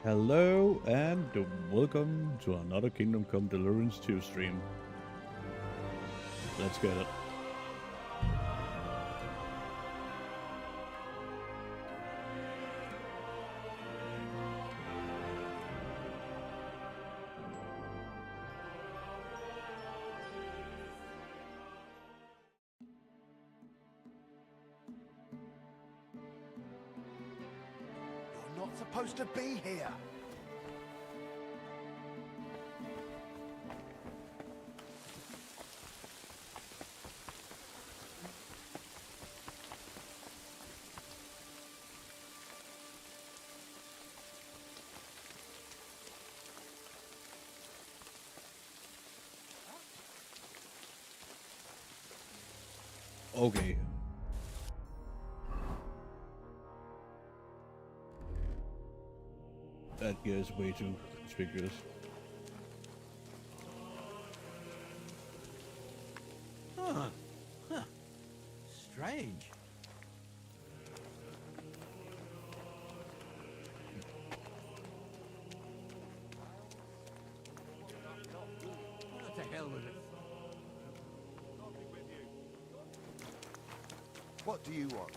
Hello and welcome to another Kingdom Come Deliverance 2 stream. Let's get it. You're not supposed to be here. Okay. That gear is way too conspicuous. Huh. Huh. Strange. What the hell with it? What do you want?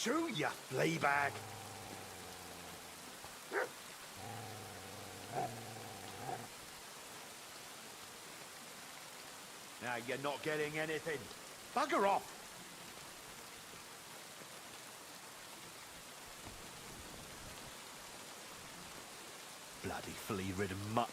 Shoot, you fleabag! Now you're not getting anything. Bugger off! Bloody flea-ridden mutt.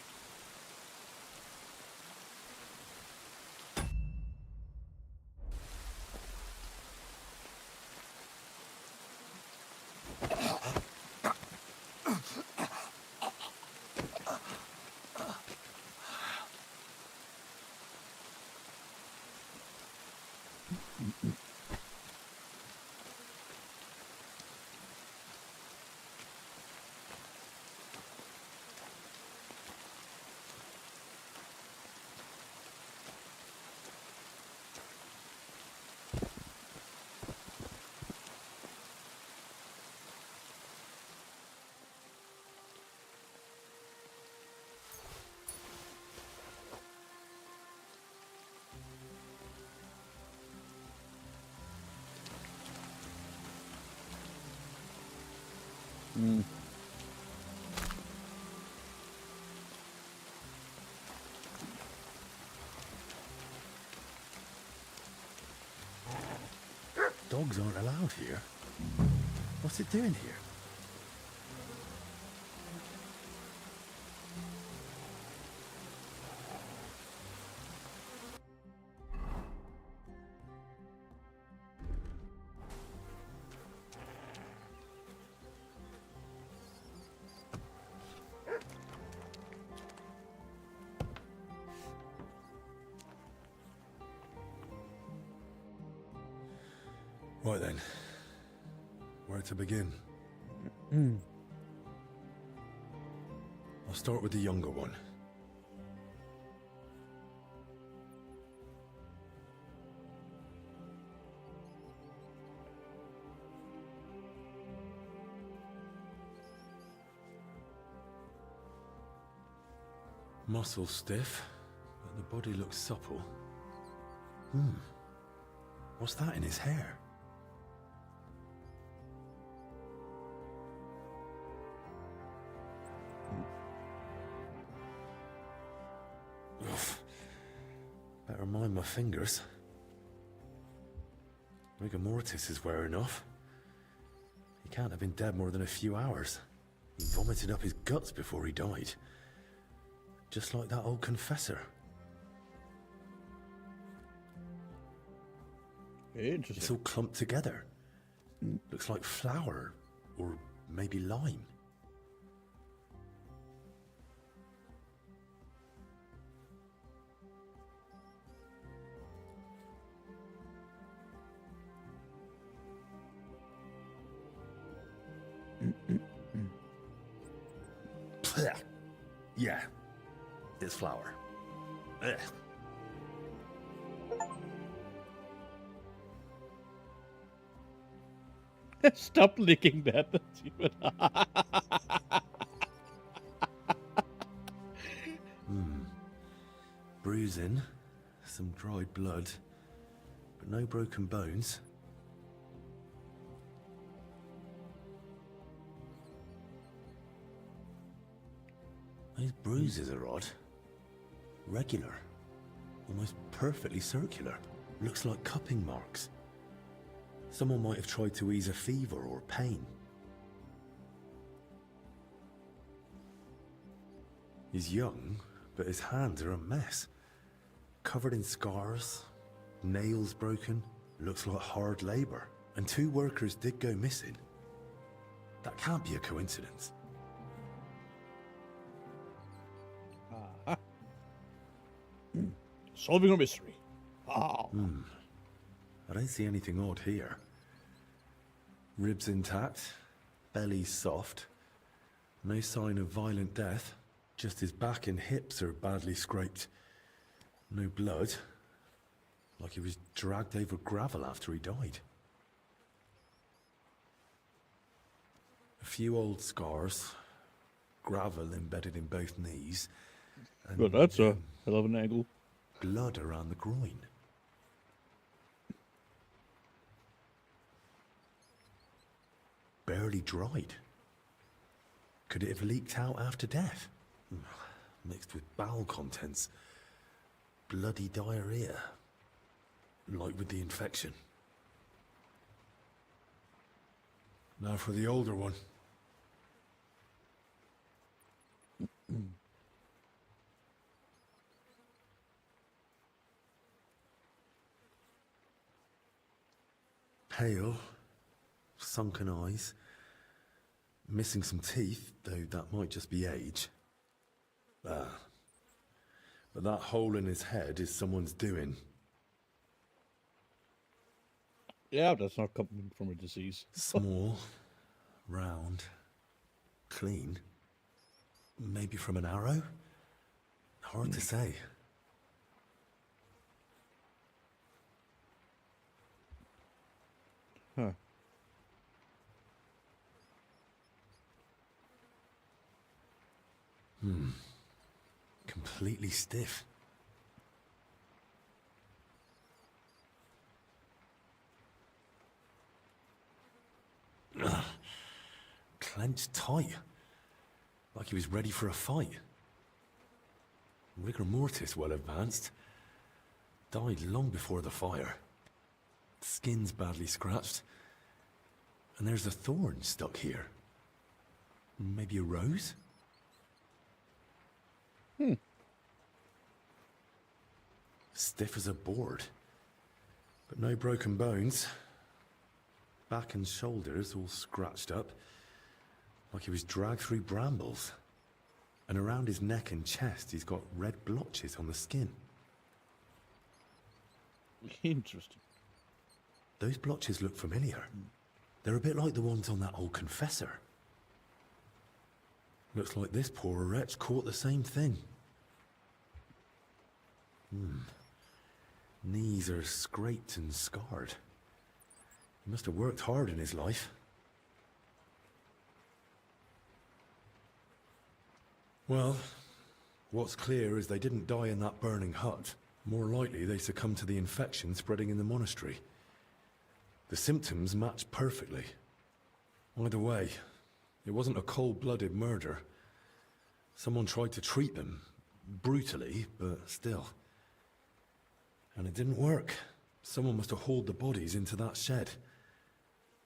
Hmm. Dogs aren't allowed here. What's it doing here? Right then. Where to begin? I'll start with the younger one. Muscle stiff, but the body looks supple. What's that in his hair? Oof. Better mind my fingers. Rigor mortis is wearing off. He can't have been dead more than a few hours. He vomited up his guts before he died. Just like that old confessor. Interesting. It's all clumped together. Looks like flour, or maybe lime. Yeah, it's flour. Ugh. Stop licking that. Bruising, some dried blood, but no broken bones. Those bruises are odd. Regular. Almost perfectly circular. Looks like cupping marks. Someone might have tried to ease a fever or pain. He's young, but his hands are a mess. Covered in scars, nails broken, looks like hard labor. And 2 workers did go missing. That can't be a coincidence. Solving a mystery. Ah. I don't see anything odd here. Ribs intact, belly soft. No sign of violent death. Just his back and hips are badly scraped. No blood. Like he was dragged over gravel after he died. A few old scars. Gravel embedded in both knees. And Well, that's a hell of an angle. blood around the groin. Barely dried. Could it have leaked out after death? Mixed with bowel contents. Bloody diarrhea. Like with the infection. Now for the older one. Pale, sunken eyes, missing some teeth, though that might just be age. But that hole in his head is someone's doing. Yeah, that's not coming from a disease. Small, round, clean. Maybe from an arrow? Hard to say. Huh. Completely stiff. Ugh. Clenched tight. Like he was ready for a fight. Rigor mortis well advanced. Died long before the fire. Skin's badly scratched. And there's a thorn stuck here. Maybe a rose? Stiff as a board. But no broken bones. Back and shoulders all scratched up. Like he was dragged through brambles. And around his neck and chest he's got red blotches on the skin. Interesting. Those blotches look familiar. They're a bit like the ones on that old confessor. Looks like this poor wretch caught the same thing. Knees are scraped and scarred. He must have worked hard in his life. Well, What's clear is they didn't die in that burning hut. More likely, they succumbed to the infection spreading in the monastery. The symptoms match perfectly. Either way, it wasn't a cold-blooded murder. Someone tried to treat them, brutally, but still. And it didn't work. Someone must have hauled the bodies into that shed.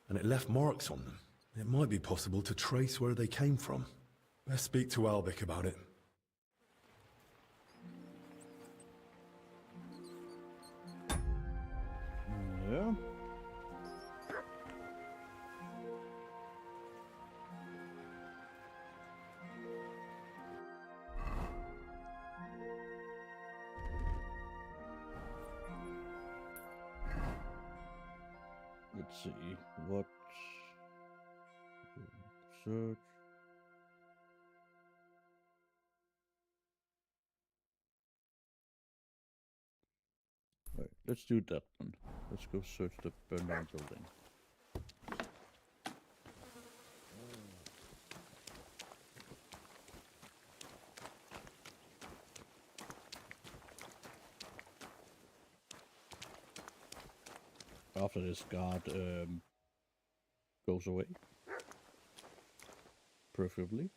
And it left marks on them. It might be possible to trace where they came from. Best speak to Albic about it. Yeah. Let's see what search. Right, let's do that one. Let's go search the burned down building. After this guard goes away, preferably.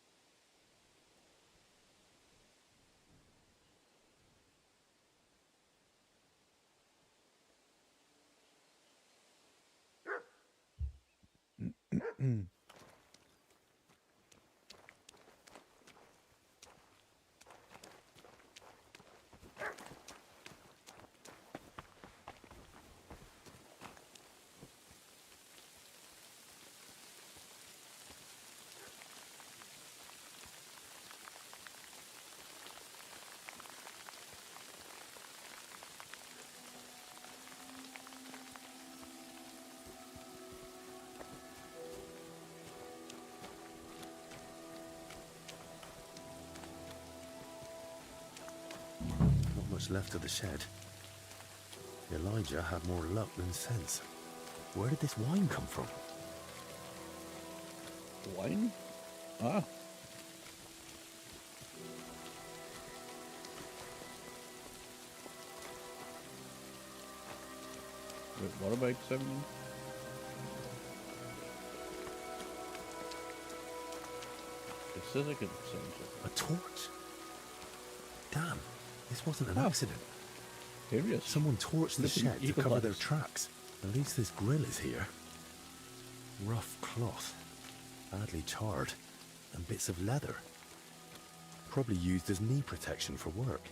Not much left of the shed. Elijah had more luck than sense. Where did this wine come from? Wine? Ah. Wait, what am I examining? It says I can examine something. A torch? Damn, this wasn't an accident. Here he is. Someone torched the Flipping shed to eagle cover their eyes. tracks. At least this grill is here. Rough cloth, badly charred, and bits of leather. Probably used as knee protection for work.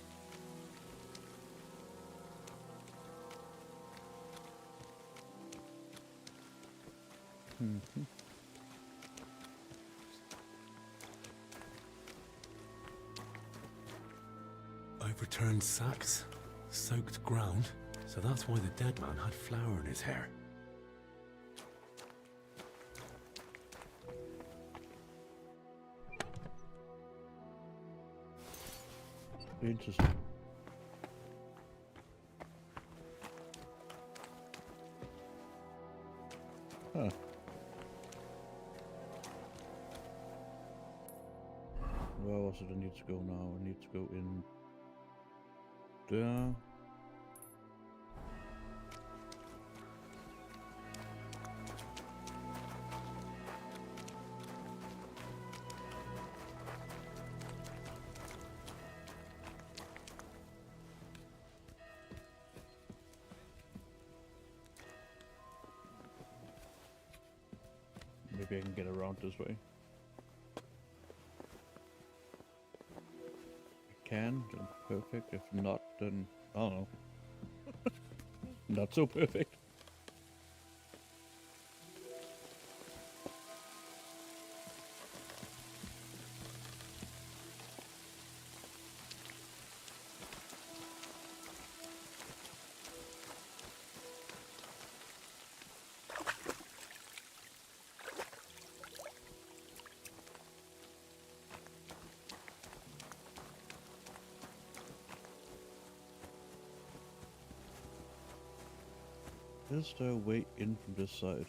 Overturned sacks, soaked ground, so that's why the dead man had flour in his hair. Interesting. Huh. Where was it I need to go now? I need to go in there. Maybe I can get around this way. I can, then perfect. If not, then I don't know. Not so perfect. Is there a way in from this side?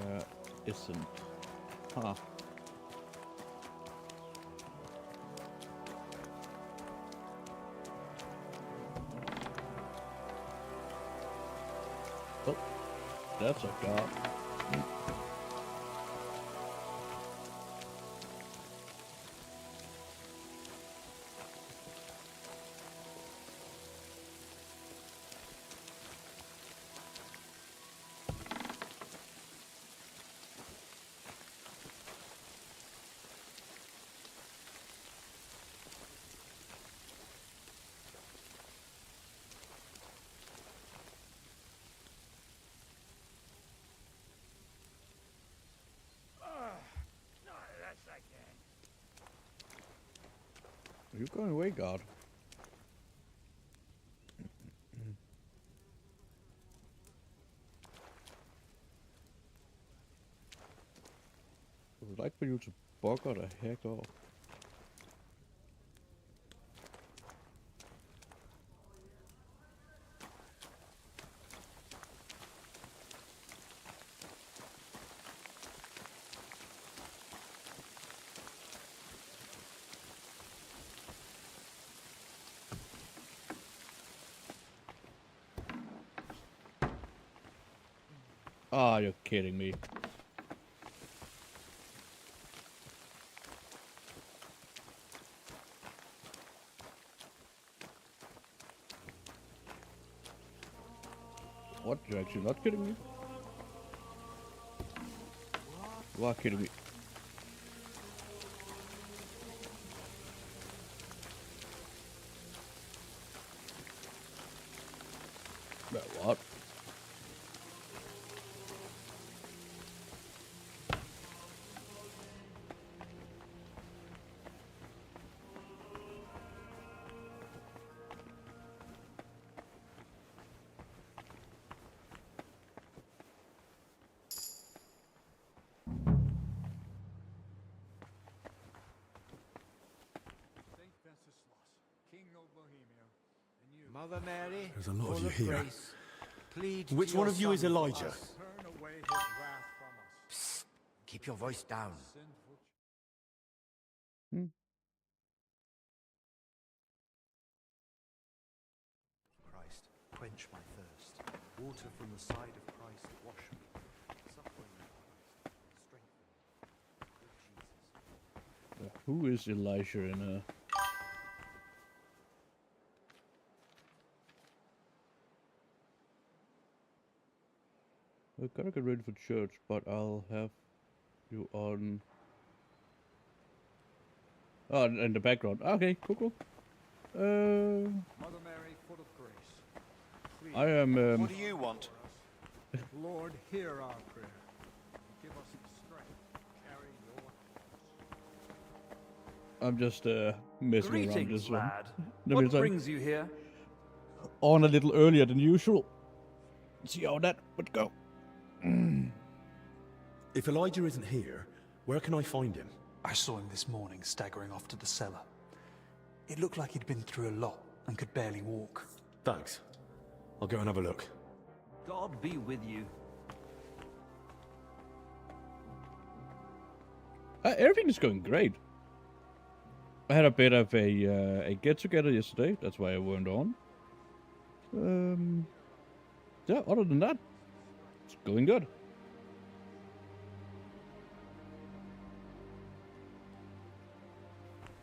There isn't. Huh. That's a god. Are you going away, God? I would like for you to bugger the heck off. Ah, you're kidding me. What? You're actually not kidding me? You are kidding me. But what? Mother Mary, There's a lot of full you here. grace, plead Which to one your of you is Son for Elijah? us. Turn away his wrath from us. Psst, keep your voice down. Sinful Hmm. Christ, quench my thirst. Water from the side of Christ, wash me. Suffering of Christ, strengthen me. Good Jesus. Who is Elijah in I gotta get ready for church, but I'll have you on. Oh, in the background. Okay, cool. Mother Mary, full of grace, please, I am. What do you want? Lord, hear our prayer. And give us the strength to carry your cross. I'm just messing around Greetings, this one. lad. No, What it's like brings you here? on a little earlier than usual. See how that would go. If Elijah isn't here, where can I find him? I saw him this morning staggering off to the cellar. It looked like he'd been through a lot and could barely walk. Thanks. I'll go and have a look. God be with you. Everything is going great. I had a bit of a get together yesterday. That's why I weren't on. Yeah. Other than that, it's going good.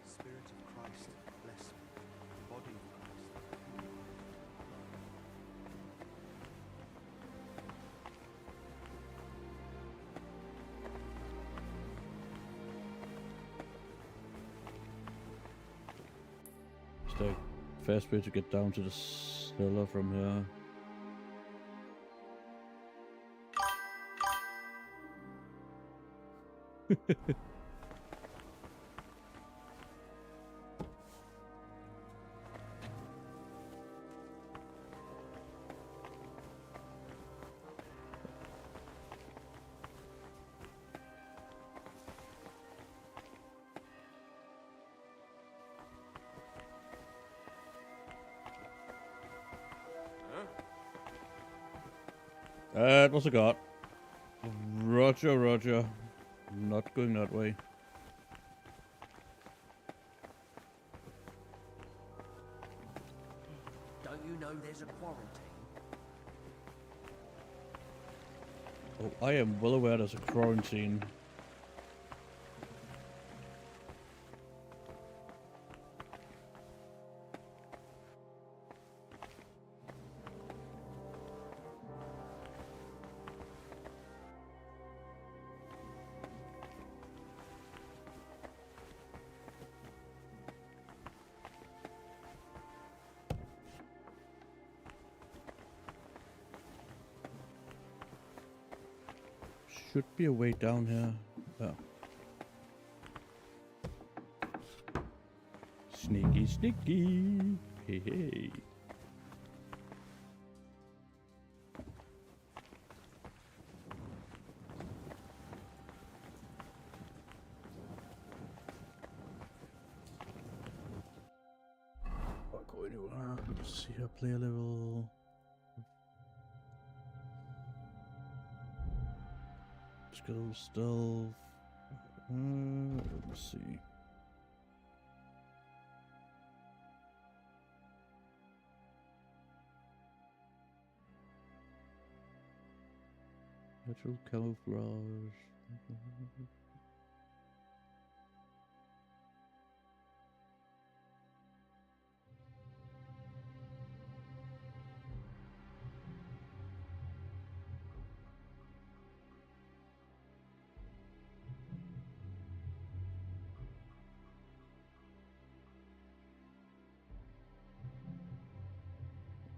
Spirit of Christ, bless me. Body of Christ. It's the fast way to get down to the cellar from here. That was a god. Roger. Not going that way. Don't you know there's a quarantine? Oh, I am well aware there's a quarantine. Should be a way down here. Oh. Sneaky, sneaky. Hey, hey. I'll go anywhere. Let's see her player level. Skill stealth. Let's see. Natural camouflage.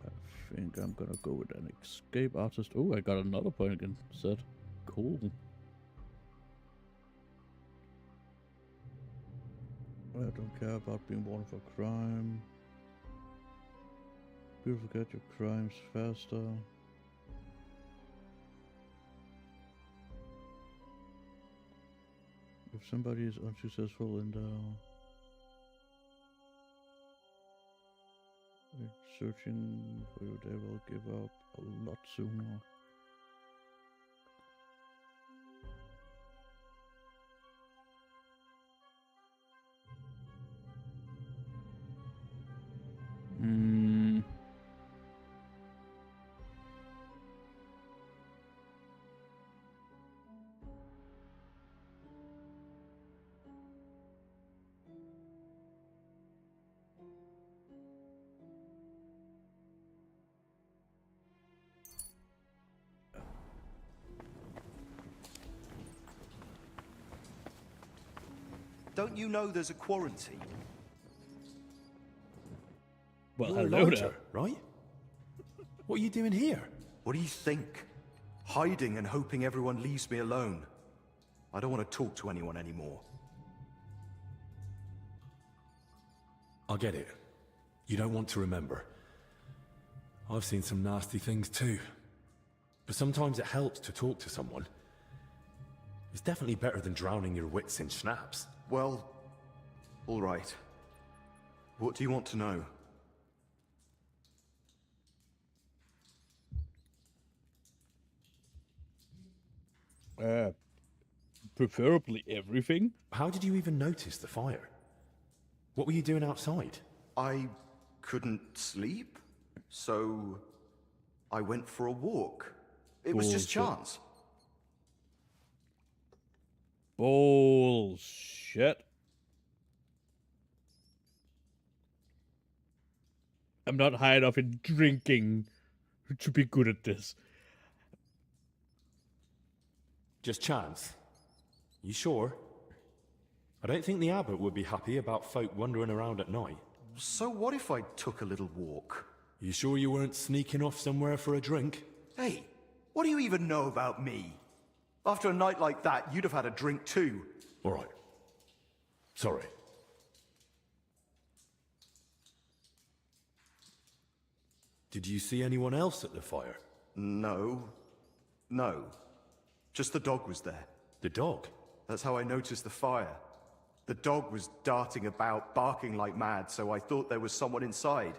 I think I'm gonna go with an escape artist. Oh, I got another point again set. Cool. I don't care about being wanted for crime. You forget your crimes faster. If somebody is unsuccessful in the searching for you, they will give up a lot sooner. Don't you know there's a quarantine? Well, You're a hello writer, there. right? What are you doing here? What do you think? Hiding and hoping everyone leaves me alone. I don't want to talk to anyone anymore. I get it. You don't want to remember. I've seen some nasty things too. But sometimes it helps to talk to someone. It's definitely better than drowning your wits in schnapps. Well, all right. What do you want to know? Preferably everything. How did you even notice the fire? What were you doing outside? I couldn't sleep, so I went for a walk. It was just Bullshit. chance. Bullshit. I'm not high enough in drinking to be good at this. Just chance? You sure? I don't think the abbot would be happy about folk wandering around at night. So what if I took a little walk? You sure you weren't sneaking off somewhere for a drink? Hey, what do you even know about me? After a night like that, you'd have had a drink too. All right. Sorry. Did you see anyone else at the fire? No. Just the dog was there. The dog? That's how I noticed the fire. The dog was darting about, barking like mad, so I thought there was someone inside.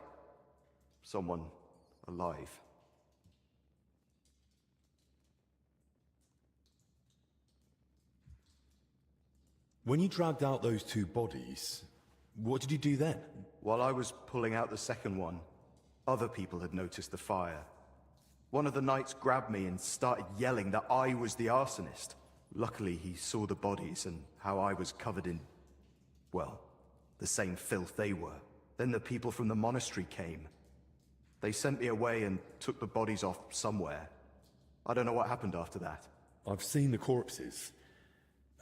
Someone alive. When you dragged out those two bodies, what did you do then? While I was pulling out the second one, other people had noticed the fire. One of the knights grabbed me and started yelling that I was the arsonist. Luckily, he saw the bodies and how I was covered in, well, the same filth they were. Then the people from the monastery came. They sent me away and took the bodies off somewhere. I don't know what happened after that. I've seen the corpses,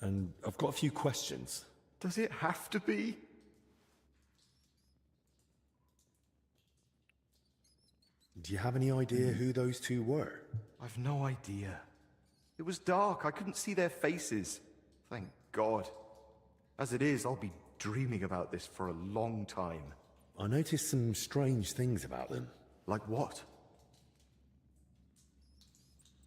and I've got a few questions. Does it have to be? Do you have any idea who those two were? I've no idea. It was dark. I couldn't see their faces. Thank God. As it is, I'll be dreaming about this for a long time. I noticed some strange things about them. Like what?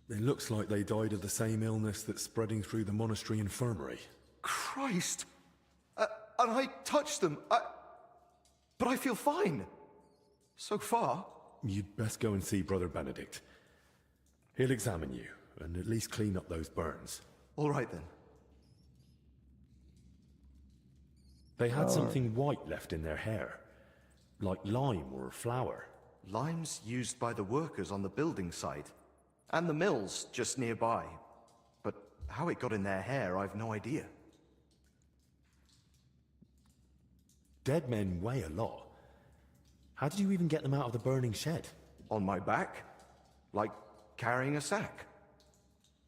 It looks like they died of the same illness that's spreading through the monastery infirmary. Christ! And I touched them. But I feel fine. So far. You'd best go and see Brother Benedict. He'll examine you, and at least clean up those burns. All right then. They had something white left in their hair, like lime or flour. Limes used by the workers on the building site, and the mills just nearby. But how it got in their hair, I've no idea. Dead men weigh a lot. How did you even get them out of the burning shed? On my back? Like carrying a sack.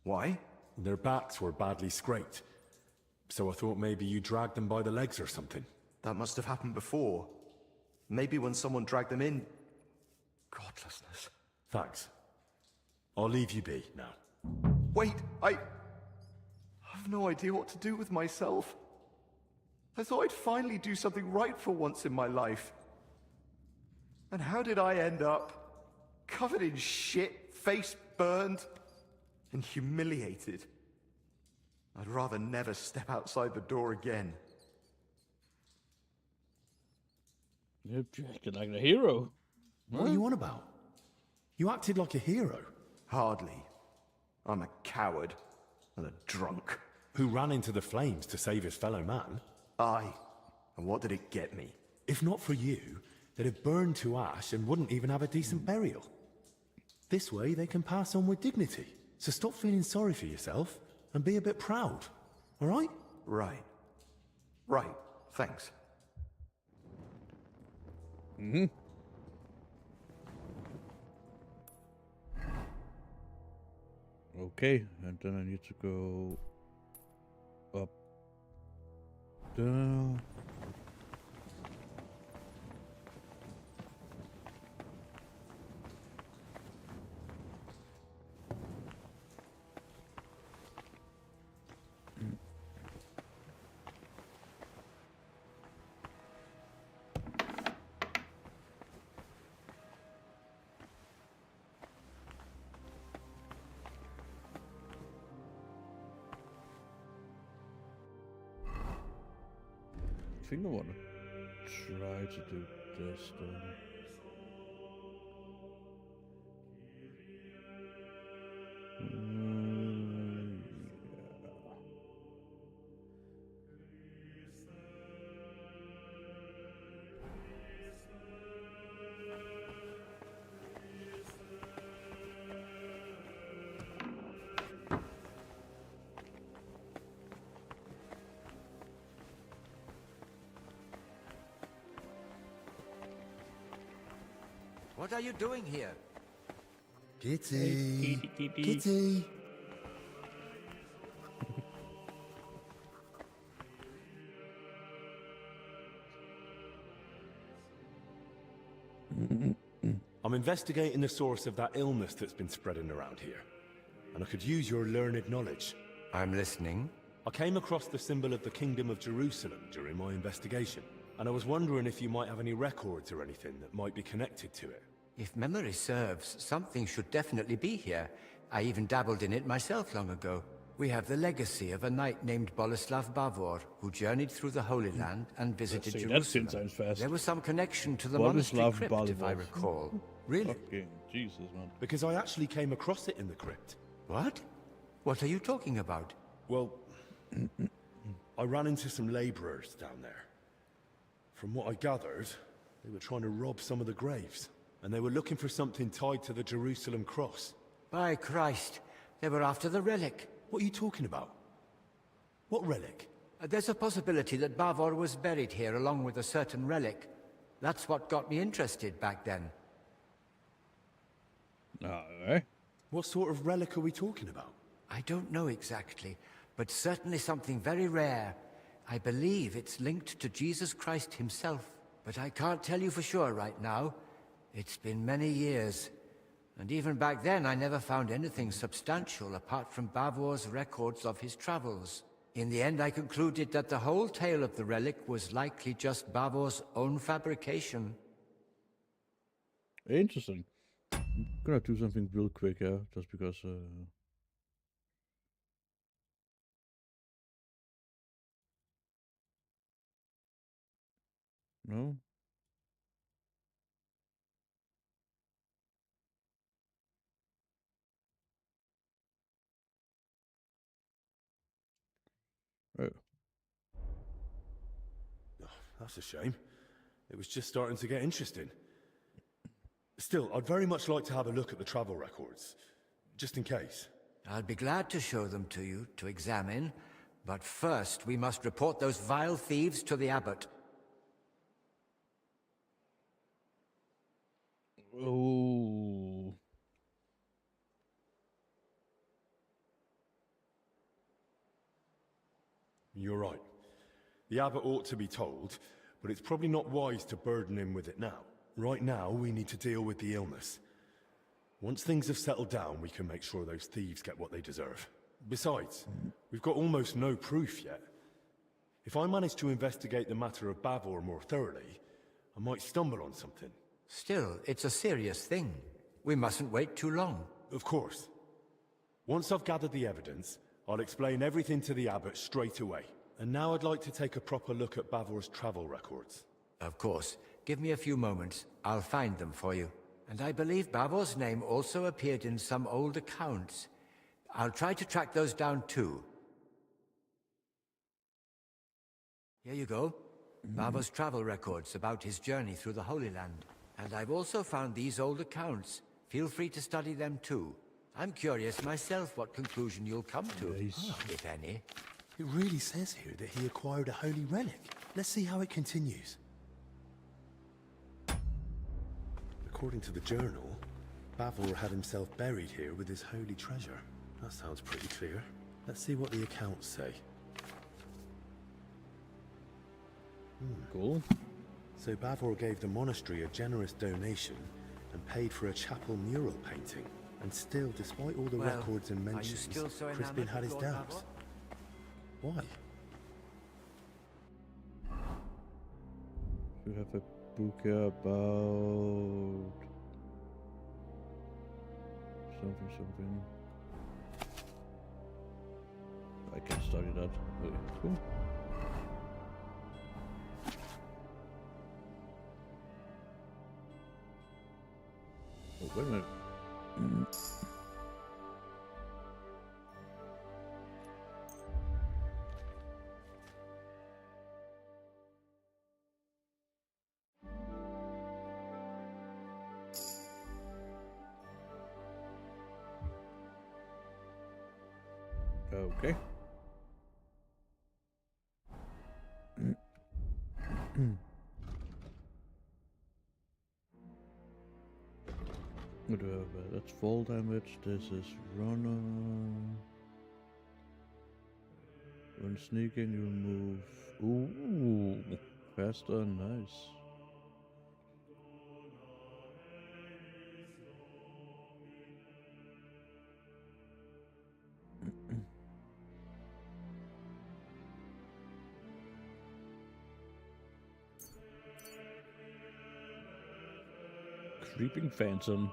Why? Their backs were badly scraped, so I thought maybe you dragged them by the legs or something. That must have happened before. Maybe when someone dragged them in. Godlessness. Thanks. I'll leave you be now. Wait, I have no idea what to do with myself. I thought I'd finally do something right for once in my life. And how did I end up? Covered in shit, face burned, and humiliated. I'd rather never step outside the door again. You're acting like a hero. What are you on about? You acted like a hero. Hardly. I'm a coward and a drunk. Who ran into the flames to save his fellow man. Aye. And what did it get me? If not for you, they'd have burned to ash and wouldn't even have a decent burial. This way they can pass on with dignity. So stop feeling sorry for yourself and be a bit proud. All right? Right. Right. Thanks. Okay, and then I need to go up, down. I think I want to try to do this then. What are you doing here? Kitty. Kitty. Kitty. I'm investigating the source of that illness that's been spreading around here. And I could use your learned knowledge. I'm listening. I came across the symbol of the Kingdom of Jerusalem during my investigation. And I was wondering if you might have any records or anything that might be connected to it. If memory serves, something should definitely be here. I even dabbled in it myself long ago. We have the legacy of a knight named Boleslav Bavor, who journeyed through the Holy Land and visited See, that Jerusalem. sounds fast. There was some connection to the Boleslav monastery crypt, if I Bavor. recall. Really? Fucking Jesus, man. Because I actually came across it in the crypt. What? What are you talking about? Well, I ran into some labourers down there. From what I gathered, they were trying to rob some of the graves. and they were looking for something tied to the Jerusalem cross. By Christ, they were after the relic. What are you talking about? What relic? There's a possibility that Bavor was buried here along with a certain relic. That's what got me interested back then. Alright. What sort of relic are we talking about? I don't know exactly, but certainly something very rare. I believe it's linked to Jesus Christ himself, but I can't tell you for sure right now. It's been many years, and even back then I never found anything substantial apart from Bavor's records of his travels. In the end, I concluded that the whole tale of the relic was likely just Bavor's own fabrication. Interesting. I'm gonna do something real quick here, just because no? Oh. Oh, that's a shame. It was just starting to get interesting. Still, I'd very much like to have a look at the travel records, just in case. I'll be glad to show them to you to examine, but first we must report those vile thieves to the abbot. Oh. You're right. The abbot ought to be told, but it's probably not wise to burden him with it now. Right now, we need to deal with the illness. Once things have settled down, we can make sure those thieves get what they deserve. Besides, we've got almost no proof yet. If I manage to investigate the matter of Bavor more thoroughly, I might stumble on something. Still, it's a serious thing. We mustn't wait too long. Of course. Once I've gathered the evidence, I'll explain everything to the abbot straight away. And now I'd like to take a proper look at Bavor's travel records. Of course. Give me a few moments. I'll find them for you. And I believe Bavor's name also appeared in some old accounts. I'll try to track those down too. Here you go. Bavor's travel records about his journey through the Holy Land. And I've also found these old accounts. Feel free to study them too. I'm curious myself what conclusion you'll come to, if any. It really says here that he acquired a holy relic. Let's see how it continues. According to the journal, Bavor had himself buried here with his holy treasure. That sounds pretty clear. Let's see what the accounts say. Cool. So Bavor gave the monastery a generous donation and paid for a chapel mural painting. And still, despite all the Well, records and are you mentions, still so Crispin enamored had with his Lord doubts. Bavor? Why? We have a book here about something. I can study that. Okay, cool. Oh, wait a minute. Okay. What do I have? That's fall damage. This is runner. When sneaking, you move. Ooh, faster. Nice. Creeping Phantom,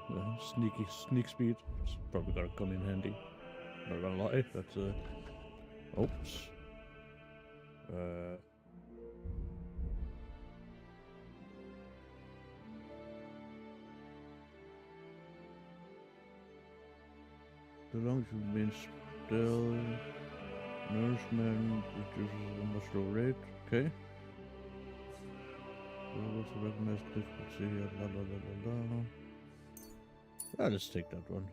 sneak speed. It's probably gonna come in handy. Not gonna lie, that's oops. The long you've been still, nourishment reduces a much lower rate. Okay. Also recognize difficulty here. La la la la la. Ah, let's take that one.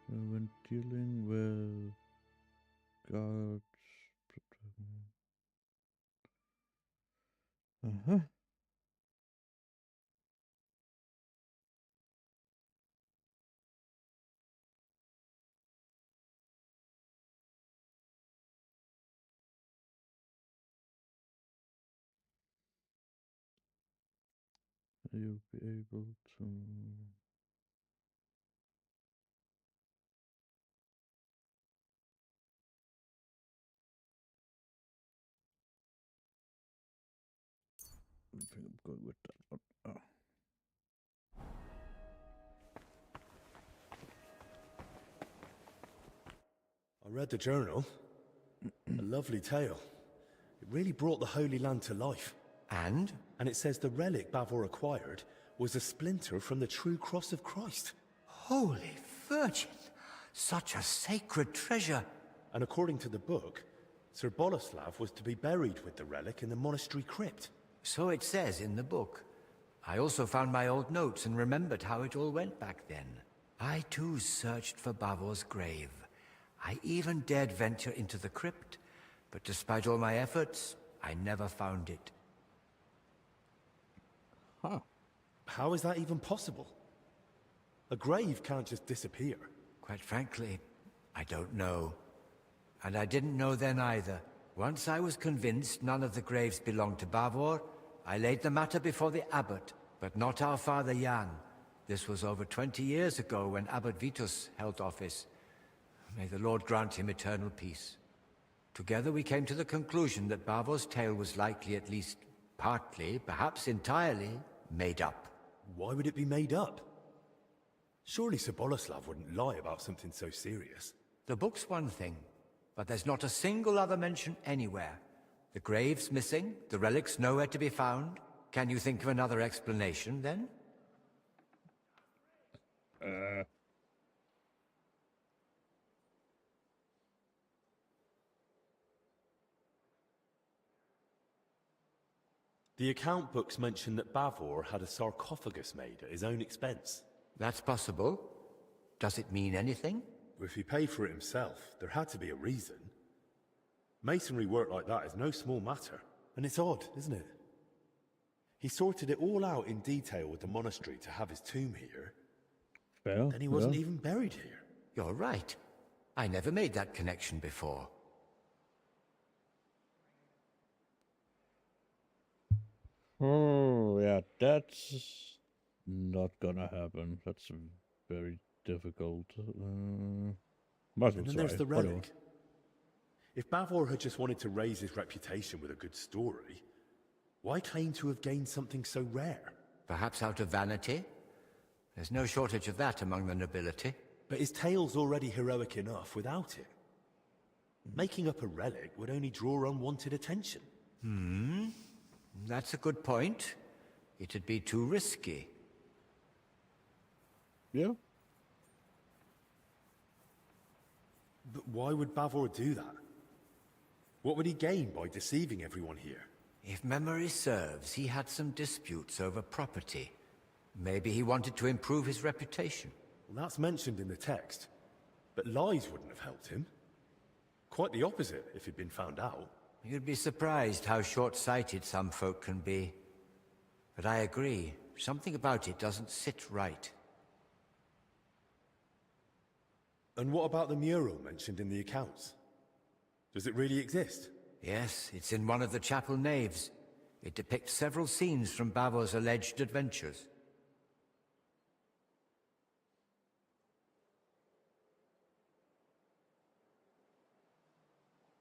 When dealing with guards. Uh-huh. You'll be able to. I think I'm going with that one. Oh. I read the journal. A lovely tale. It really brought the Holy Land to life. And? And it says the relic Bavor acquired was a splinter from the true cross of Christ. Holy Virgin! Such a sacred treasure! And according to the book, Sir Boleslav was to be buried with the relic in the monastery crypt. So it says in the book. I also found my old notes and remembered how it all went back then. I too searched for Bavor's grave. I even dared venture into the crypt, but despite all my efforts, I never found it. Huh. How is that even possible? A grave can't just disappear. Quite frankly, I don't know. And I didn't know then either. Once I was convinced none of the graves belonged to Bavor, I laid the matter before the abbot, but not our father Jan. This was over 20 years ago when Abbot Vitus held office. May the Lord grant him eternal peace. Together we came to the conclusion that Bavor's tale was likely at least partly, perhaps entirely, made up. Why would it be made up? Surely Sir Boleslav wouldn't lie about something so serious. The book's one thing, but there's not a single other mention anywhere. The grave's missing, the relic's nowhere to be found. Can you think of another explanation, then? The account books mention that Bavor had a sarcophagus made at his own expense. That's possible. Does it mean anything? If he paid for it himself, there had to be a reason. Masonry work like that is no small matter. And it's odd, isn't it? He sorted it all out in detail with the monastery to have his tomb here. Well, Then he wasn't even buried here. You're right. I never made that connection before. Oh, yeah, that's not gonna happen. That's very difficult. Might as well And then try. there's the Whatever. relic. If Bavor had just wanted to raise his reputation with a good story, why claim to have gained something so rare? Perhaps out of vanity? There's no shortage of that among the nobility. But his tale's already heroic enough without it. Making up a relic would only draw unwanted attention. That's a good point. It'd be too risky. Yeah. But why would Bavor do that? What would he gain by deceiving everyone here? If memory serves, he had some disputes over property. Maybe he wanted to improve his reputation. Well, that's mentioned in the text. But lies wouldn't have helped him. Quite the opposite, if he'd been found out. You'd be surprised how short-sighted some folk can be. But I agree, something about it doesn't sit right. And what about the mural mentioned in the accounts? Does it really exist? Yes, it's in one of the chapel naves. It depicts several scenes from Bavor's alleged adventures.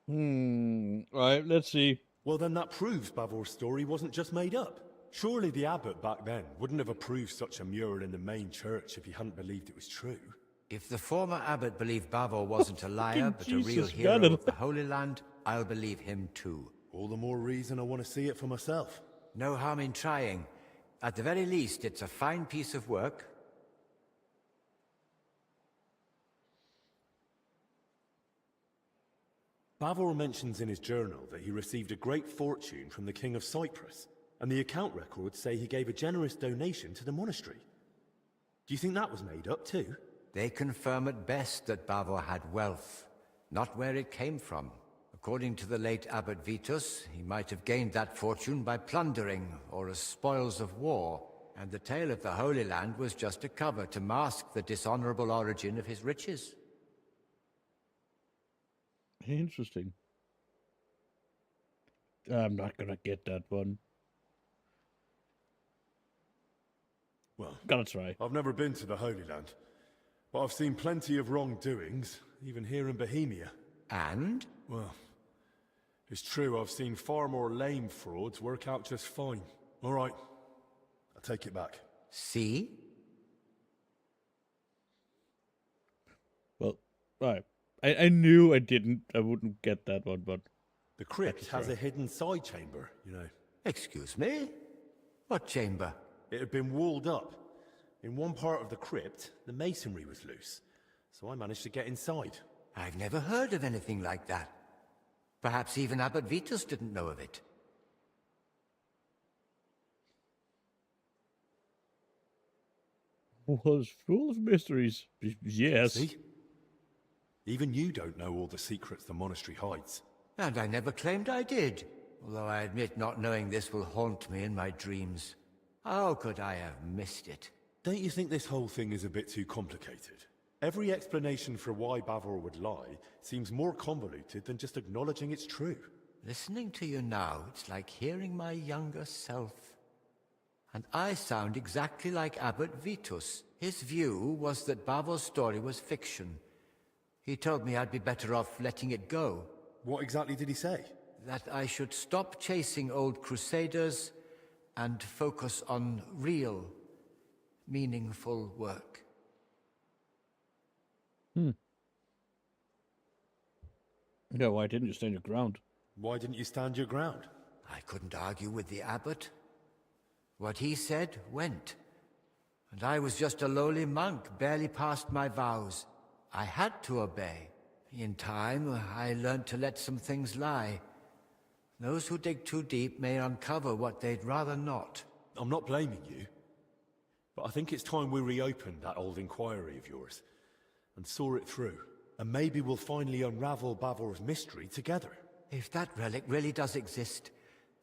Alright, let's see. Well, then that proves Bavor's story wasn't just made up. Surely the abbot back then wouldn't have approved such a mural in the main church if he hadn't believed it was true. If the former abbot believed Bavor wasn't a liar, but a real Jesus, hero man. of the Holy Land, I'll believe him too. All the more reason I want to see it for myself. No harm in trying. At the very least, it's a fine piece of work. Bavor mentions in his journal that he received a great fortune from the King of Cyprus, and the account records say he gave a generous donation to the monastery. Do you think that was made up too? They confirm at best that Bavor had wealth, not where it came from. According to the late Abbot Vitus, he might have gained that fortune by plundering or as spoils of war, and the tale of the Holy Land was just a cover to mask the dishonorable origin of his riches. Interesting. I'm not gonna get that one. Well, Gotta try. I've never been to the Holy Land, but I've seen plenty of wrongdoings, even here in Bohemia. And? Well, it's true I've seen far more lame frauds work out just fine. All right, I take it back. See? Well, right. I knew I wouldn't get that one, but The crypt has a hidden side chamber, you know. Excuse me? What chamber? It had been walled up. In one part of the crypt, the masonry was loose, so I managed to get inside. I've never heard of anything like that. Perhaps even Abbot Vitus didn't know of it. was full of mysteries. Yes. See? Even you don't know all the secrets the monastery hides. And I never claimed I did, although I admit not knowing this will haunt me in my dreams. How could I have missed it? Don't you think this whole thing is a bit too complicated? Every explanation for why Bavor would lie seems more convoluted than just acknowledging it's true. Listening to you now, it's like hearing my younger self. And I sound exactly like Abbot Vitus. His view was that Bavor's story was fiction. He told me I'd be better off letting it go. What exactly did he say? That I should stop chasing old crusaders and focus on real, meaningful work. Yeah, why didn't you stand your ground? Why didn't you stand your ground? I couldn't argue with the abbot. What he said went. And I was just a lowly monk, barely past my vows. I had to obey. In time, I learned to let some things lie. Those who dig too deep may uncover what they'd rather not. I'm not blaming you, but I think it's time we reopened that old inquiry of yours and saw it through. And maybe we'll finally unravel Bavor's mystery together. If that relic really does exist,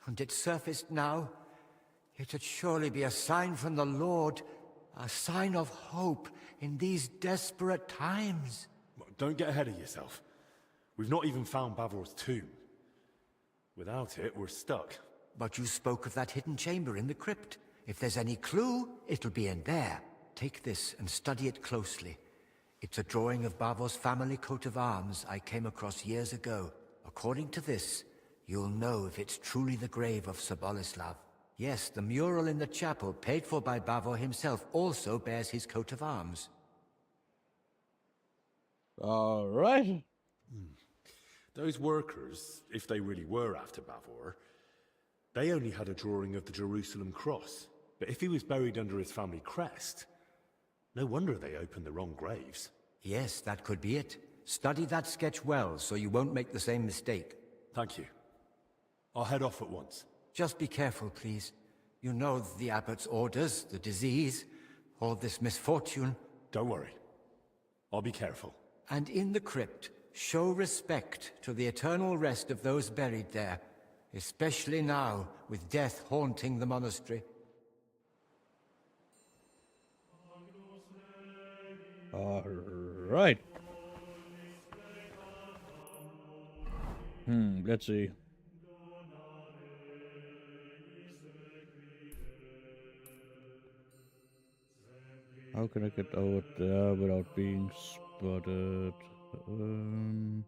and it surfaced now, it'd surely be a sign from the Lord, a sign of hope in these desperate times. Don't get ahead of yourself. We've not even found Bavor's tomb. Without it, we're stuck. But you spoke of that hidden chamber in the crypt. If there's any clue, it'll be in there. Take this and study it closely. It's a drawing of Bavor's family coat of arms I came across years ago. According to this, you'll know if it's truly the grave of Sir Boleslav. Yes, the mural in the chapel, paid for by Bavor himself, also bears his coat of arms. All right. Those workers, if they really were after Bavor, they only had a drawing of the Jerusalem cross. But if he was buried under his family crest, no wonder they opened the wrong graves. Yes, that could be it. Study that sketch well, so you won't make the same mistake. Thank you. I'll head off at once. Just be careful, please. You know the abbot's orders, the disease, all this misfortune. Don't worry. I'll be careful. And in the crypt, show respect to the eternal rest of those buried there, especially now, with death haunting the monastery. All right. Let's see. How can I get out there without being spotted? And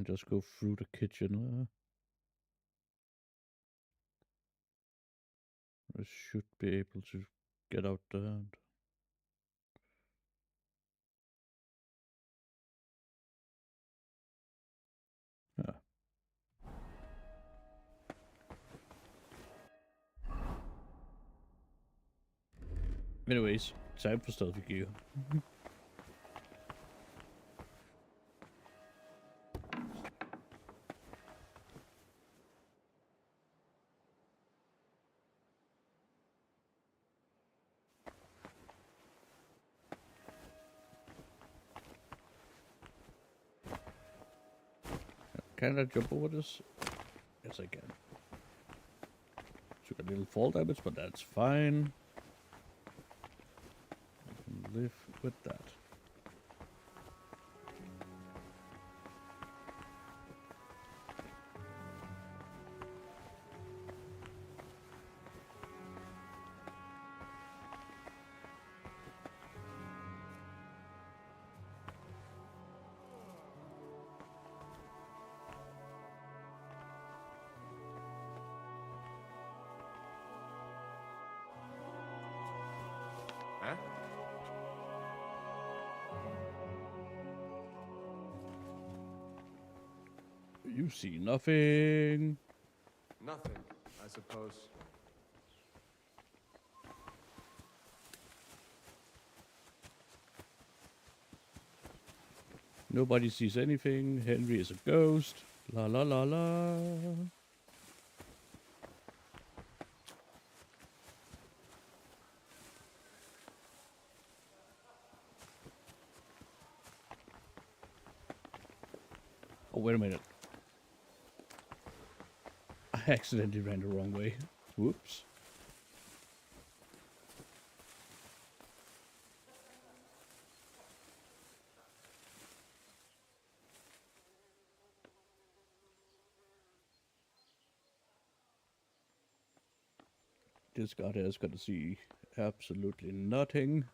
just go through the kitchen. I should be able to get out there. Ah. Anyways, time for stealthy gear. Can I jump over this? Yes, I can. Took a little fall damage, but that's fine. I can live with that. Huh? You see nothing. Nothing, I suppose. Nobody sees anything. Henry is a ghost. La la la la. Oh, wait a minute. I accidentally ran the wrong way. Whoops. This guy is gonna see absolutely nothing.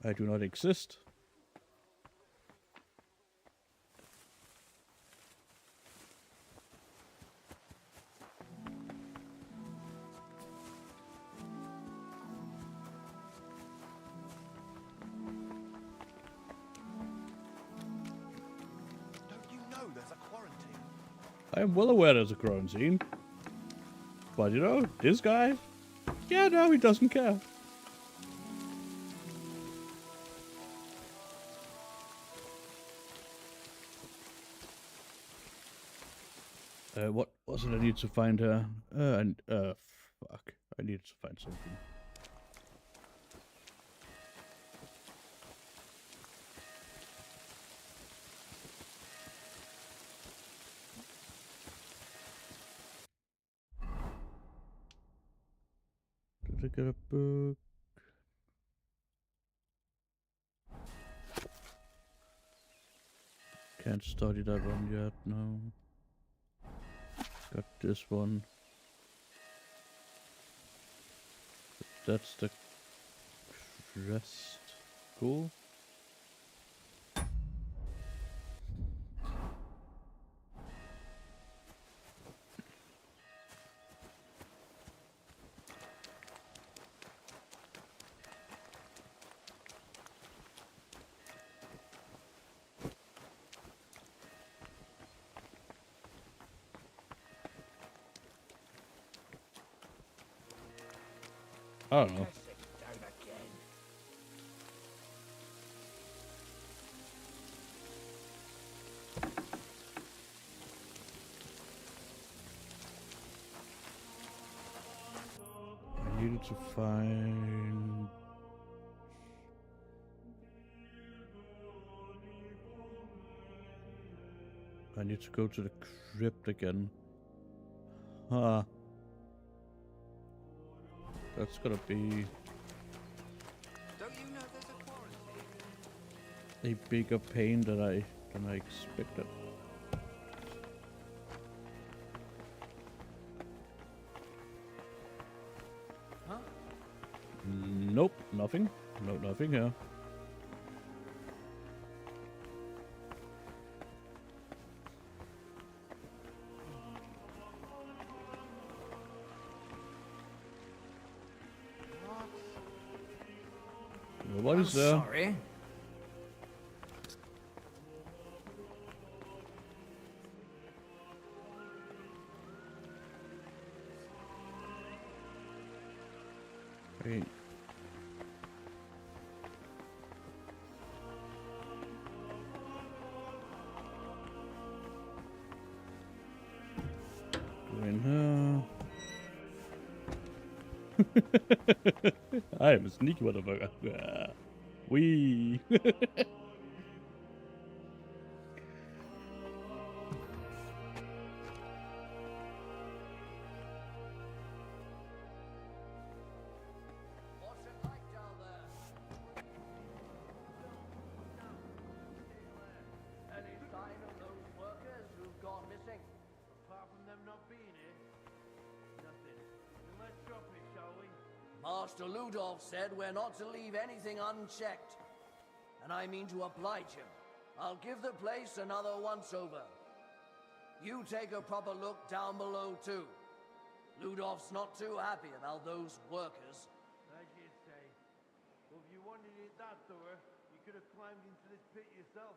I do not exist. Don't you know there's a quarantine? I am well aware there's a quarantine. But you know, this guy? Yeah, no, he doesn't care. What was it I need to find her? Fuck. I needed to find something. Did I get a book? Can't study that one yet, no. Got this one. That's the crest. Cool. I don't know. I needed to find... I need to go to the crypt again. Huh. That's gonna be Don't you know there's a quarantine? a bigger pain than I expected. Huh? Nope, nothing. No, nothing here. Nobody's there. Sorry. Hey. Go in here. I am a sneaky motherfucker. Wee. Master Ludolf said we're not to leave anything unchecked. And I mean to oblige him. I'll give the place another once-over. You take a proper look down below, too. Ludolf's not too happy about those workers. As you say. Well, if you wanted it that thorough, you could have climbed into this pit yourself.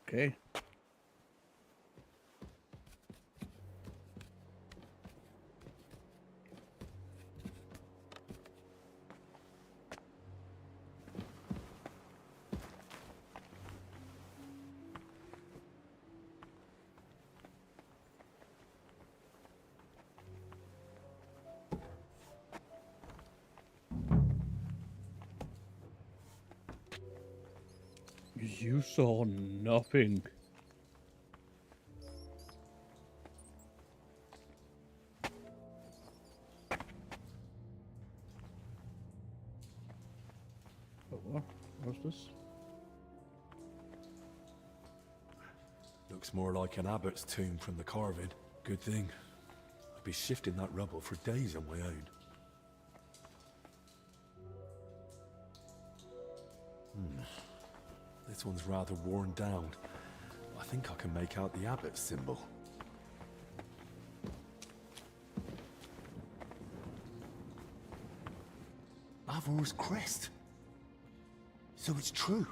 Okay. You saw nothing. What? What's this? Looks more like an abbot's tomb from the carving. Good thing. I'd be shifting that rubble for days on my own. This one's rather worn down. I think I can make out the abbot's symbol. Bavor's crest. So it's true.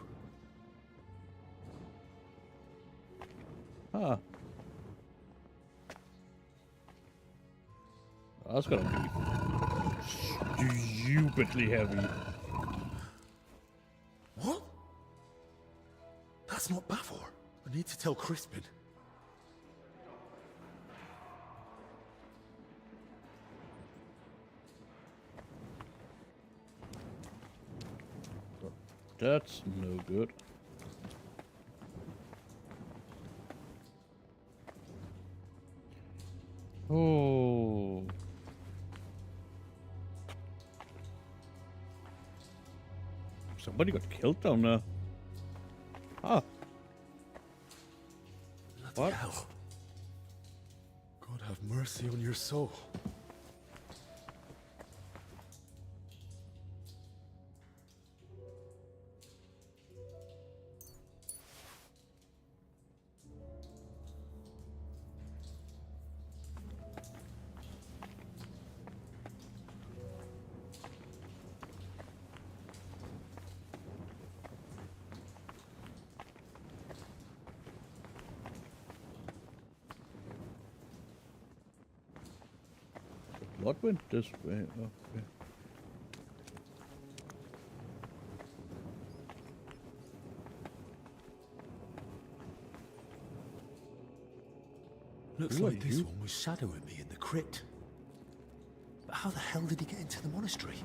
Ah. That's gonna be stupidly heavy. What? That's not Bavor. I need to tell Crispin. That's no good. Oh. Somebody got killed down there. Ah. Bloody hell. God have mercy on your soul. Blood went this way. Okay. Looks Who like are this you? one was shadowing me in the crypt. But how the hell did he get into the monastery?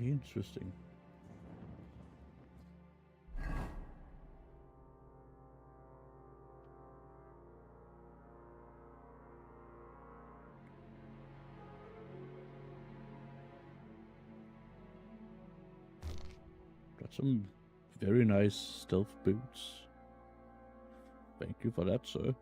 Interesting. Got some very nice stealth boots. Thank you for that, sir.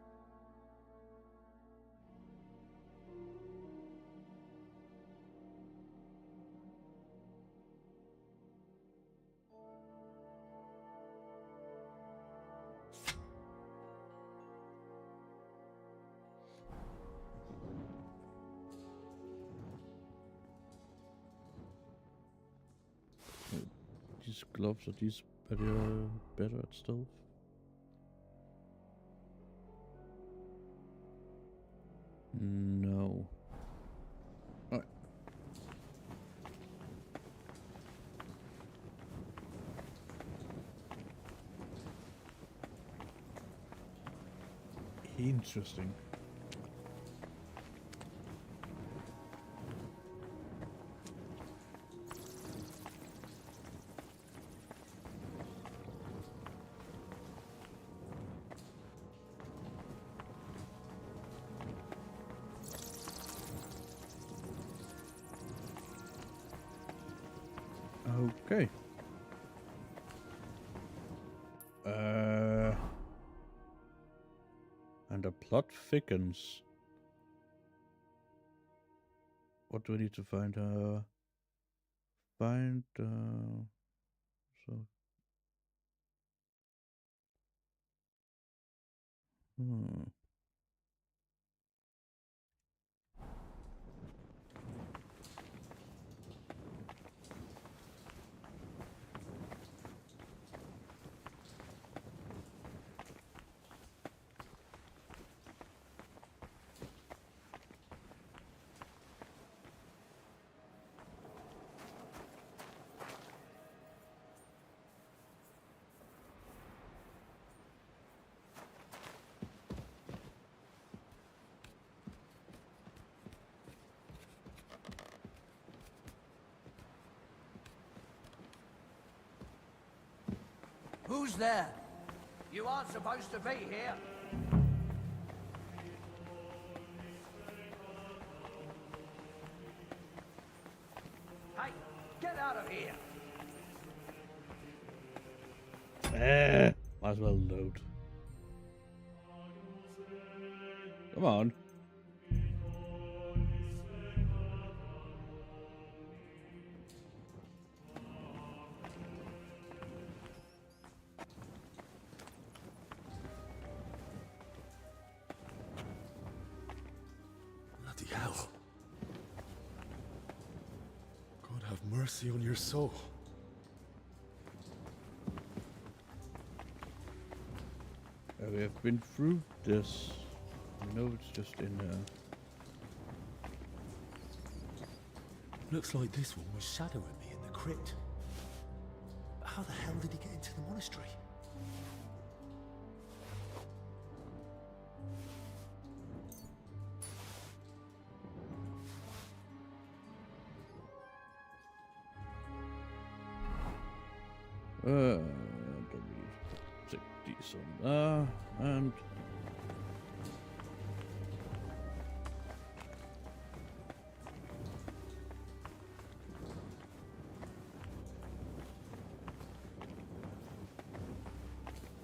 These gloves, are these better at stealth? No. Alright. Interesting. Okay. And the plot thickens. What do we need to find? Find so. Who's there? You aren't supposed to be here. Hey, get out of here. Might as well load. Come on. Bloody hell. God have mercy on your soul. We have been through this. I know it's just in Looks like this one was shadowing me in the crypt. But how the hell did he get into the monastery? don't we take these on and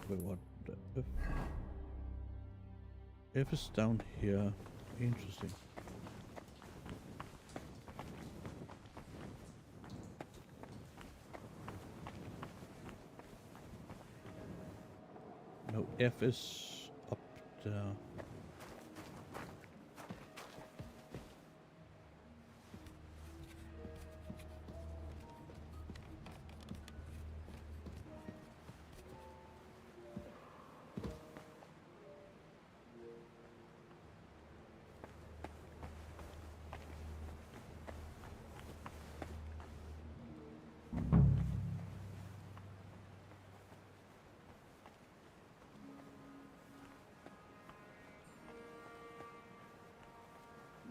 wait, what the if it's down here. Interesting. No, F is up there.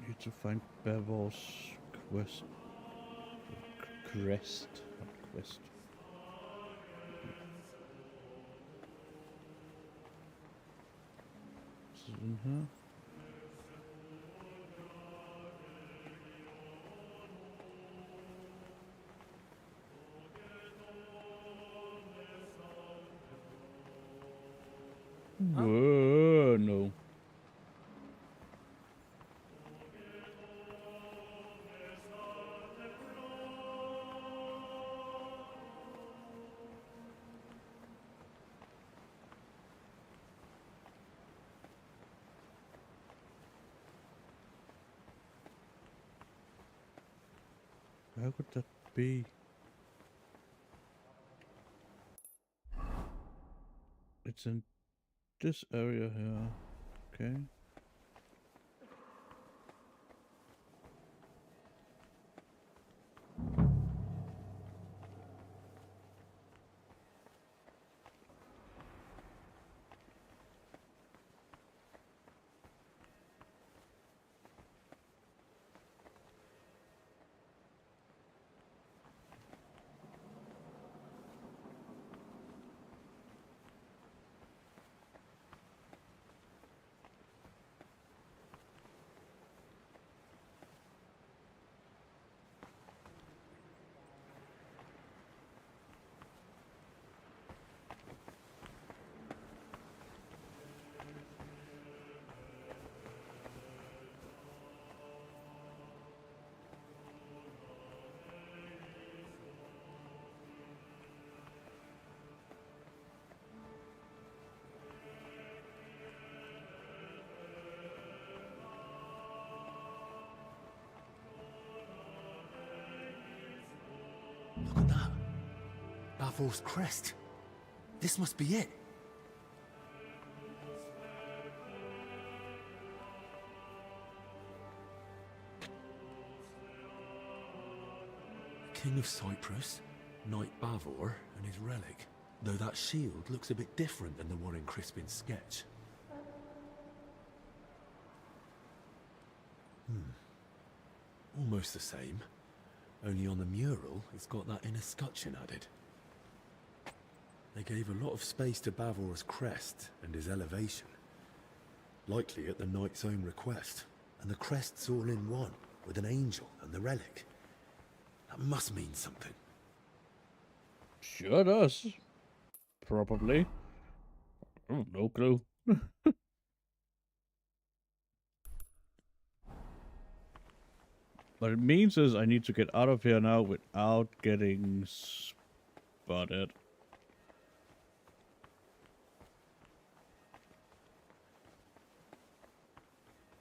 Need to find Bevel's quest. Crest, not quest. Is it in here? Whoa, no. How could that be? It's in this area here. Okay. Look at that. Bavor's crest. This must be it. King of Cyprus, Knight Bavor, and his relic. Though that shield looks a bit different than the one in Crispin's sketch. Almost the same, only on the mural it's got that inner scutcheon added. They gave a lot of space to Bavor's crest and his elevation. Likely at the knight's own request. And the crest's all in one, with an angel and the relic. That must mean something. Sure does. Probably. Oh, no clue. What it means is I need to get out of here now without getting spotted.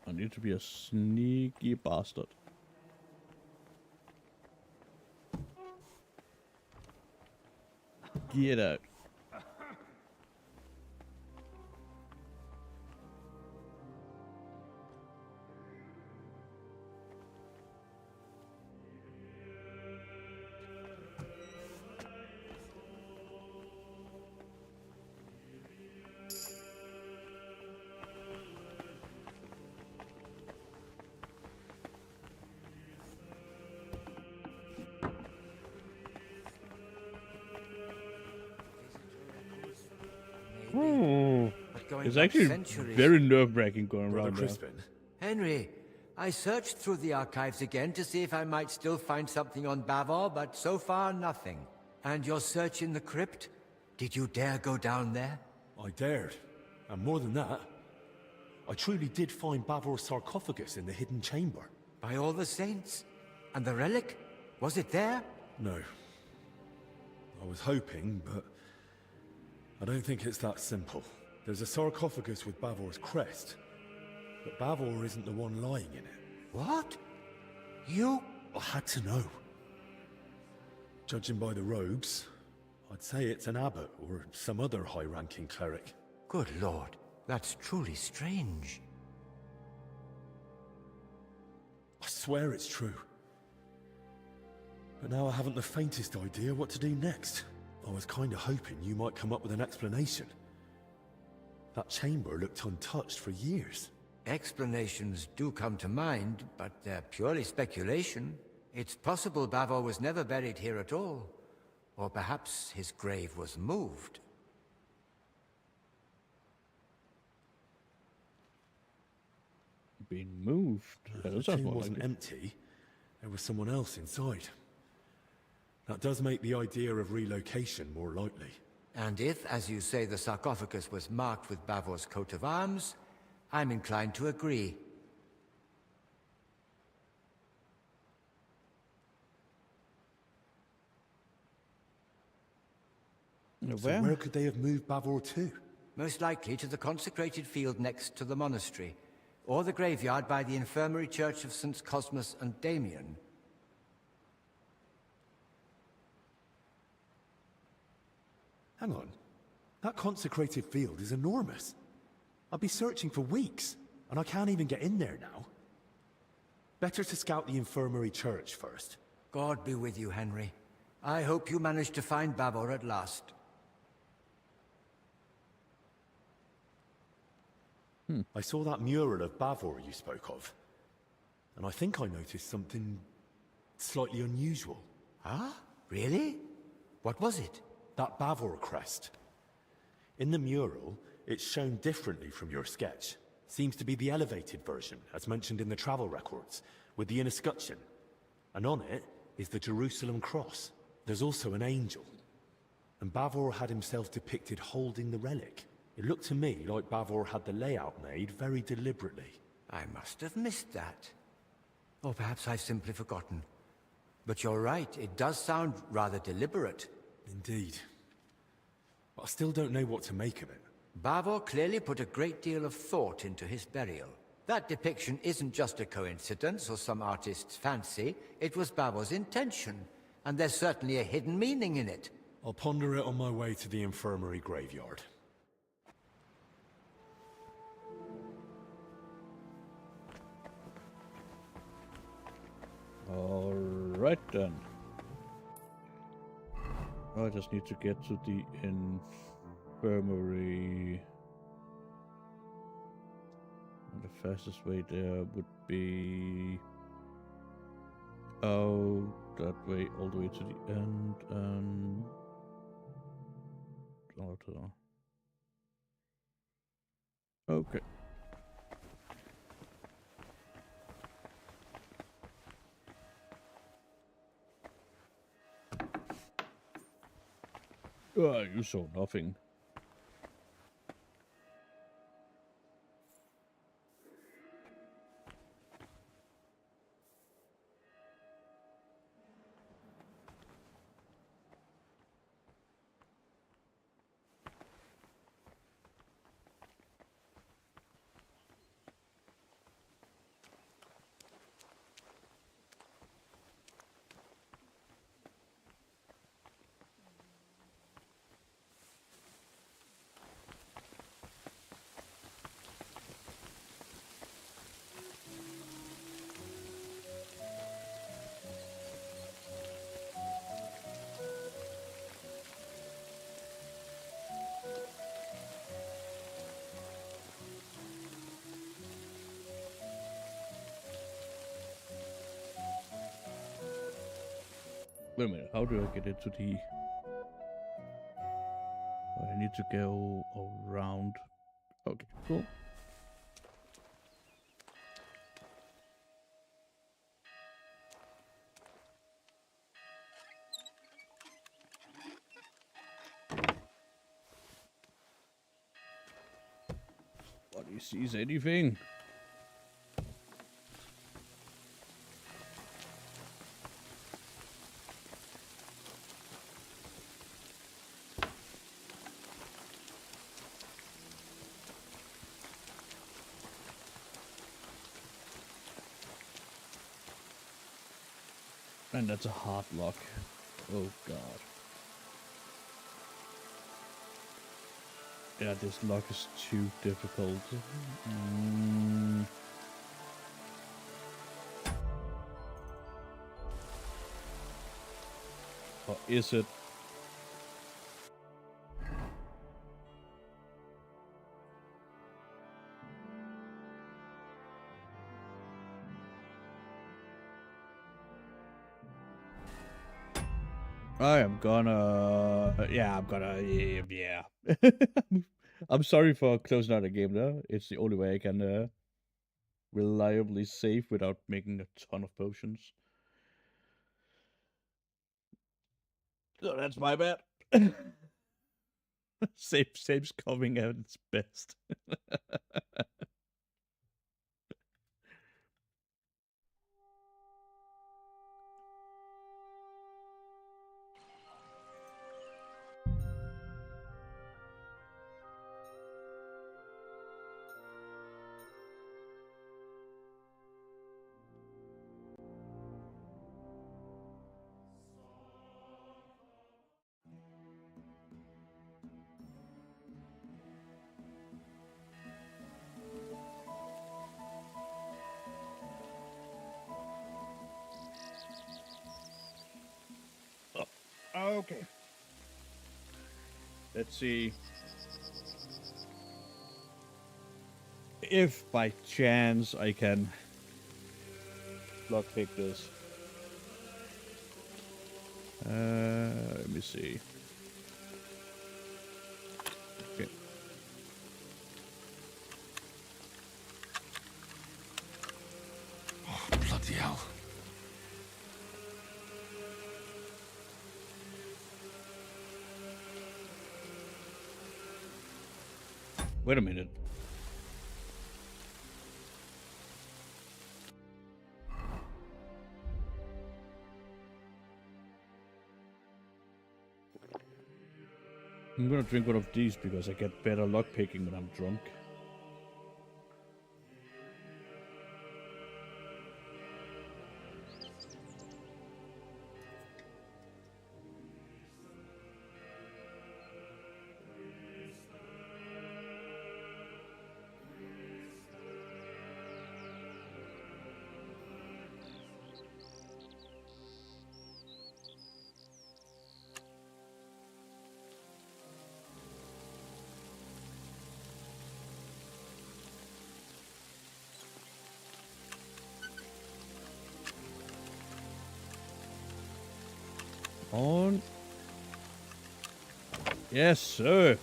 I need to be a sneaky bastard. Get out. It's actually very nerve-wracking going Brother around there. Crispin, Henry, I searched through the archives again to see if I might still find something on Bavor, but so far nothing. And your search in the crypt? Did you dare go down there? I dared. And more than that, I truly did find Bavor's sarcophagus in the hidden chamber. By all the saints? And the relic? Was it there? No. I was hoping, but I don't think it's that simple. There's a sarcophagus with Bavor's crest, but Bavor isn't the one lying in it. What? You? I had to know. Judging by the robes, I'd say it's an abbot or some other high-ranking cleric. Good lord, that's truly strange. I swear it's true. But now I haven't the faintest idea what to do next. I was kinda hoping you might come up with an explanation. That chamber looked untouched for years. Explanations do come to mind, but they're purely speculation. It's possible Bavor was never buried here at all. Or perhaps his grave was moved. Being moved. Yeah, The that sounds tomb more wasn't likely. empty. There was someone else inside. That does make the idea of relocation more likely. And if, as you say, the sarcophagus was marked with Bavor's coat of arms, I'm inclined to agree. So where could they have moved Bavor to? Most likely to the consecrated field next to the monastery, or the graveyard by the infirmary church of St. Cosmas and Damian. Hang on. That consecrated field is enormous. I'll be searching for weeks, and I can't even get in there now. Better to scout the infirmary church first. God be with you, Henry. I hope you manage to find Bavor at last. I saw that mural of Bavor you spoke of, and I think I noticed something slightly unusual. Ah? Really? What was it? That Bavor crest. In the mural, it's shown differently from your sketch. Seems to be the elevated version, as mentioned in the travel records, with the inner scutcheon. And on it is the Jerusalem cross. There's also an angel. And Bavor had himself depicted holding the relic. It looked to me like Bavor had the layout made very deliberately. I must have missed that. Or perhaps I've simply forgotten. But you're right, it does sound rather deliberate. Indeed. But I still don't know what to make of it. Bavor clearly put a great deal of thought into his burial. That depiction isn't just a coincidence or some artist's fancy. It was Bavor's intention. and there's certainly a hidden meaning in it. I'll ponder it on my way to the infirmary graveyard. Alright then. I just need to get to the infirmary. And the fastest way there would be out that way, all the way to the end, and out. Okay. You saw nothing. Wait a minute, how do I get into the... I need to go around. Okay, cool. Nobody sees anything. And that's a hard lock. Oh god. Yeah, this lock is too difficult. Or is it? I'm gonna, yeah. I'm sorry for closing out the game though. It's the only way I can reliably save without making a ton of potions. So that's my bad. Save's coming at its best. Okay. Let's see. If by chance I can lockpick this. Let me see. Okay. Oh, bloody hell. Wait a minute. I'm gonna drink one of these because I get better lockpicking when I'm drunk. On. Yes, sir.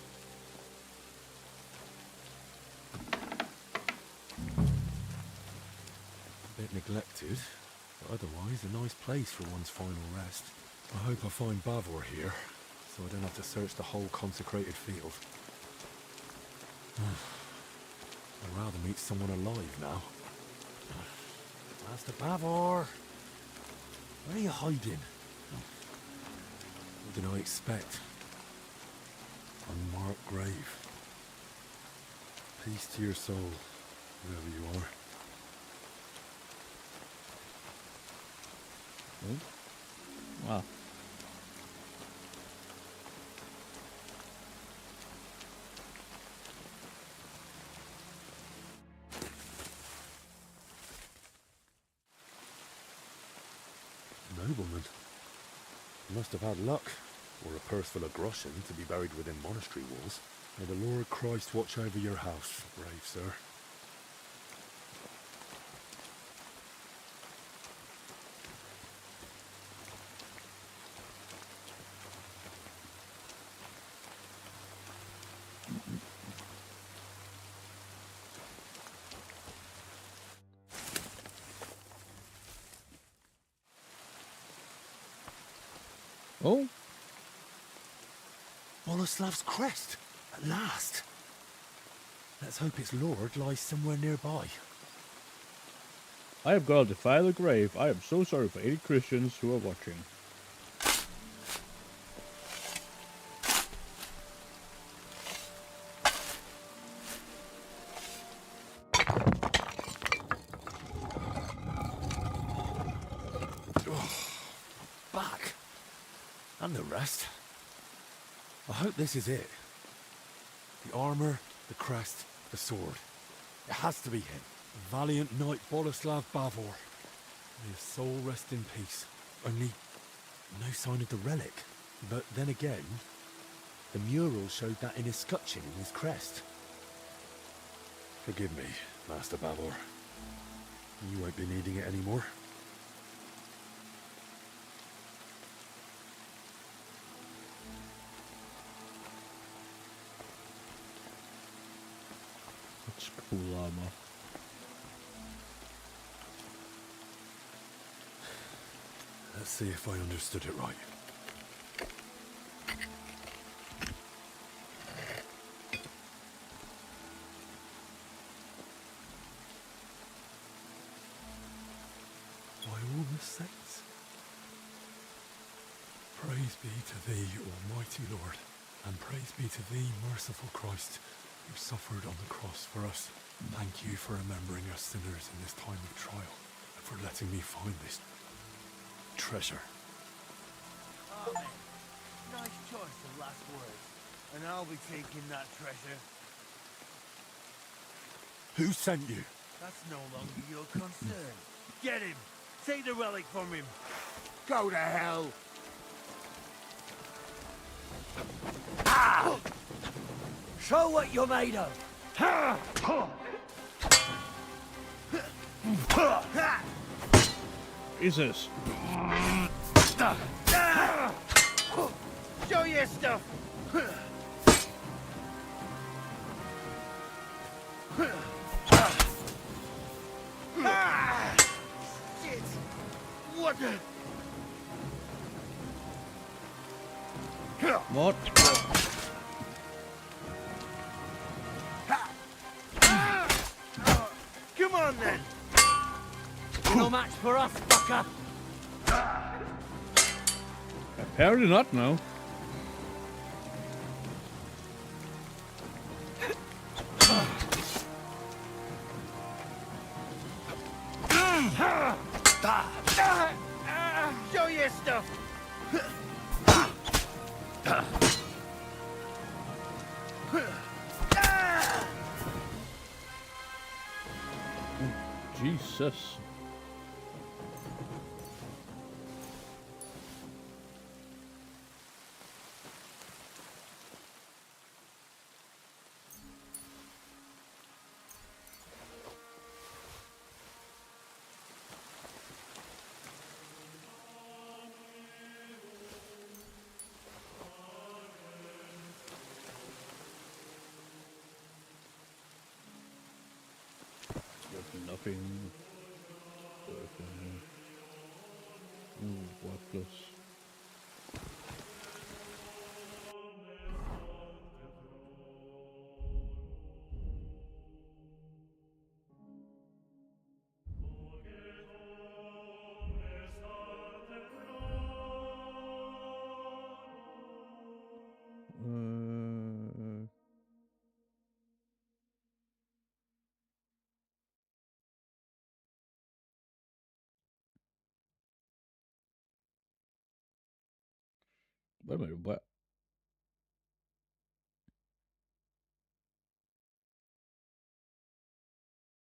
A bit neglected, but otherwise a nice place for one's final rest. I hope I find Bavor here, so I don't have to search the whole consecrated field. I'd rather meet someone alive now. Master Bavor! Where are you hiding? What did I expect? Unmarked grave. Peace to your soul, whoever you are. Wow. Nobleman. You must have had luck, or a purse full of groschen to be buried within monastery walls. May the Lord Christ watch over your house, brave sir. Oh, Boleslav's crest, at last. Let's hope its lord lies somewhere nearby. I have got to defile the grave. I am so sorry for any Christians who are watching. Back. And the rest. I hope this is it. The armor, the crest, the sword. It has to be him. The valiant knight Boleslav Bavor. May his soul rest in peace. Only no sign of the relic. But then again, the mural showed that in his scutcheon in his crest. Forgive me, Master Bavor. You won't be needing it anymore. That's cool armor. Let's see if I understood it right. By all the saints. Praise be to thee, Almighty Lord, and praise be to thee, merciful Christ, who suffered on the cross for us. Thank you for remembering us sinners in this time of trial, and for letting me find this treasure. Amen. Nice choice of last words. And I'll be taking that treasure. Who sent you? That's no longer your concern. Get him! Take the relic from him! Go to hell! Ah! Show what you're made of! Jesus. Show your stuff! Shit! What the... What? Come on then! No match for us, fucker! Apparently not, no. Show your stuff! Jesus. nothing. Worthless. Wait a minute, what?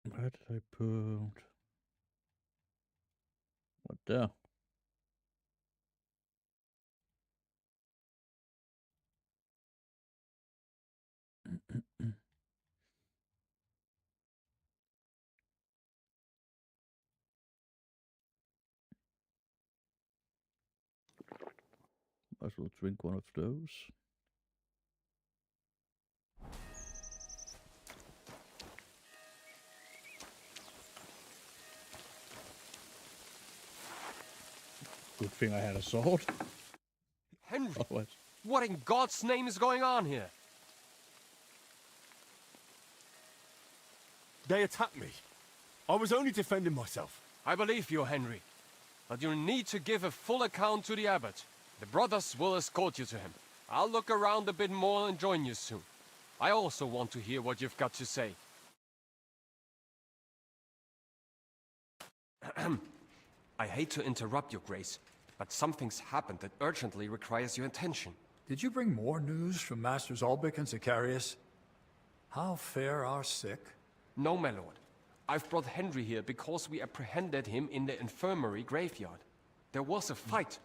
Where did I put? What the? Might as well drink one of those. Good thing I had a sword. Henry, Otherwise, what in God's name is going on here? They attacked me. I was only defending myself. I believe you, Henry. But you need to give a full account to the abbot. The brothers will escort you to him. I'll look around a bit more and join you soon. I also want to hear what you've got to say. I hate to interrupt your grace, but something's happened that urgently requires your attention. Did you bring more news from Masters Albic and Zacharias? How fare our sick? No, my lord. I've brought Henry here because we apprehended him in the infirmary graveyard. There was a fight.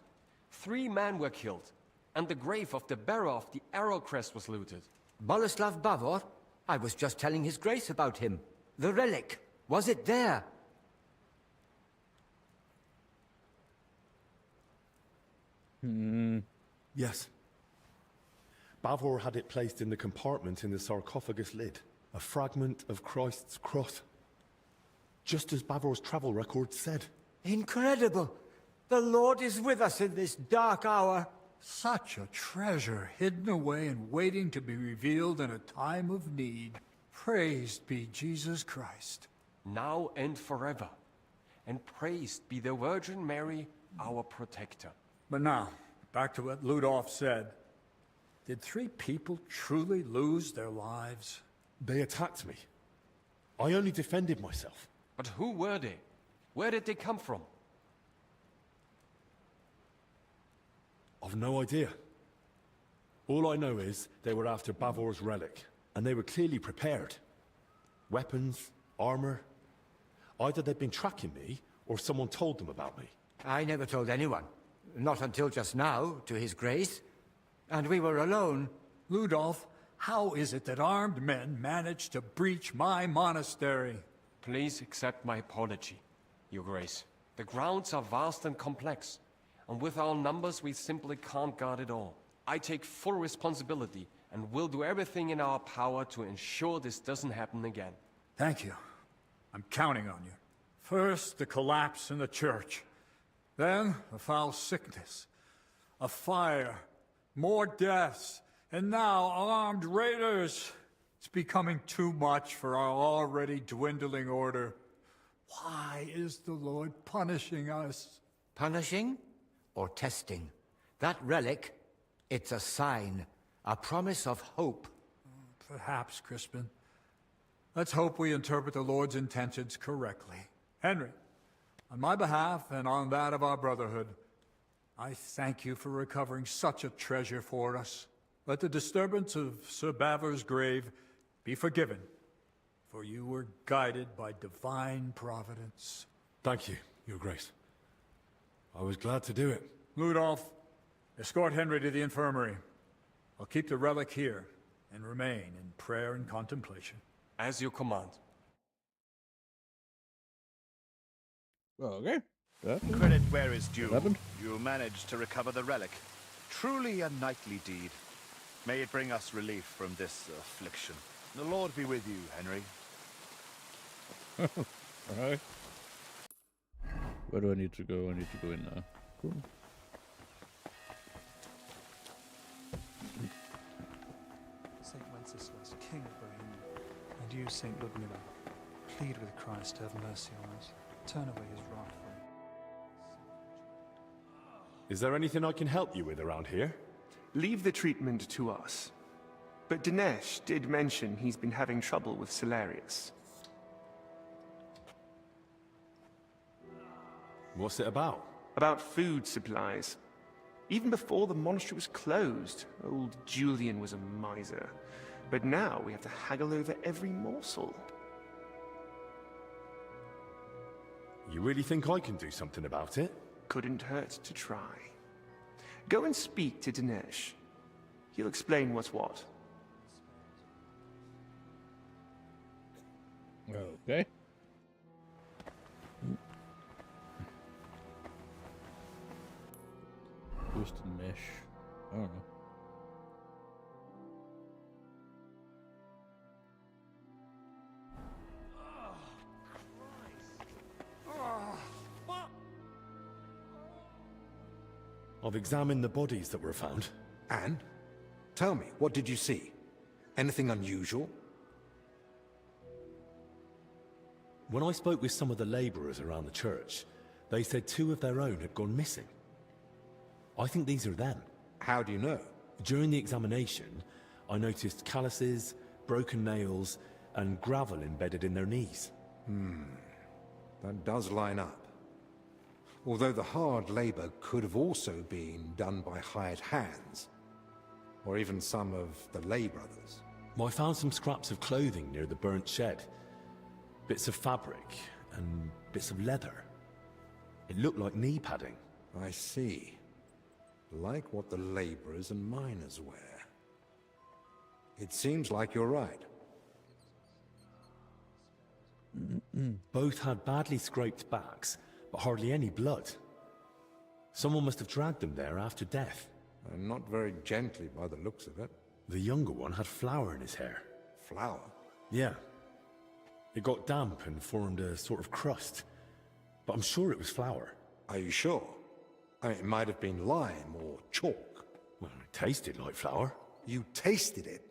3 men were killed, and the grave of the bearer of the arrow crest was looted. Boleslav Bavor? I was just telling his grace about him. The relic. Was it there? Yes. Bavor had it placed in the compartment in the sarcophagus lid. A fragment of Christ's cross. Just as Bavor's travel record said. Incredible! The Lord is with us in this dark hour. Such a treasure hidden away and waiting to be revealed in a time of need. Praised be Jesus Christ. Now and forever. And praised be the Virgin Mary, our protector. But now, back to what Ludolf said. Did 3 people truly lose their lives? They attacked me. I only defended myself. But who were they? Where did they come from? I've no idea. All I know is they were after Bavor's relic, and they were clearly prepared. Weapons, armor. Either they'd been tracking me, or someone told them about me. I never told anyone. Not until just now, to his grace. And we were alone. Ludolf, how is it that armed men managed to breach my monastery? Please accept my apology, Your Grace. The grounds are vast and complex, and with our numbers we simply can't guard it all. I take full responsibility and will do everything in our power to ensure this doesn't happen again. Thank you. I'm counting on you. First, the collapse in the church. Then, a foul sickness. A fire. More deaths. And now, armed raiders. It's becoming too much for our already dwindling order. Why is the Lord punishing us? Punishing or testing? That relic, it's a sign, a promise of hope. Perhaps, Crispin. Let's hope we interpret the Lord's intentions correctly. Henry, on my behalf and on that of our Brotherhood, I thank you for recovering such a treasure for us. Let the disturbance of Sir Bavor's grave be forgiven, for you were guided by divine providence. Thank you, Your Grace. I was glad to do it. Ludolf, escort Henry to the infirmary. I'll keep the relic here and remain in prayer and contemplation. As you command. Okay. Credit where is due. Happened? You managed to recover the relic. Truly a knightly deed. May it bring us relief from this affliction. The Lord be with you, Henry. Alright. Where do I need to go? I need to go in now. Cool. Saint Wenceslas, King of Bohemia, and you, Saint Ludmilla, plead with Christ to have mercy on us. Turn away his wrath from us. Is there anything I can help you with around here? Leave the treatment to us. But Dinesh did mention he's been having trouble with Salarius. What's it about? About food supplies. Even before the monastery was closed, old Julian was a miser. But now we have to haggle over every morsel. You really think I can do something about it? Couldn't hurt to try. Go and speak to Dinesh. He'll explain what's what. Okay. Who's the mesh? I don't know. I've examined the bodies that were found. And? Tell me, what did you see? Anything unusual? When I spoke with some of the labourers around the church, they said 2 of their own had gone missing. I think these are them. How do you know? During the examination, I noticed calluses, broken nails, and gravel embedded in their knees. That does line up. Although the hard labor could have also been done by hired hands, or even some of the Lay brothers. I found some scraps of clothing near the burnt shed. Bits of fabric and bits of leather. It looked like knee padding. I see. Like what the laborers and miners wear. It seems like you're right. Both had badly scraped backs, but hardly any blood. Someone must have dragged them there after death. And not very gently by the looks of it. The younger one had flour in his hair. Flour? Yeah. It got damp and formed a sort of crust. But I'm sure it was flour. Are you sure? I mean, it might have been lime or chalk. Well, it tasted like flour. You tasted it?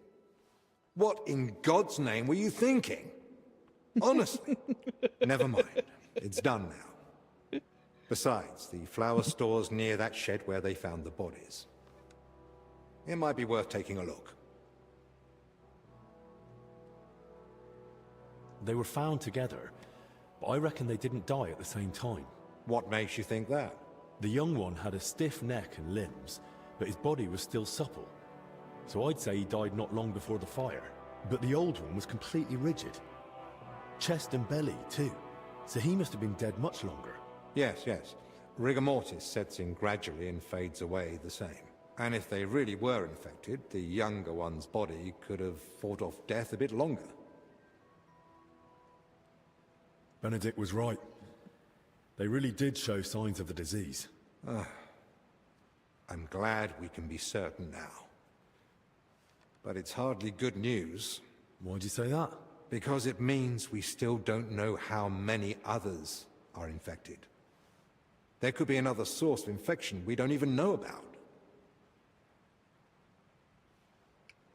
What in God's name were you thinking? Honestly. Never mind. It's done now. Besides, the flour store's near that shed where they found the bodies. It might be worth taking a look. They were found together, but I reckon they didn't die at the same time. What makes you think that? The young one had a stiff neck and limbs, but his body was still supple. So I'd say he died not long before the fire. But the old one was completely rigid. Chest and belly, too. So he must have been dead much longer. Yes, yes. Rigor mortis sets in gradually and fades away the same. And if they really were infected, the younger one's body could have fought off death a bit longer. Benedict was right. They really did show signs of the disease. I'm glad we can be certain now. But it's hardly good news. Why'd you say that? Because it means we still don't know how many others are infected. There could be another source of infection we don't even know about.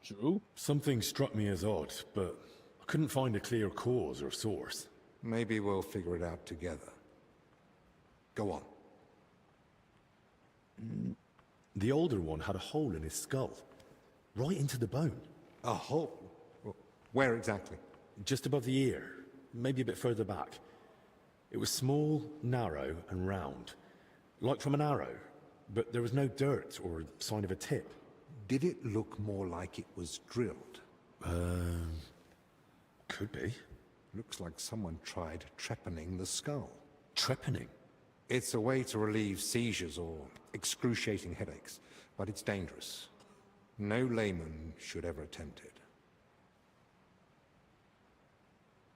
True. Something struck me as odd, but I couldn't find a clear cause or source. Maybe we'll figure it out together. Go on. The older one had a hole in his skull, right into the bone. A hole? Where exactly? Just above the ear, maybe a bit further back. It was small, narrow, and round, like from an arrow, but there was no dirt or sign of a tip. Did it look more like it was drilled? Could be. Looks like someone tried trepanning the skull. Trepanning? It's a way to relieve seizures or excruciating headaches, but it's dangerous. No layman should ever attempt it.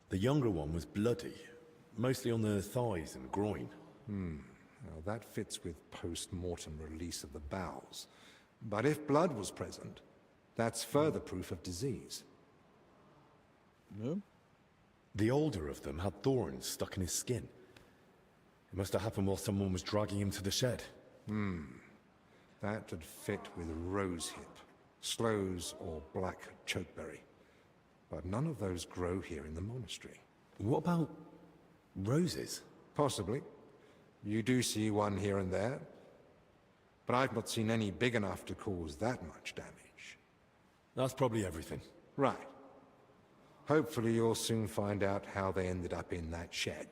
The younger one was bloody, mostly on the thighs and groin. Now that fits with post-mortem release of the bowels. But if blood was present, that's further proof of disease. No. The older of them had thorns stuck in his skin. It must have happened while someone was dragging him to the shed. That would fit with rosehip, sloes, or black chokeberry. But none of those grow here in the monastery. What about roses? Possibly. You do see one here and there. But I've not seen any big enough to cause that much damage. That's probably everything. Right. Hopefully you'll soon find out how they ended up in that shed.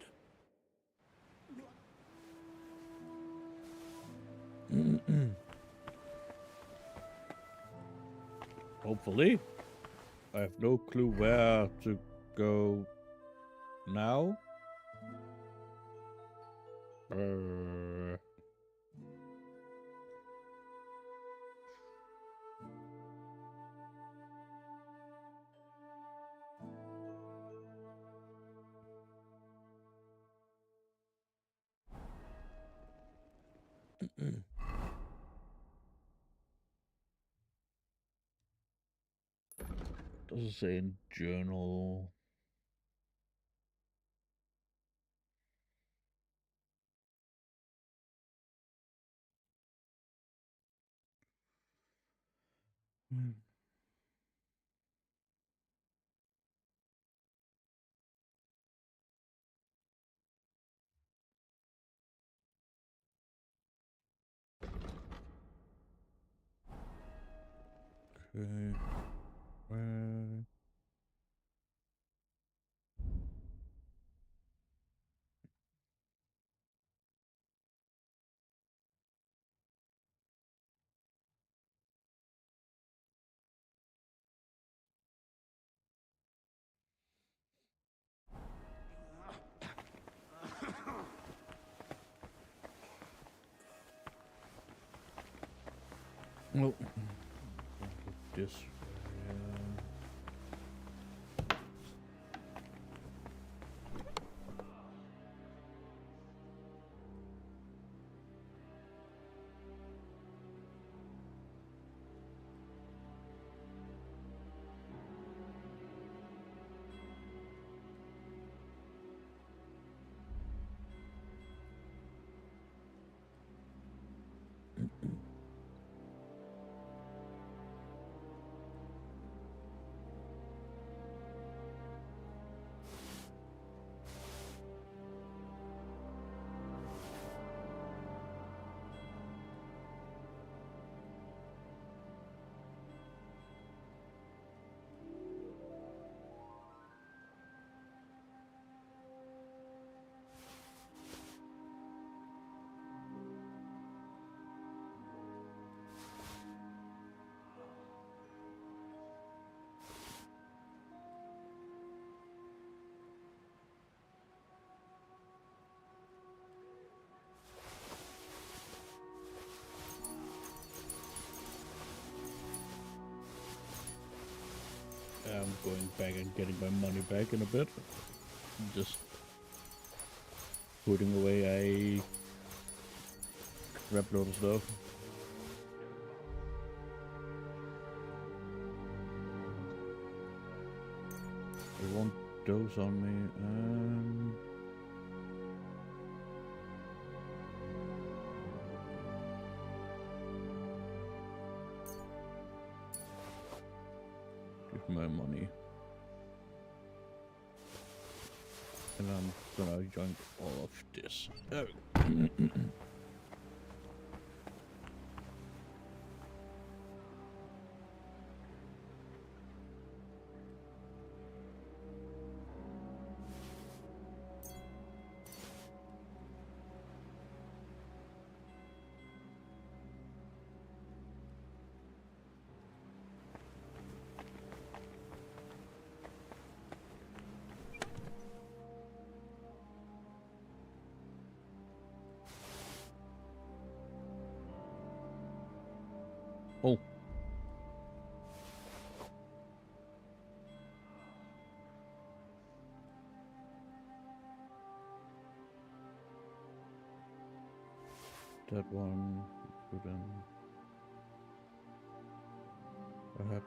Hopefully. I have no clue where to go now. Does it say in journal? Okay. Oh, this. I'm going back and getting my money back in a bit. Just putting away a crap load of stuff. I want those on me. Give my money. And I'm gonna junk all of this. There we go. Oh. That one, put in. I have.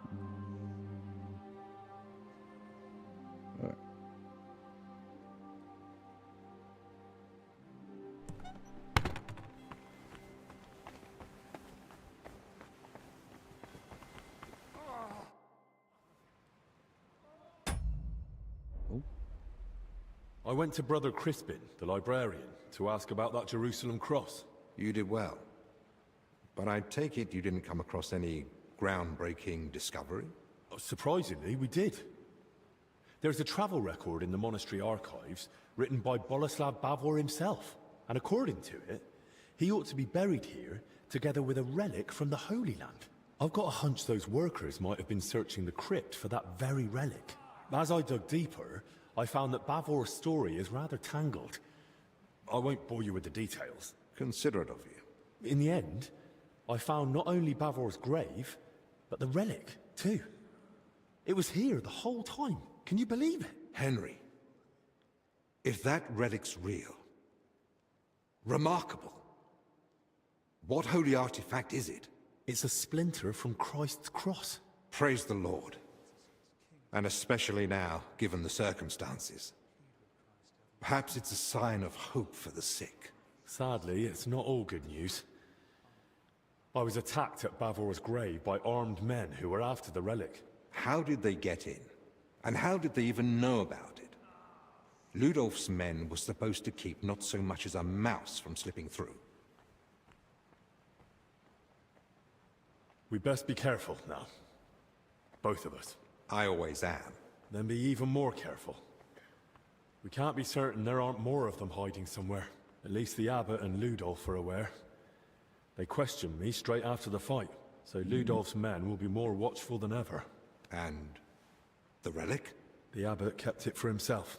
Alright. I went to Brother Crispin, the librarian, to ask about that Jerusalem cross. You did well. But I take it you didn't come across any groundbreaking discovery? Surprisingly, we did. There's a travel record in the monastery archives written by Boleslav Bavor himself. And according to it, he ought to be buried here together with a relic from the Holy Land. I've got a hunch those workers might have been searching the crypt for that very relic. As I dug deeper, I found that Bavor's story is rather tangled. I won't bore you with the details. Considerate of you. In the end, I found not only Bavor's grave, but the relic, too. It was here the whole time. Can you believe it? Henry, if that relic's real, remarkable, what holy artifact is it? It's a splinter from Christ's cross. Praise the Lord. And especially now, given the circumstances. Perhaps it's a sign of hope for the sick. Sadly, it's not all good news. I was attacked at Bavor's grave by armed men who were after the relic. How did they get in? And how did they even know about it? Ludolf's men were supposed to keep not so much as a mouse from slipping through. We best be careful now. Both of us. I always am. Then be even more careful. We can't be certain there aren't more of them hiding somewhere. At least the Abbot and Ludolf are aware. They questioned me straight after the fight, so Ludolf's men will be more watchful than ever. And the relic? The Abbot kept it for himself.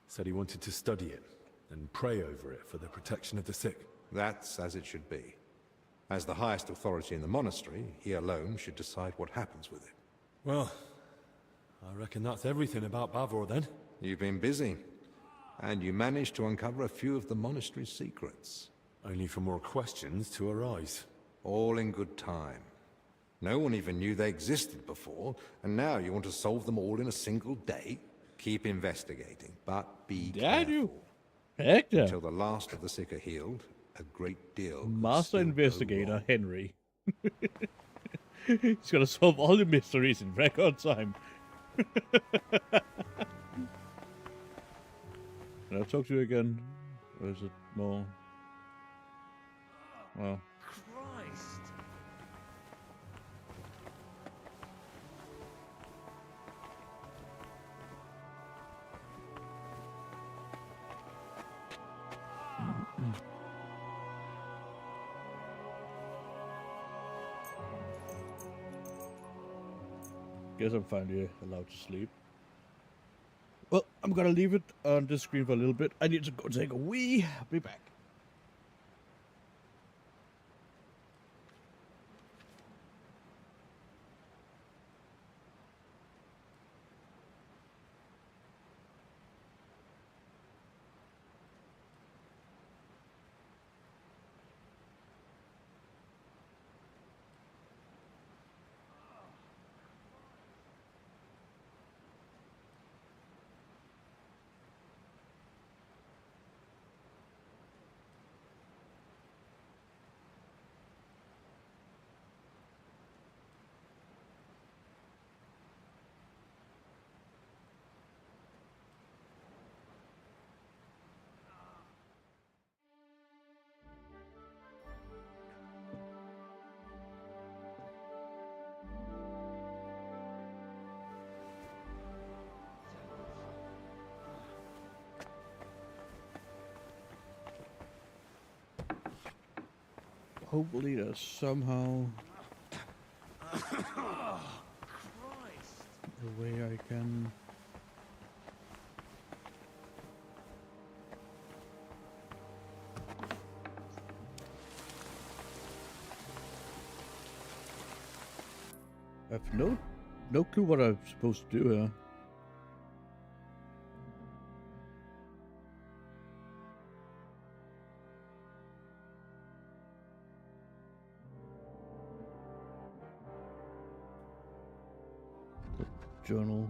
Said he wanted to study it and pray over it for the protection of the sick. That's as it should be. As the highest authority in the monastery, he alone should decide what happens with it. Well, I reckon that's everything about Bavor then. You've been busy, and you managed to uncover a few of the monastery's secrets. Only for more questions to arise. All in good time. No one even knew they existed before, and now you want to solve them all in a single day? Keep investigating, but be careful. Heck yeah. Until the last of the sick are healed, a great deal could Master still Investigator go wrong. Henry. He's gonna solve all the mysteries in record time. Can I talk to you again? Or is it more? Well. Christ! Guess I'm finally allowed to sleep. Well, I'm gonna leave it on this screen for a little bit. I need to go take a wee. I'll be back. Hopefully there's somehow a way I can... I have no clue what I'm supposed to do here. Journal.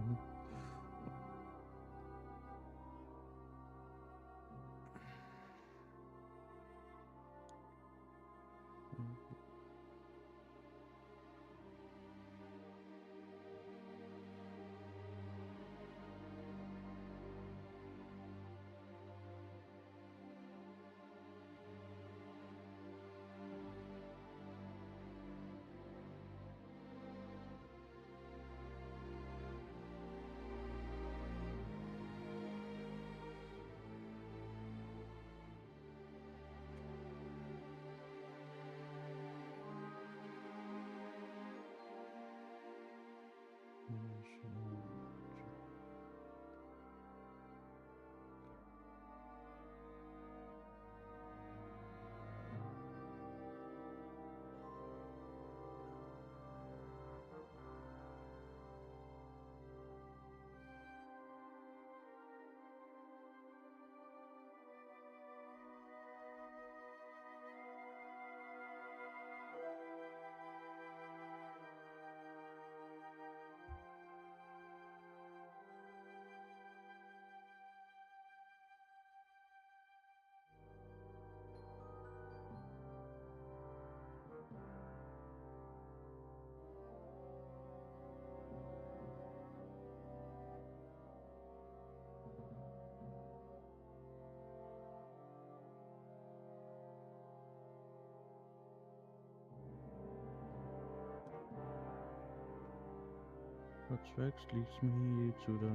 What tracks leads me to the...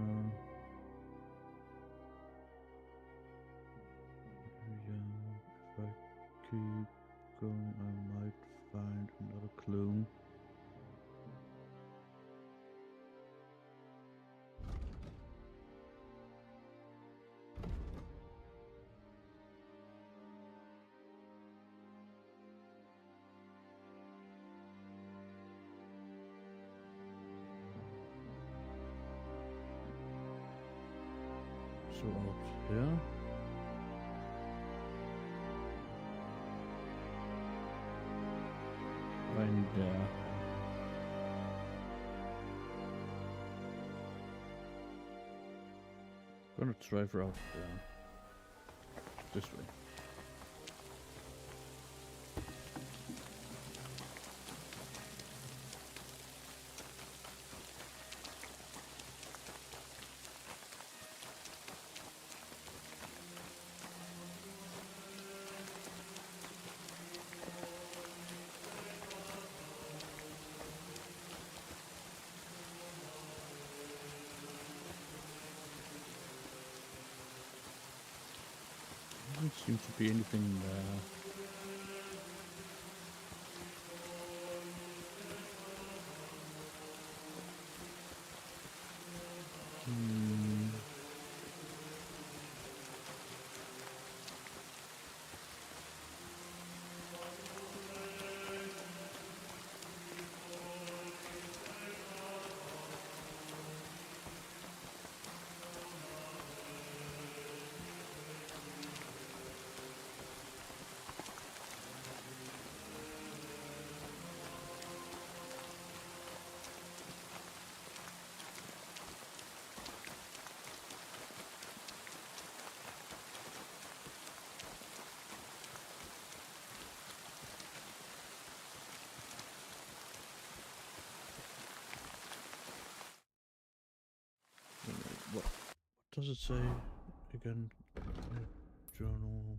Yeah, if I keep going, I might find another clue. So out here. Right there. Gonna try for out there. This way. Doesn't seem to be anything there. What does it say again? Journal.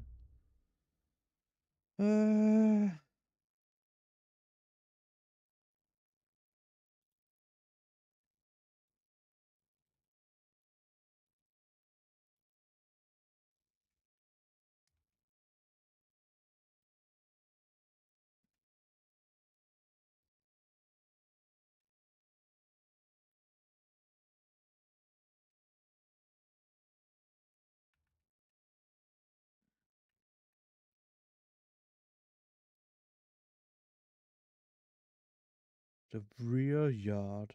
The rear yard.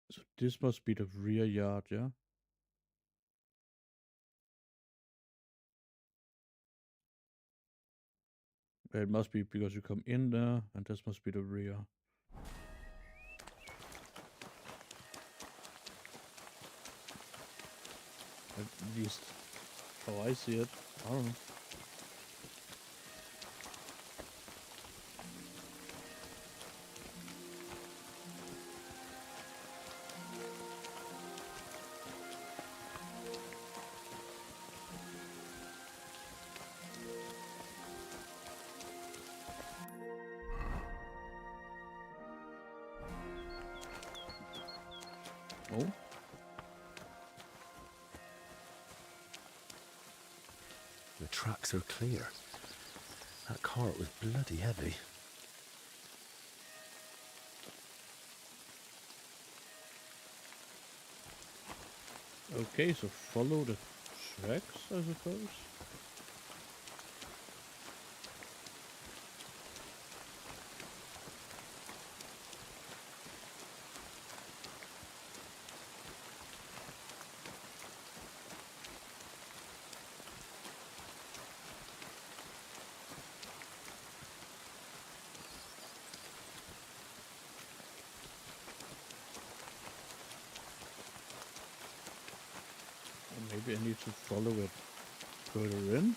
So this must be the rear yard, yeah? It must be because you come in there, and this must be the rear. At least how I see it. I don't know. Oh. The tracks are clear. That cart was bloody heavy. Okay, so follow the tracks, I suppose. Or maybe I need to follow it further in.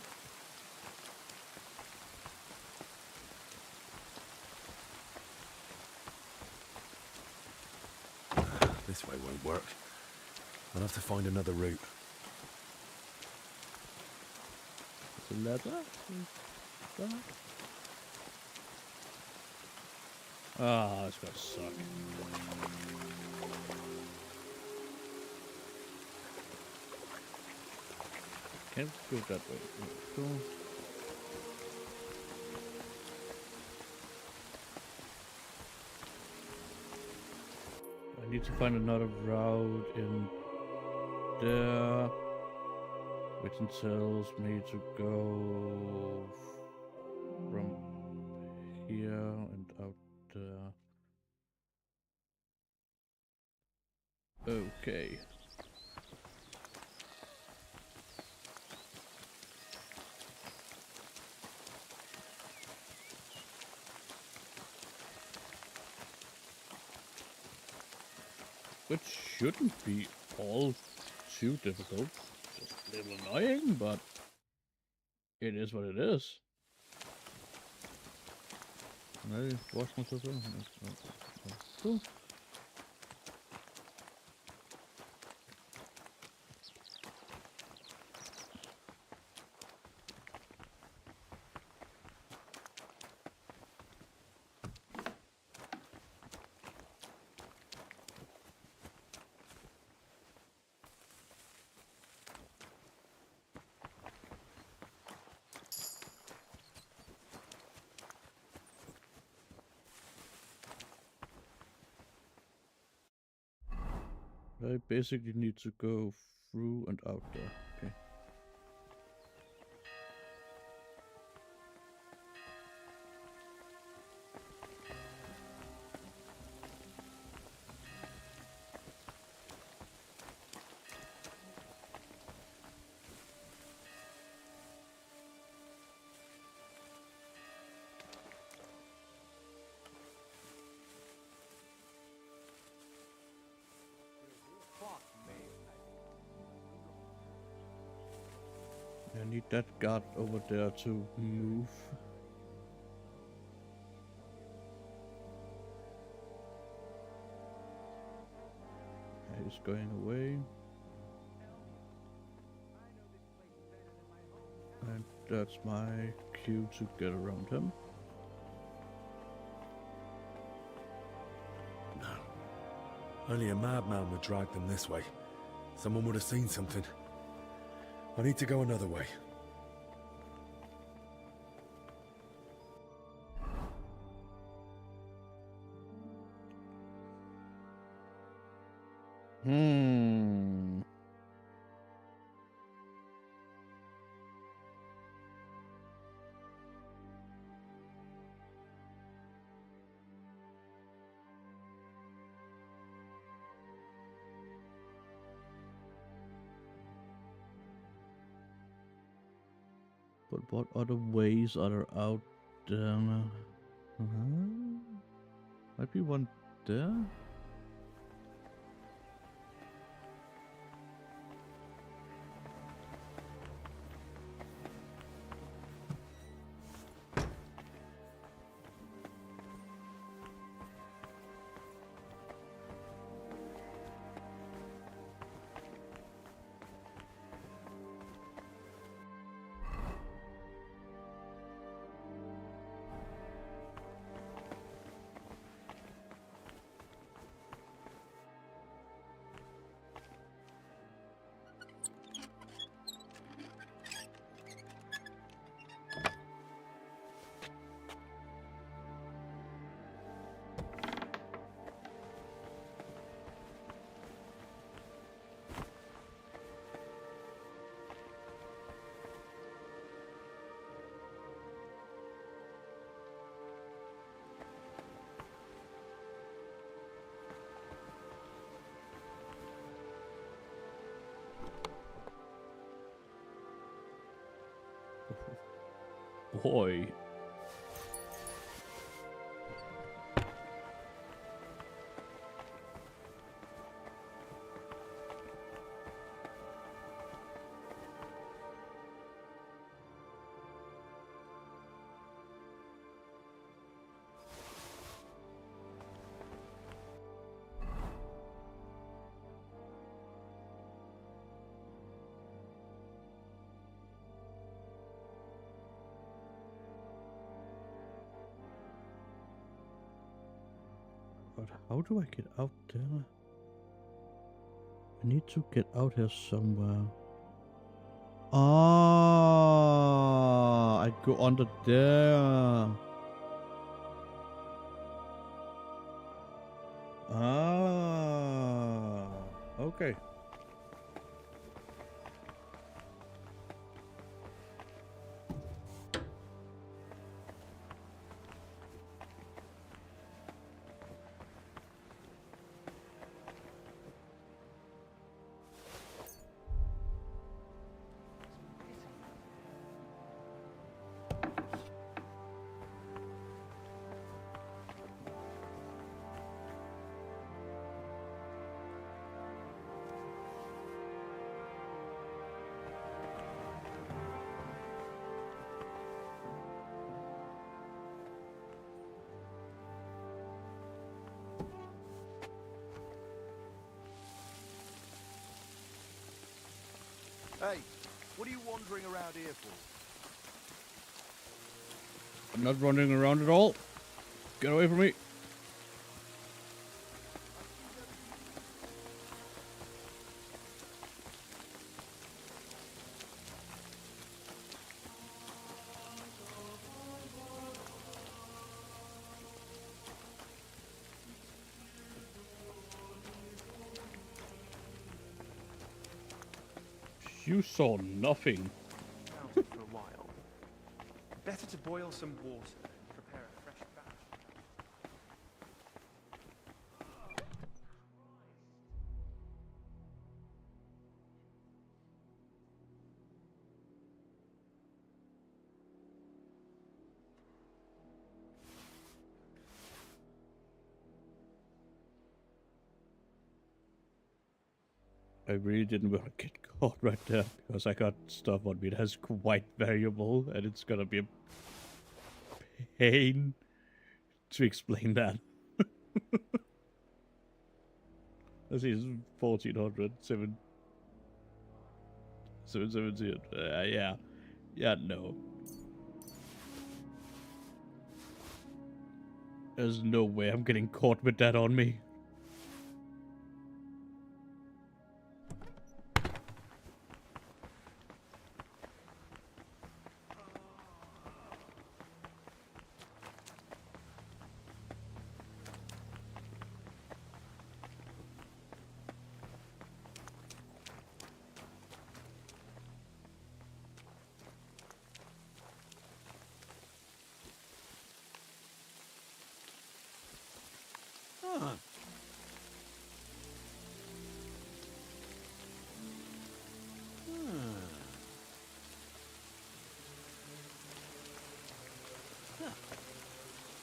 This way won't work. I'll have to find another route. It's a ladder? Ah, it's gonna suck. Can't go that way. Cool. I need to find another route in there, which tells me to go from here and out there. Okay. Which shouldn't be all too difficult. Just a little annoying, but it is what it is. Can I wash myself out? Cool. I basically need to go through and out there. Okay. I need that guard over there to move. He's going away. And that's my cue to get around him. No. Only a madman would drag them this way. Someone would have seen something. I need to go another way. But what other ways are there out there? Might be one there. Boy. But how do I get out there? I need to get out here somewhere. Ah, I go under there. Ah, okay. Hey, what are you wandering around here for? I'm not running around at all. Get away from me. You saw nothing. Out for a while. Better to boil some water and prepare a fresh batch. I really didn't want to get caught right there because I got stuff on me that has quite variable and it's gonna be a pain to explain that. Let's see, it's 1400, 770. Yeah. Yeah, no. There's no way I'm getting caught with that on me.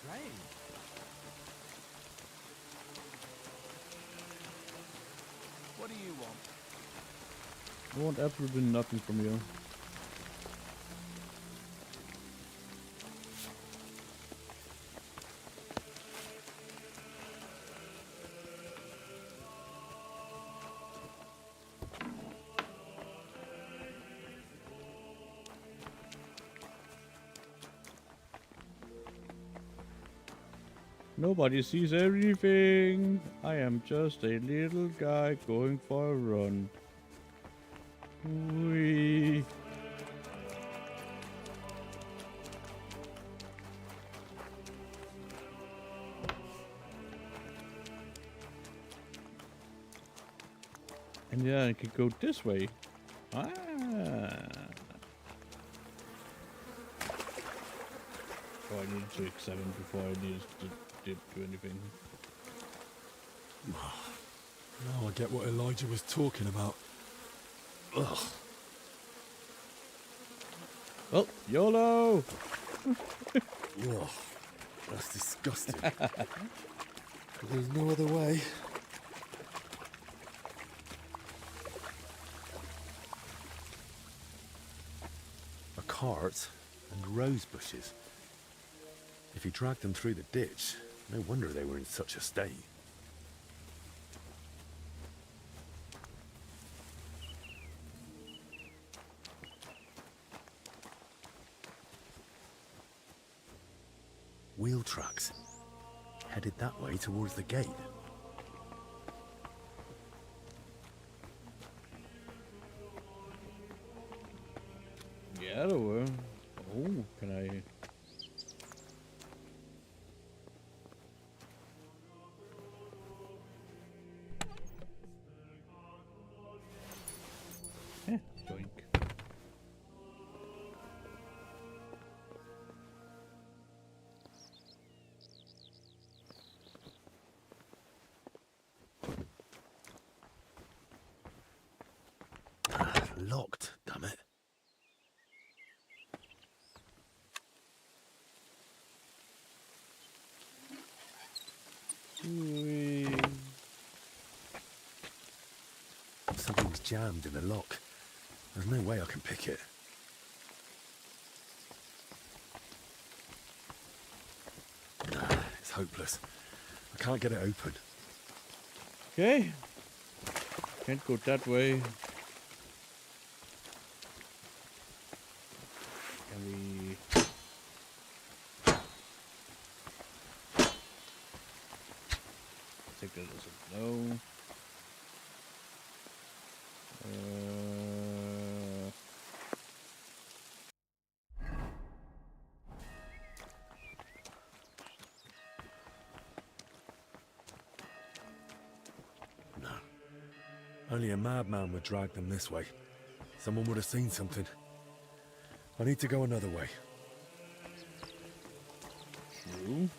Strange. What do you want? I want absolutely nothing from you. Nobody sees everything. I am just a little guy going for a run. Whee. And yeah, I could go this way. Ah. Oh, I needed to examine before I needed to do anything. Now I get what Elijah was talking about. Ugh. Well, YOLO! Ugh. That's disgusting. There's no other way. A cart and rose bushes. If he dragged them through the ditch, no wonder they were in such a state. Wheel tracks. headed that way towards the gate. Yeah, there were. Oh, can I? Yeah, doink. Locked, damn it. Something's jammed in the lock. There's no way I can pick it. Nah, it's hopeless. I can't get it open. Okay. Can't go that way. Can we? I think that is a no. No. Only a madman would drag them this way. Someone would have seen something. I need to go another way. True.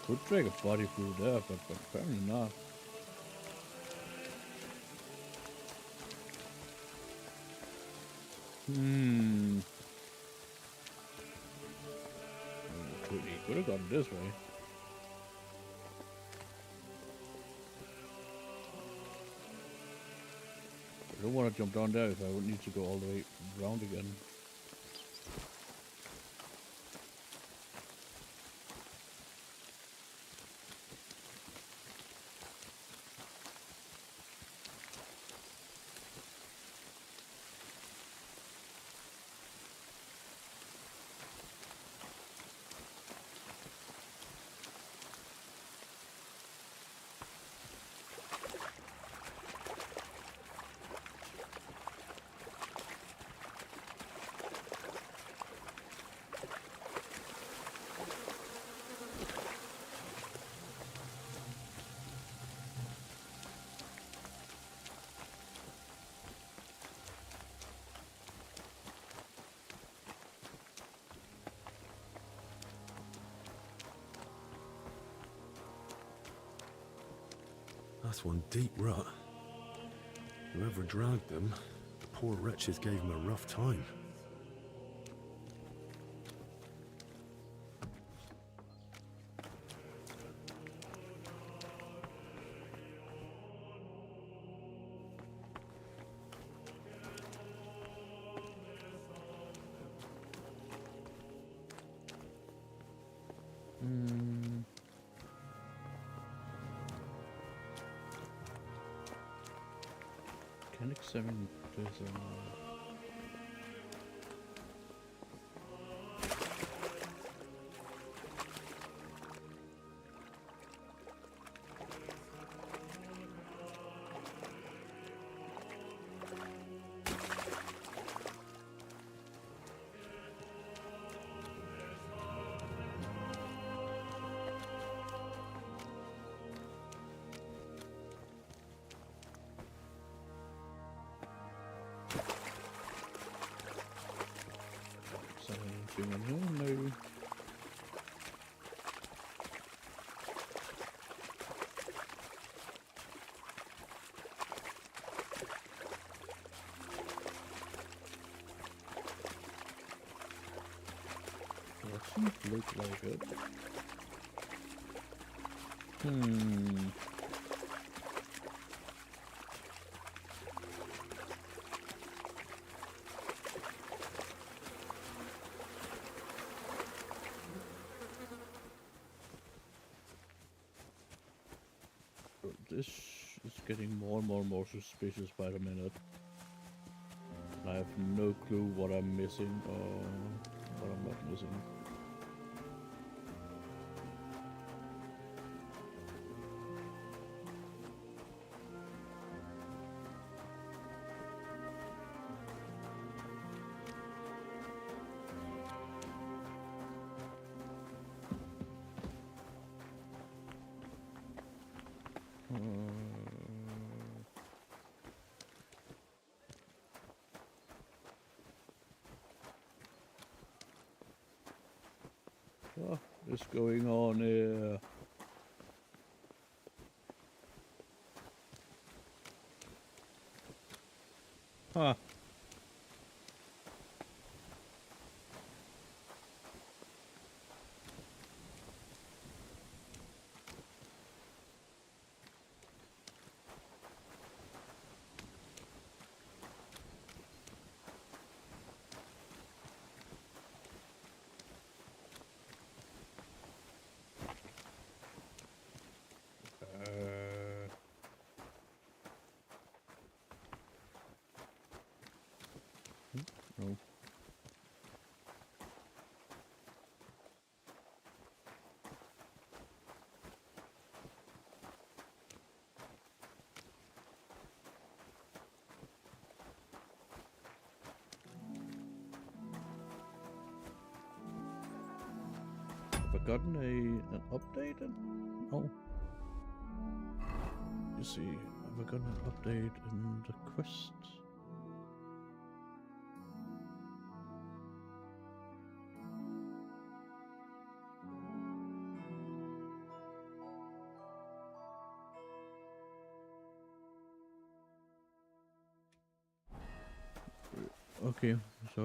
Could drag a body through there, but apparently not. Could have gone this way. I don't want to jump down there if I would need to go all the way around again. That's one deep rut. Whoever dragged them, the poor wretches gave him a rough time. Can examine this. Anything in here? No. Doesn't look like it. This is getting more and more suspicious by the minute. I have no clue what I'm missing or what I'm not missing. What is going on here? Huh. No. Have I gotten an update? No. You see, have I gotten an update in the quest? Okay, so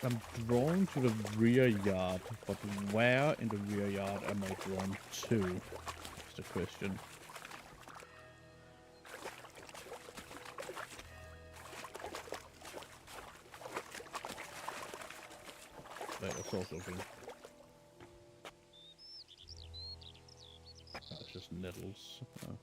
I'm drawn to the rear yard, but where in the rear yard am I drawn to? Is the question. Wait, I saw something. Oh, it's just nettles. Oh.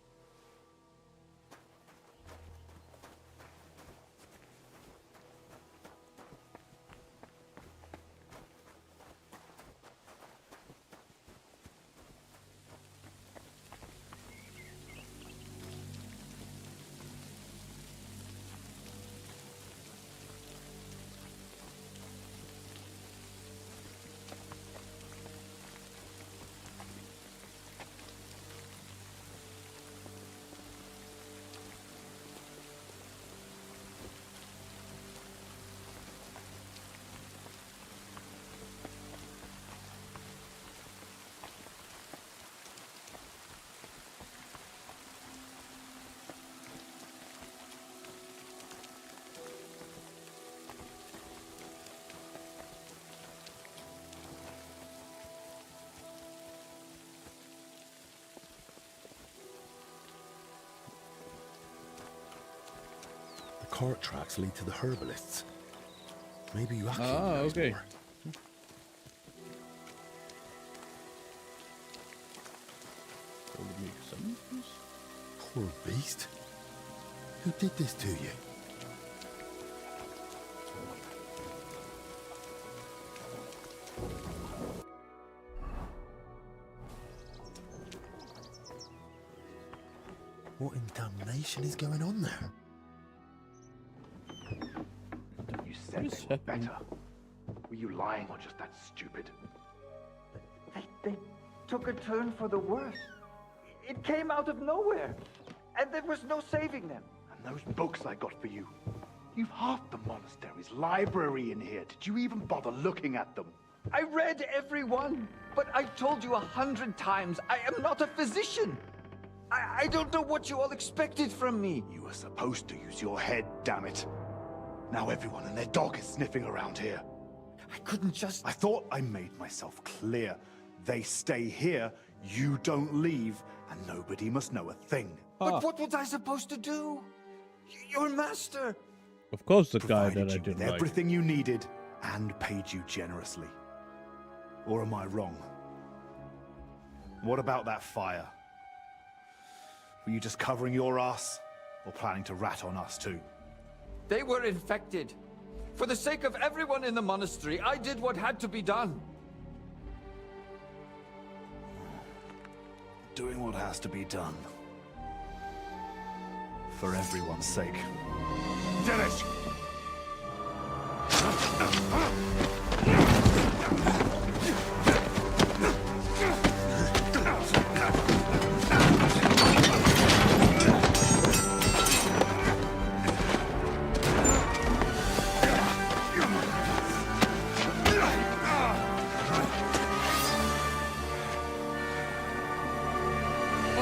Cart tracks lead to the herbalists. Maybe you actually knows okay. more. Poor beast. Who did this to you? What in damnation is going on there? You said they were better. Were you lying or just that stupid? They took a turn for the worse. It came out of nowhere, and there was no saving them. And those books I got for you. You've half the monastery's library in here. Did you even bother looking at them? I read every one, but I've told you 100 times, I am not a physician. I don't know what you all expected from me. You were supposed to use your head, damn it. Now everyone and their dog is sniffing around here. I couldn't just... I thought I made myself clear. They stay here, you don't leave, and nobody must know a thing. But what was I supposed to do? Your master. Of course, the guy that I you didn't with like. everything you needed and paid you generously. Or am I wrong? What about that fire? Were you just covering your ass? Or planning to rat on us too? They were infected. For the sake of everyone in the monastery, I did what had to be done. Doing what has to be done. For everyone's sake. Finish!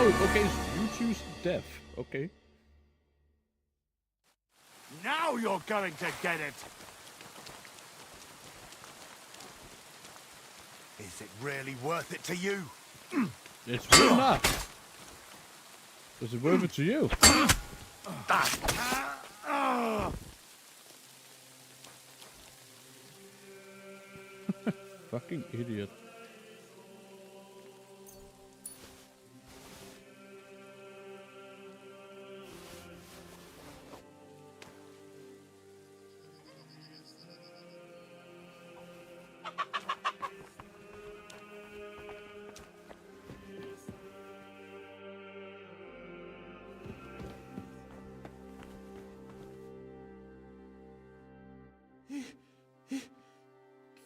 Oh, okay, so you choose death. Okay. Now you're going to get it! Is it really worth it to you? It's really not. Is it worth it to you? Fucking idiot.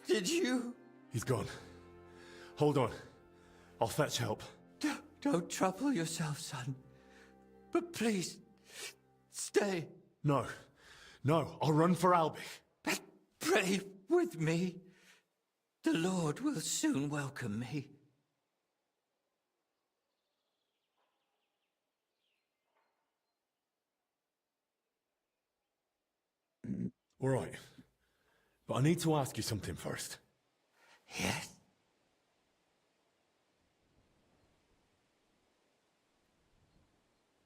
Did you? He's gone. Hold on. I'll fetch help. Don't trouble yourself, son. But please, stay. No. No, I'll run for Albi. Pray with me. The Lord will soon welcome me. All right. But I need to ask you something first. Yes?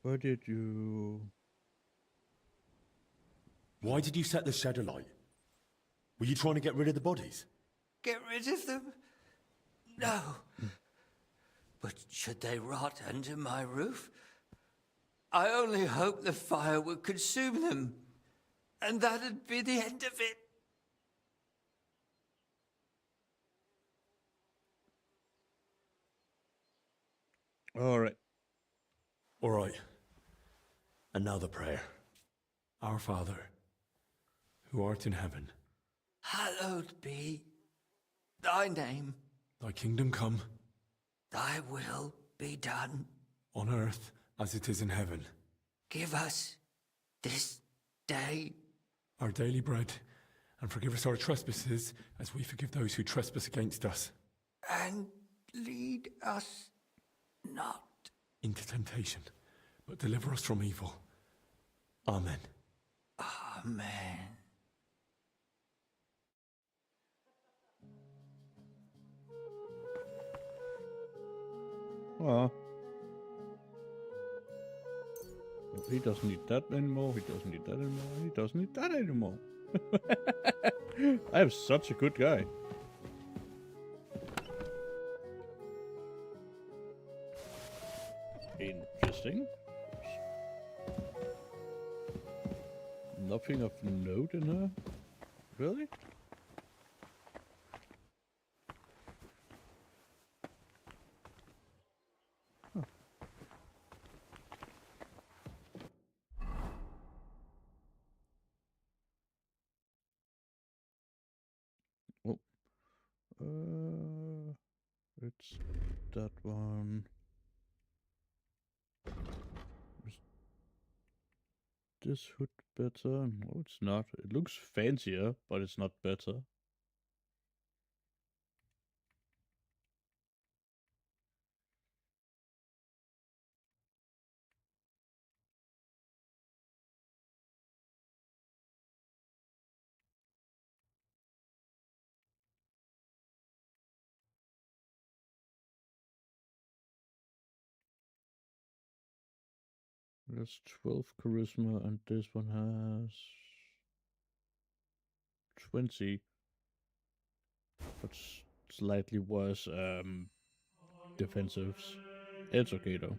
Why did you... Why did you set the shed alight? Were you trying to get rid of the bodies? Get rid of them? No. But should they rot under my roof? I only hope the fire would consume them. And that'd be the end of it. All right. All right. Another prayer. Our Father, who art in heaven, Hallowed be thy name. thy kingdom come, Thy will be done. on earth as it is in heaven. Give us this day Our daily bread, and forgive us our trespasses, as we forgive those who trespass against us. and lead us not Into temptation, but deliver us from evil. Amen. Amen. Well, he doesn't need that anymore. He doesn't need that anymore. He doesn't need that anymore. I am such a good guy. Interesting. Nothing of note in her? Really? Huh. Oh. It's that one. Is this hood better? No, it's not. It looks fancier, but it's not better. That's 12 charisma, and this one has 20, but slightly worse defensives. It's okay though.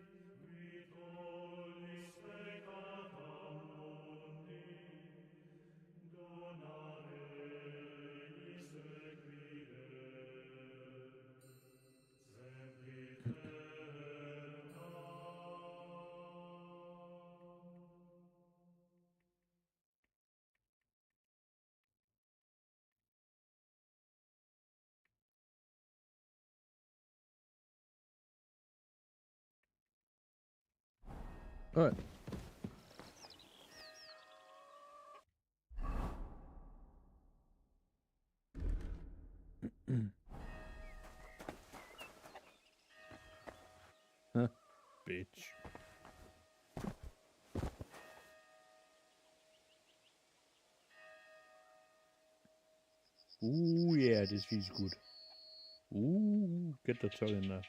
Alright. Huh, bitch. Ooh, yeah, this feels good. Ooh, get the tongue in there.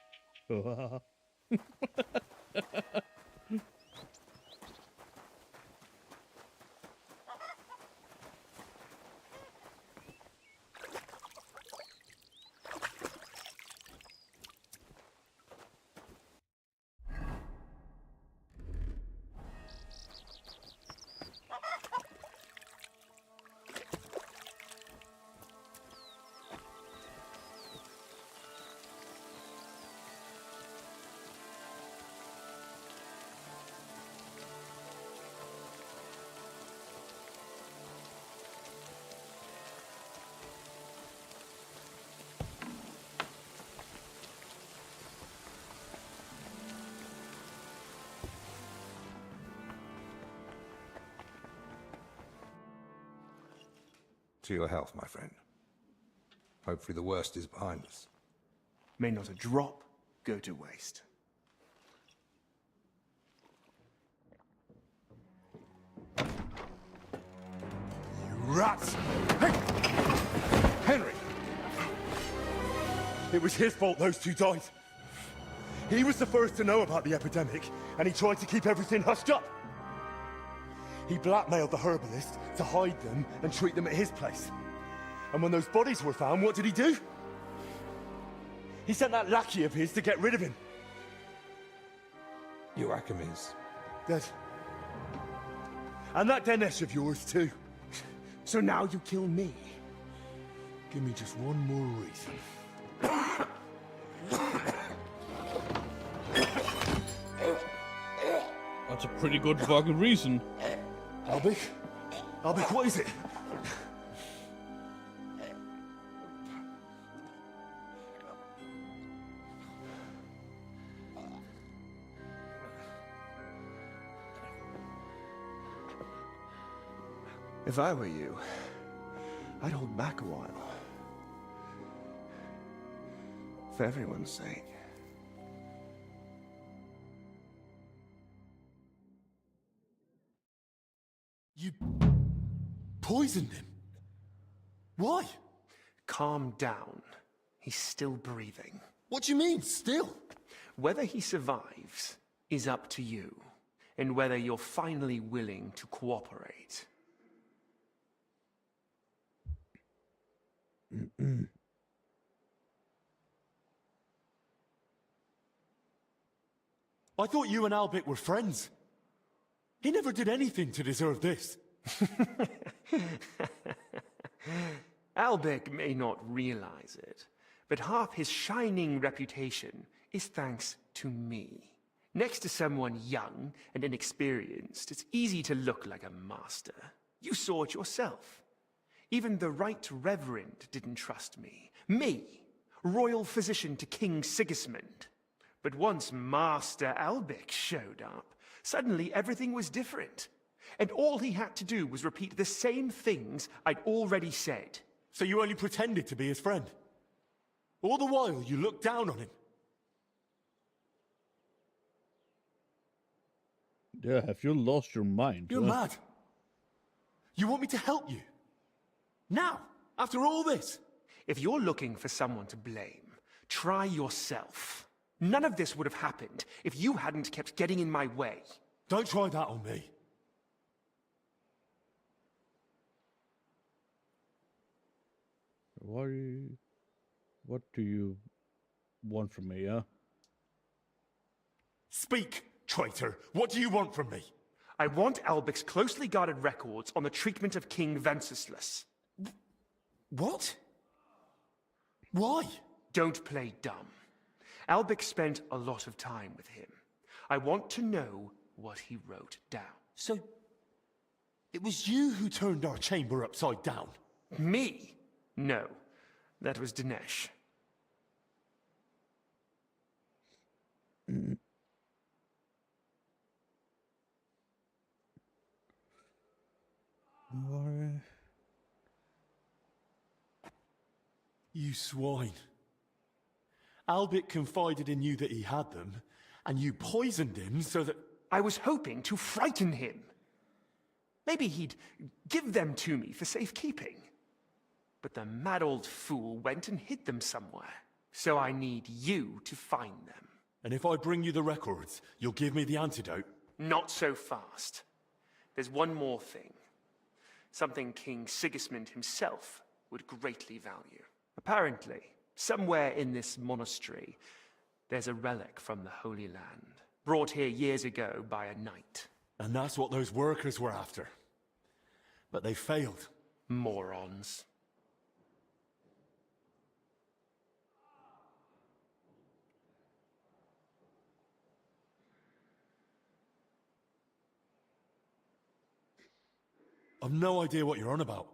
To your health, my friend. Hopefully the worst is behind us. May not a drop go to waste. You rats! Hey! Henry! It was his fault those two died. He was the first to know about the epidemic, and he tried to keep everything hushed up. He blackmailed the herbalist to hide them and treat them at his place. And when those bodies were found, what did he do? He sent that lackey of his to get rid of him. Joachim is dead. And that Dinesh of yours, too. So now you kill me. Give me just one more reason. That's a pretty good fucking reason. Albik? Albik, what is it? If I were you, I'd hold back a while. For everyone's sake. You poisoned him? Why? Calm down. He's still breathing. What do you mean, still? Whether he survives is up to you, and whether you're finally willing to cooperate. I thought you and Albik were friends. He never did anything to deserve this. Albik may not realize it, but half his shining reputation is thanks to me. Next to someone young and inexperienced, it's easy to look like a master. You saw it yourself. Even the Right Reverend didn't trust me. Me, royal physician to King Sigismund. But once Master Albik showed up, suddenly everything was different. And all he had to do was repeat the same things I'd already said. So you only pretended to be his friend? All the while you looked down on him? Yeah, have you lost your mind? You're mad. You want me to help you? Now, after all this? If you're looking for someone to blame, try yourself. None of this would have happened if you hadn't kept getting in my way. Don't try that on me. What do you want from me, huh? Speak, traitor. What do you want from me? I want Albik's closely guarded records on the treatment of King Wenceslas. What? Why? Don't play dumb. Albik spent a lot of time with him. I want to know what he wrote down. So, it was you who turned our chamber upside down? Me? No, that was Dinesh. Why? You swine. Albert confided in you that he had them, and you poisoned him so that... I was hoping to frighten him. Maybe he'd give them to me for safekeeping. But the mad old fool went and hid them somewhere. So I need you to find them. And if I bring you the records, you'll give me the antidote? Not so fast. There's one more thing. Something King Sigismund himself would greatly value. Apparently, somewhere in this monastery, there's a relic from the Holy Land, brought here years ago by a knight. And that's what those workers were after. But they failed. Morons. I've no idea what you're on about.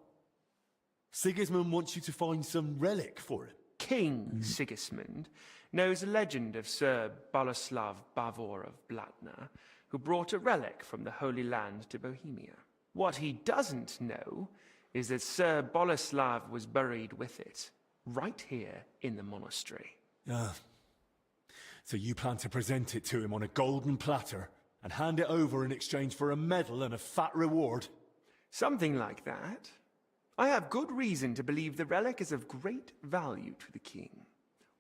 Sigismund wants you to find some relic for him. King Sigismund knows a legend of Sir Boleslav Bavor of Blatna, who brought a relic from the Holy Land to Bohemia. What he doesn't know is that Sir Boleslav was buried with it, right here in the monastery. So you plan to present it to him on a golden platter and hand it over in exchange for a medal and a fat reward? Something like that. I have good reason to believe the relic is of great value to the king.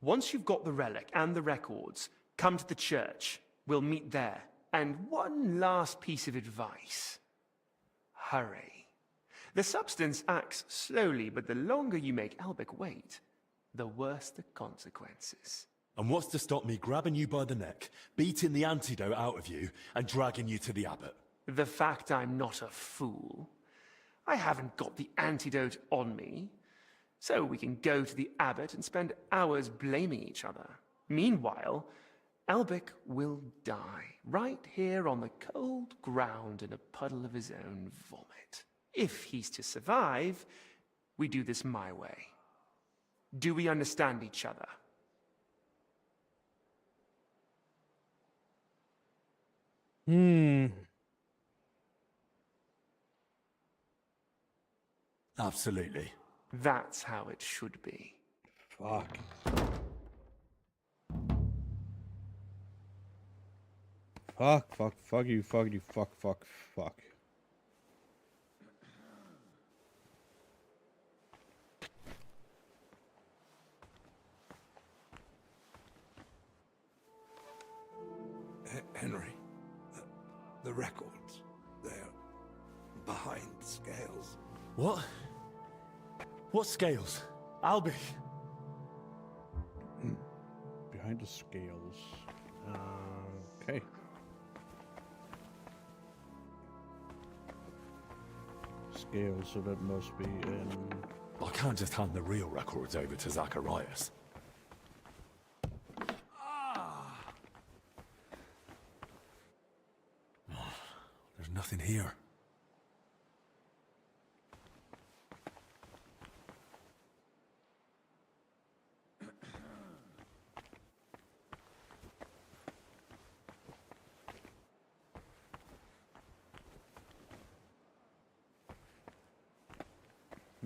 Once you've got the relic and the records, come to the church. We'll meet there. And one last piece of advice. Hurry. The substance acts slowly, but the longer you make Albek wait, the worse the consequences. And what's to stop me grabbing you by the neck, beating the antidote out of you, and dragging you to the abbot? The fact I'm not a fool. I haven't got the antidote on me, so we can go to the abbot and spend hours blaming each other. Meanwhile, Albek will die, right here on the cold ground in a puddle of his own vomit. If he's to survive, we do this my way. Do we understand each other? Absolutely. That's how it should be. Fuck. Fuck you, fuck. Henry, the records, they're behind the scales. What? What scales? Albie? Behind the scales. Okay. Scales, so that must be in... I can't just hand the real records over to Zacharias. There's nothing here.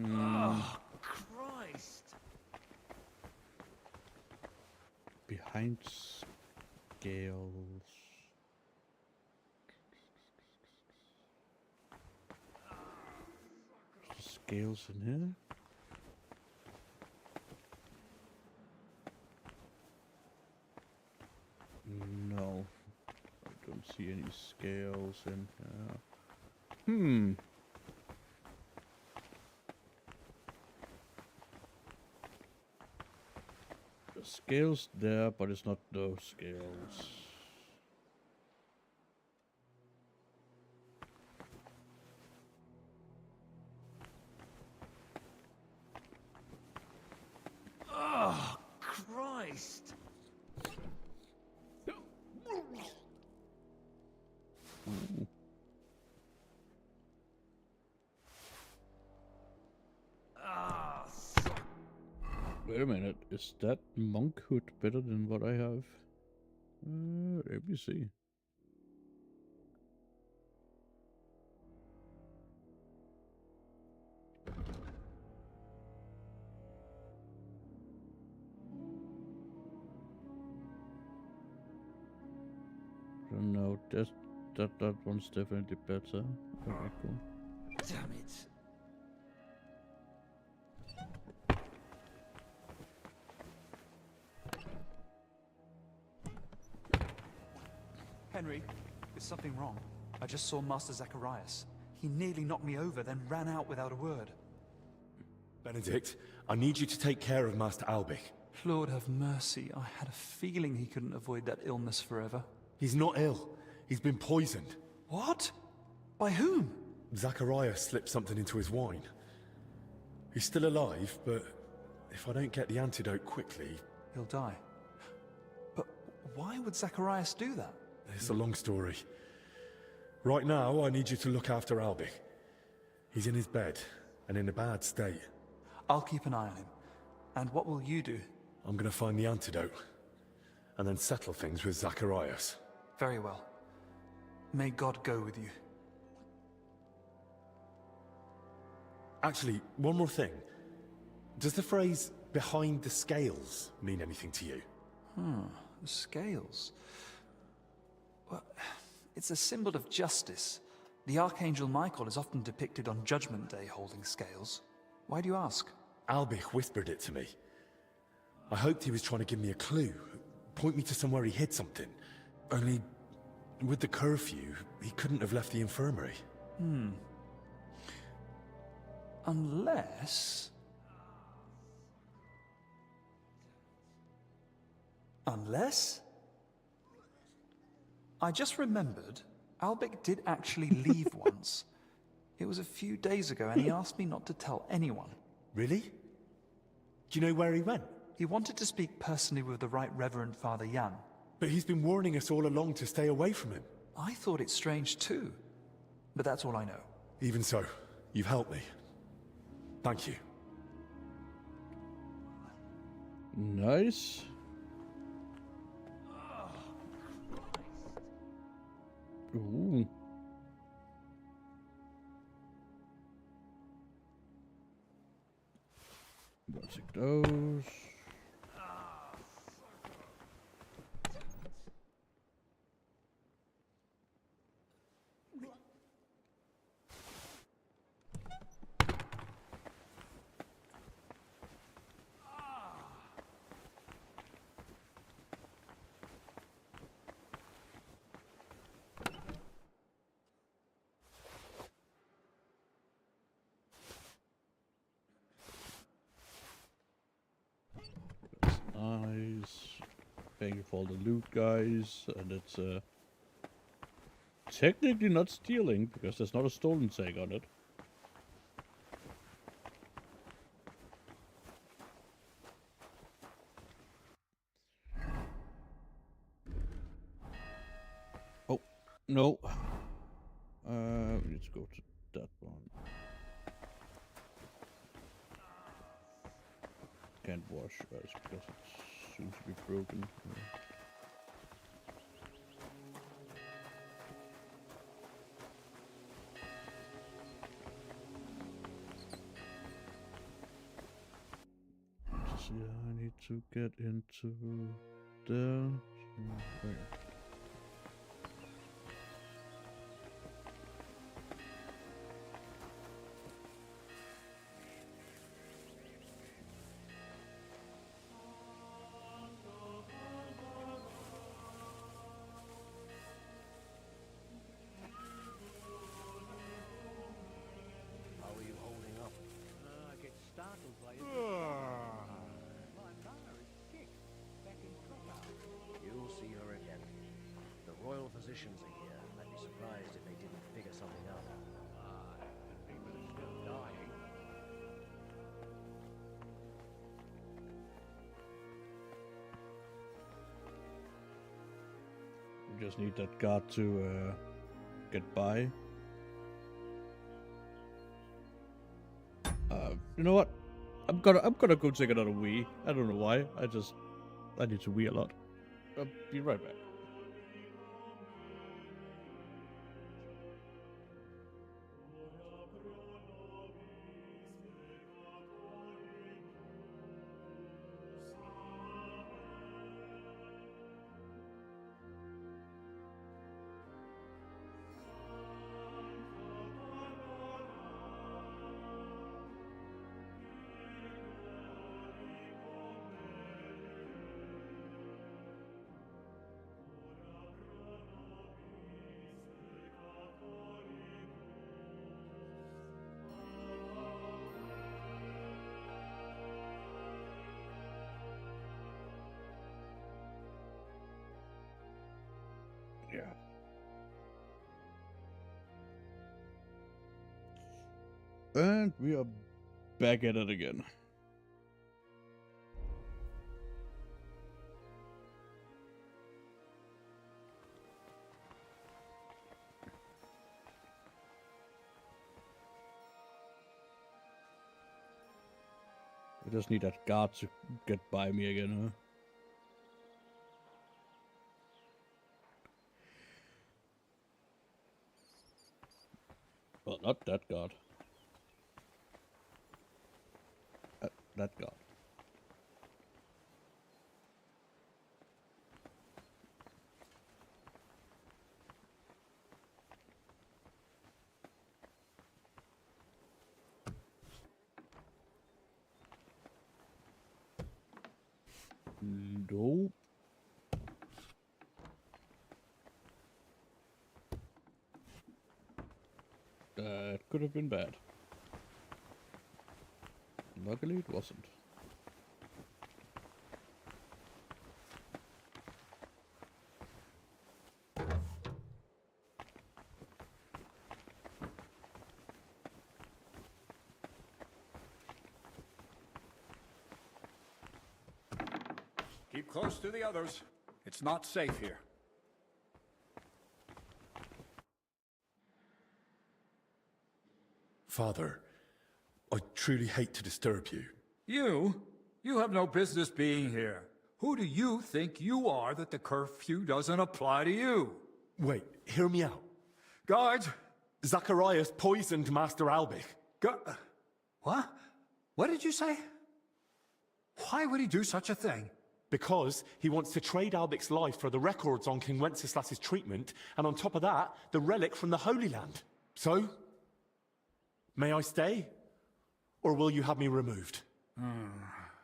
Oh, Christ! Behind scales. Scales in here? No. I don't see any scales in here. The scales there, but it's not those scales. Oh, Christ! Ooh. Wait a minute, is that monk hood better than what I have? Let me see. No, that one's definitely better. Okay, cool. Damn it. Henry, is something wrong? I just saw Master Zacharias. He nearly knocked me over, then ran out without a word. Benedict, I need you to take care of Master Albig. Lord have mercy, I had a feeling he couldn't avoid that illness forever. He's not ill. He's been poisoned. What? By whom? Zacharias slipped something into his wine. He's still alive, but if I don't get the antidote quickly... He'll die. But why would Zacharias do that? It's a long story. Right now, I need you to look after Albig. He's in his bed, and in a bad state. I'll keep an eye on him. And what will you do? I'm gonna find the antidote, and then settle things with Zacharias. Very well. May God go with you. Actually, one more thing. Does the phrase, behind the scales, mean anything to you? The scales. Well, it's a symbol of justice. The Archangel Michael is often depicted on Judgment Day holding scales. Why do you ask? Albig whispered it to me. I hoped he was trying to give me a clue, point me to somewhere he hid something. Only, with the curfew, he couldn't have left the infirmary. Unless... I just remembered, Albig did actually leave once. It was a few days ago, and he asked me not to tell anyone. Really? Do you know where he went? He wanted to speak personally with the Right Reverend Father Jan. But he's been warning us all along to stay away from him. I thought it strange too. But that's all I know. Even so, you've helped me. Thank you. Nice. Ooh. We'll take those. Nice. Thank you for all the loot, guys. And it's technically not stealing because there's not a stolen tag on it. Oh no. We need to go to that one. Can't wash it's because it's soon to be broken. Yeah, I need to get into there. Okay. Physicians are here. I'd be surprised if they didn't figure something out. People are still dying. We just need that guard to get by. You know what? I'm gonna go take another wee. I don't know why. I need to wee a lot. I'll be right back. And we are back at it again. I just need that guard to get by me again, huh? Well, not that guard. That guard. Nope. That could have been bad. Luckily it wasn't. Keep close to the others. It's not safe here. Father, I truly hate to disturb you. You? You have no business being here. Who do you think you are that the curfew doesn't apply to you? Wait, hear me out. Guards! Zacharias poisoned Master Albich. What? What did you say? Why would he do such a thing? Because he wants to trade Albich's life for the records on King Wenceslas's treatment, and on top of that, the relic from the Holy Land. So, may I stay? Or will you have me removed?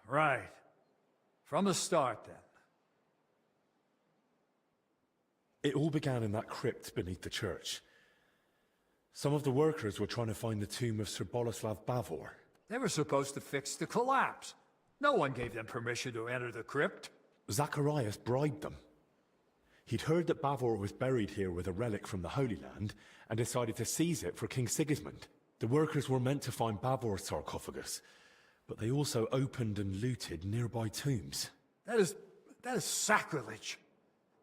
Right. From the start, then. It all began in that crypt beneath the church. Some of the workers were trying to find the tomb of Sir Boleslav Bavor. They were supposed to fix the collapse. No one gave them permission to enter the crypt. Zacharias bribed them. He'd heard that Bavor was buried here with a relic from the Holy Land, and decided to seize it for King Sigismund. The workers were meant to find Bavor's sarcophagus, but they also opened and looted nearby tombs. That is sacrilege.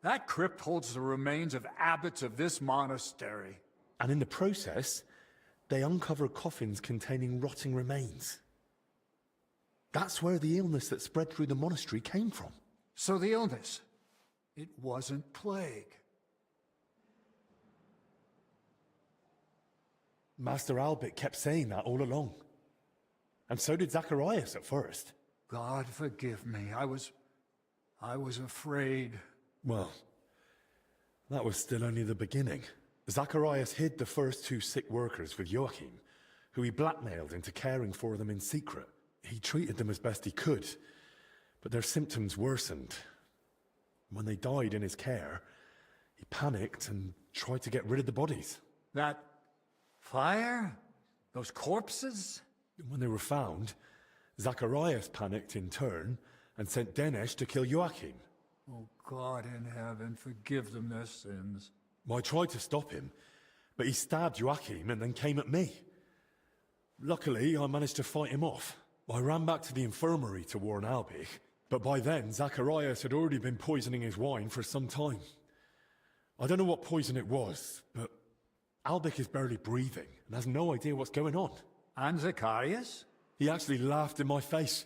That crypt holds the remains of abbots of this monastery. And in the process, they uncovered coffins containing rotting remains. That's where the illness that spread through the monastery came from. So the illness, it wasn't plague. Master Albich kept saying that all along. And so did Zacharias at first. God forgive me. I was afraid. Well, that was still only the beginning. Zacharias hid the first two sick workers with Joachim, who he blackmailed into caring for them in secret. He treated them as best he could, but their symptoms worsened. When they died in his care, he panicked and tried to get rid of the bodies. That fire? Those corpses? When they were found, Zacharias panicked in turn and sent Denesh to kill Joachim. Oh, God in heaven, forgive them their sins. I tried to stop him, but he stabbed Joachim and then came at me. Luckily, I managed to fight him off. I ran back to the infirmary to warn Albich, but by then Zacharias had already been poisoning his wine for some time. I don't know what poison it was, but Albich is barely breathing and has no idea what's going on. And Zacharias? He actually laughed in my face.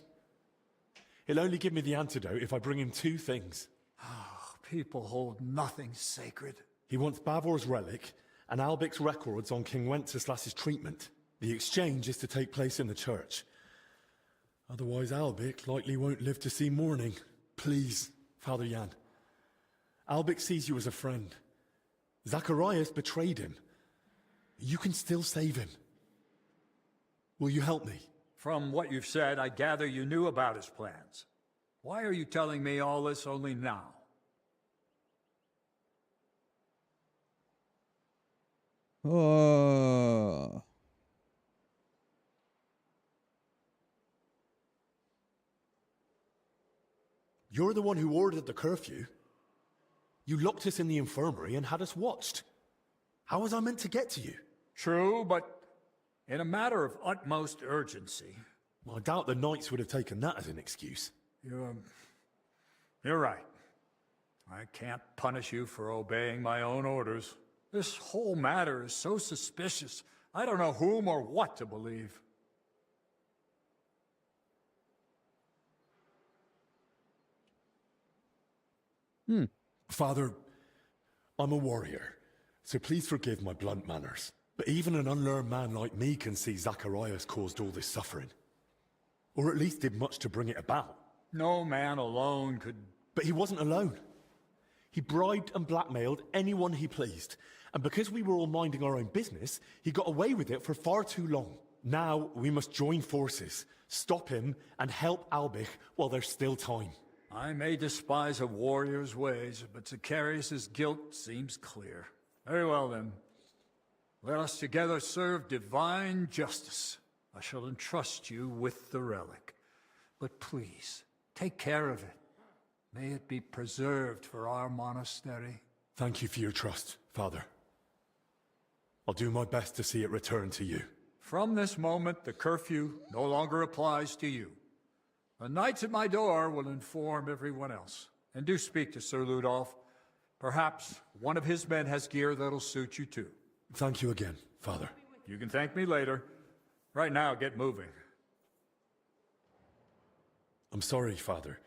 He'll only give me the antidote if I bring him two things. Oh, people hold nothing sacred. He wants Bavor's relic and Albich's records on King Wenceslas's treatment. The exchange is to take place in the church. Otherwise, Albich likely won't live to see morning. Please, Father Jan. Albich sees you as a friend. Zacharias betrayed him. You can still save him. Will you help me? From what you've said, I gather you knew about his plans. Why are you telling me all this only now? You're the one who ordered the curfew. You locked us in the infirmary and had us watched. How was I meant to get to you? True, but In a matter of utmost urgency. I doubt the knights would have taken that as an excuse. You're right. I can't punish you for obeying my own orders. This whole matter is so suspicious. I don't know whom or what to believe. Father, I'm a warrior, so please forgive my blunt manners. But even an unlearned man like me can see Zacharias caused all this suffering. Or at least did much to bring it about. No man alone could... But he wasn't alone. He bribed and blackmailed anyone he pleased. And because we were all minding our own business, he got away with it for far too long. Now we must join forces, stop him, and help Albich while there's still time. I may despise a warrior's ways, but Zacharias' guilt seems clear. Very well, then. Let us together serve divine justice. I shall entrust you with the relic. But please, take care of it. May it be preserved for our monastery. Thank you for your trust, Father. I'll do my best to see it return to you. From this moment, the curfew no longer applies to you. The knights at my door will inform everyone else. And do speak to Sir Ludolf. Perhaps one of his men has gear that'll suit you too. Thank you again, Father. You can thank me later. Right now, get moving. I'm sorry, Father.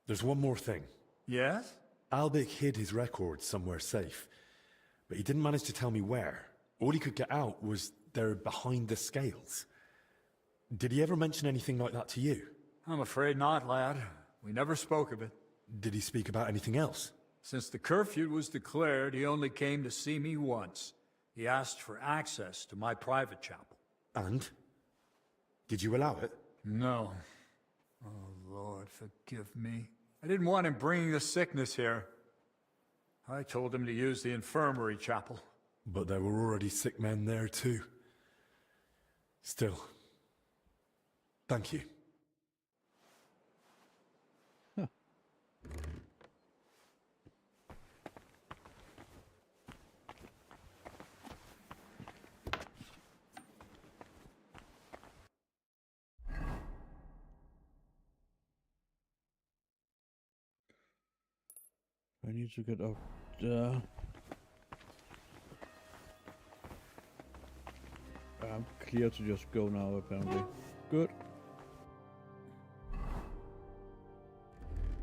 There's one more thing. Yes? Albich hid his records somewhere safe, but he didn't manage to tell me where. All he could get out was they're behind the scales. Did he ever mention anything like that to you? I'm afraid not, lad. We never spoke of it. Did he speak about anything else? Since the curfew was declared, he only came to see me once. He asked for access to my private chapel. And? Did you allow it? No. Oh, Lord, forgive me. I didn't want him bringing the sickness here. I told him to use the infirmary chapel. But there were already sick men there too. Still, thank you. I need to get up there. I'm clear to just go now, apparently. Good.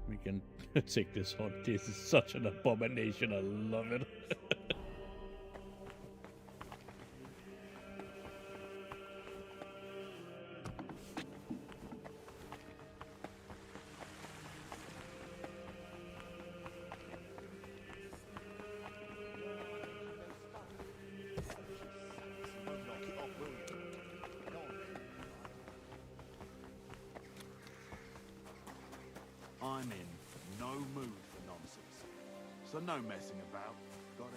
We can take this on. This is such an abomination. I love it. I'm in no mood for nonsense. So no messing about. Got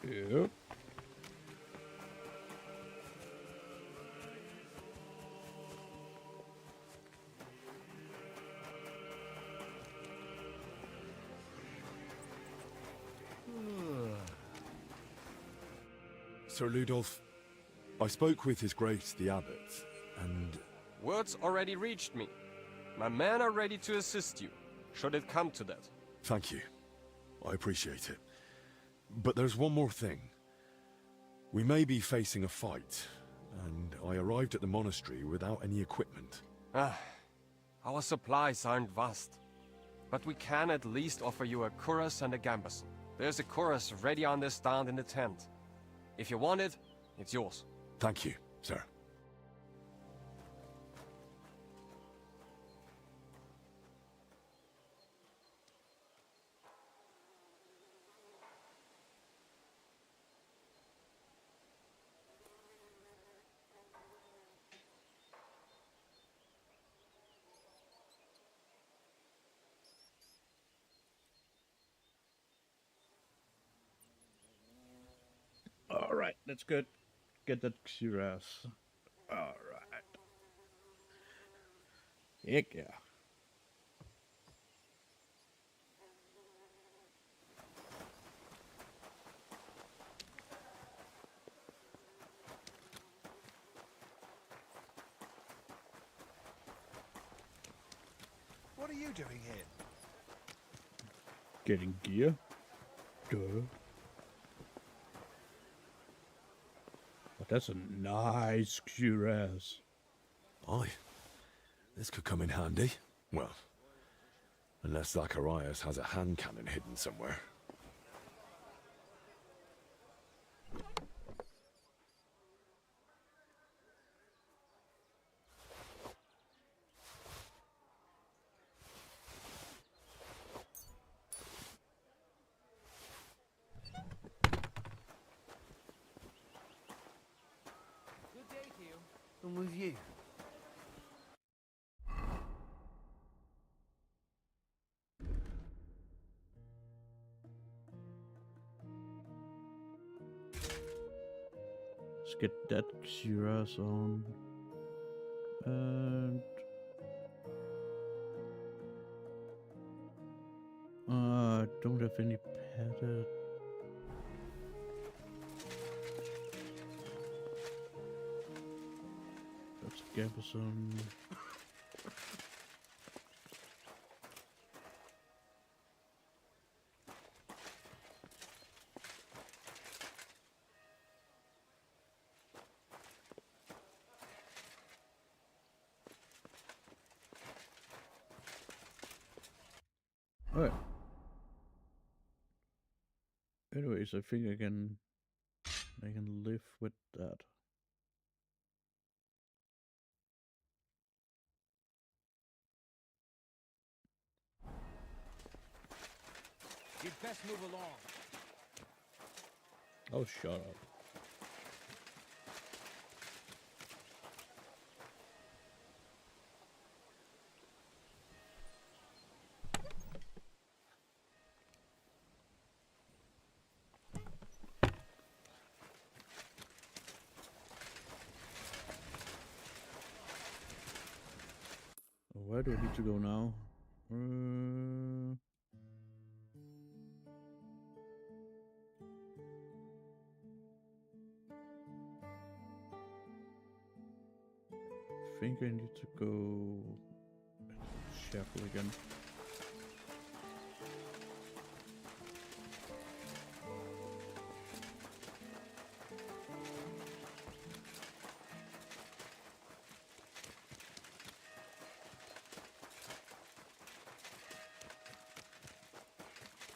it? Yep. Sir Ludolf, I spoke with His Grace the Abbot, and... Words already reached me. My men are ready to assist you, should it come to that. Thank you. I appreciate it. But there's one more thing. We may be facing a fight, and I arrived at the monastery without any equipment. Our supplies aren't vast, but we can at least offer you a cuirass and a gambeson. There's a cuirass ready on this stand in the tent. If you want it, it's yours. Thank you, sir. All right, let's get that cuirass. All right. Heck yeah. What are you doing here? Getting gear. Duh. But that's a nice cuirass. Aye. This could come in handy. Well, unless Zacharias has a hand cannon hidden somewhere. Good day to you. And with you. Let's get that cuirass on. And I don't have any padded. That's Gabison. Alright. Anyways, I think I can live with that. You'd best move along. Oh, shut up. Where do I need to go now? I think I need to go chapel again.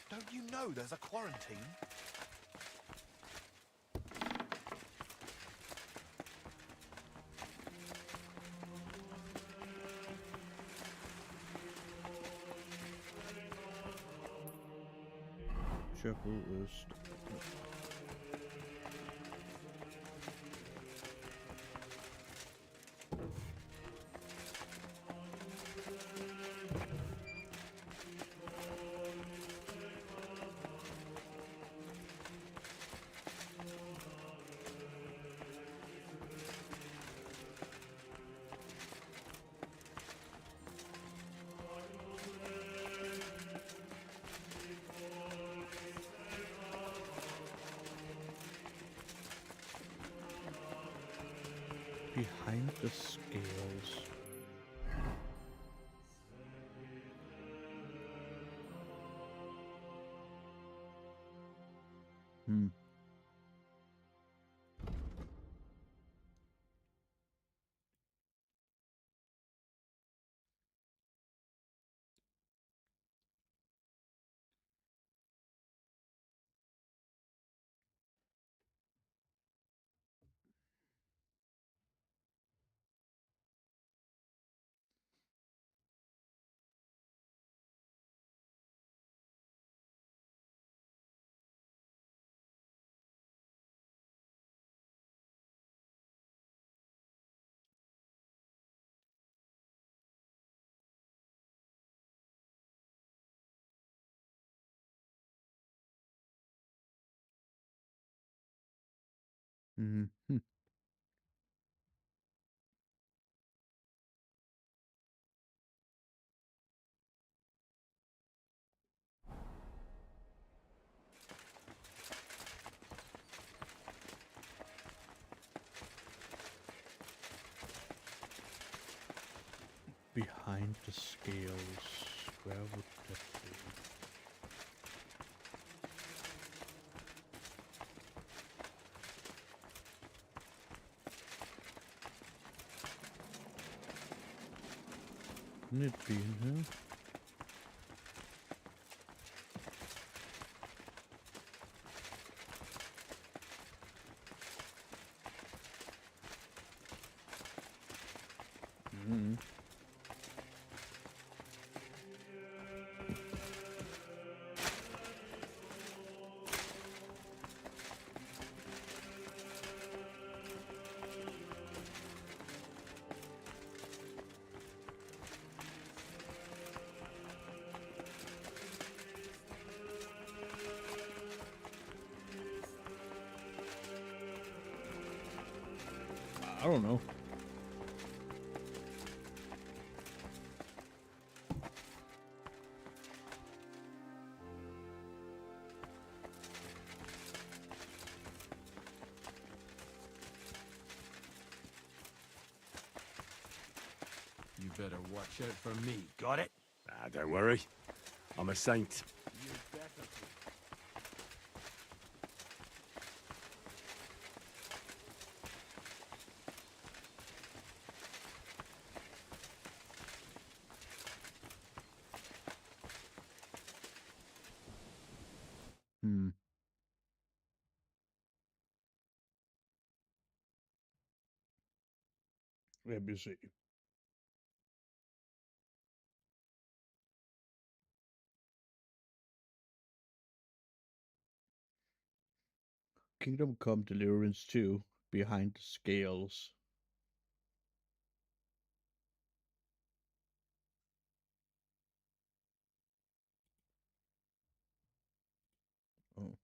Don't you know there's a quarantine? Chapel is. Behind the scales. Hmm. Mm-hmm. Behind the scales. Where would that be? Wouldn't it be in here? I don't know. You better watch out for me, got it? Ah, don't worry. I'm a saint. You better be. Let me see. Kingdom Come Deliverance 2, Behind the Scales. Oh.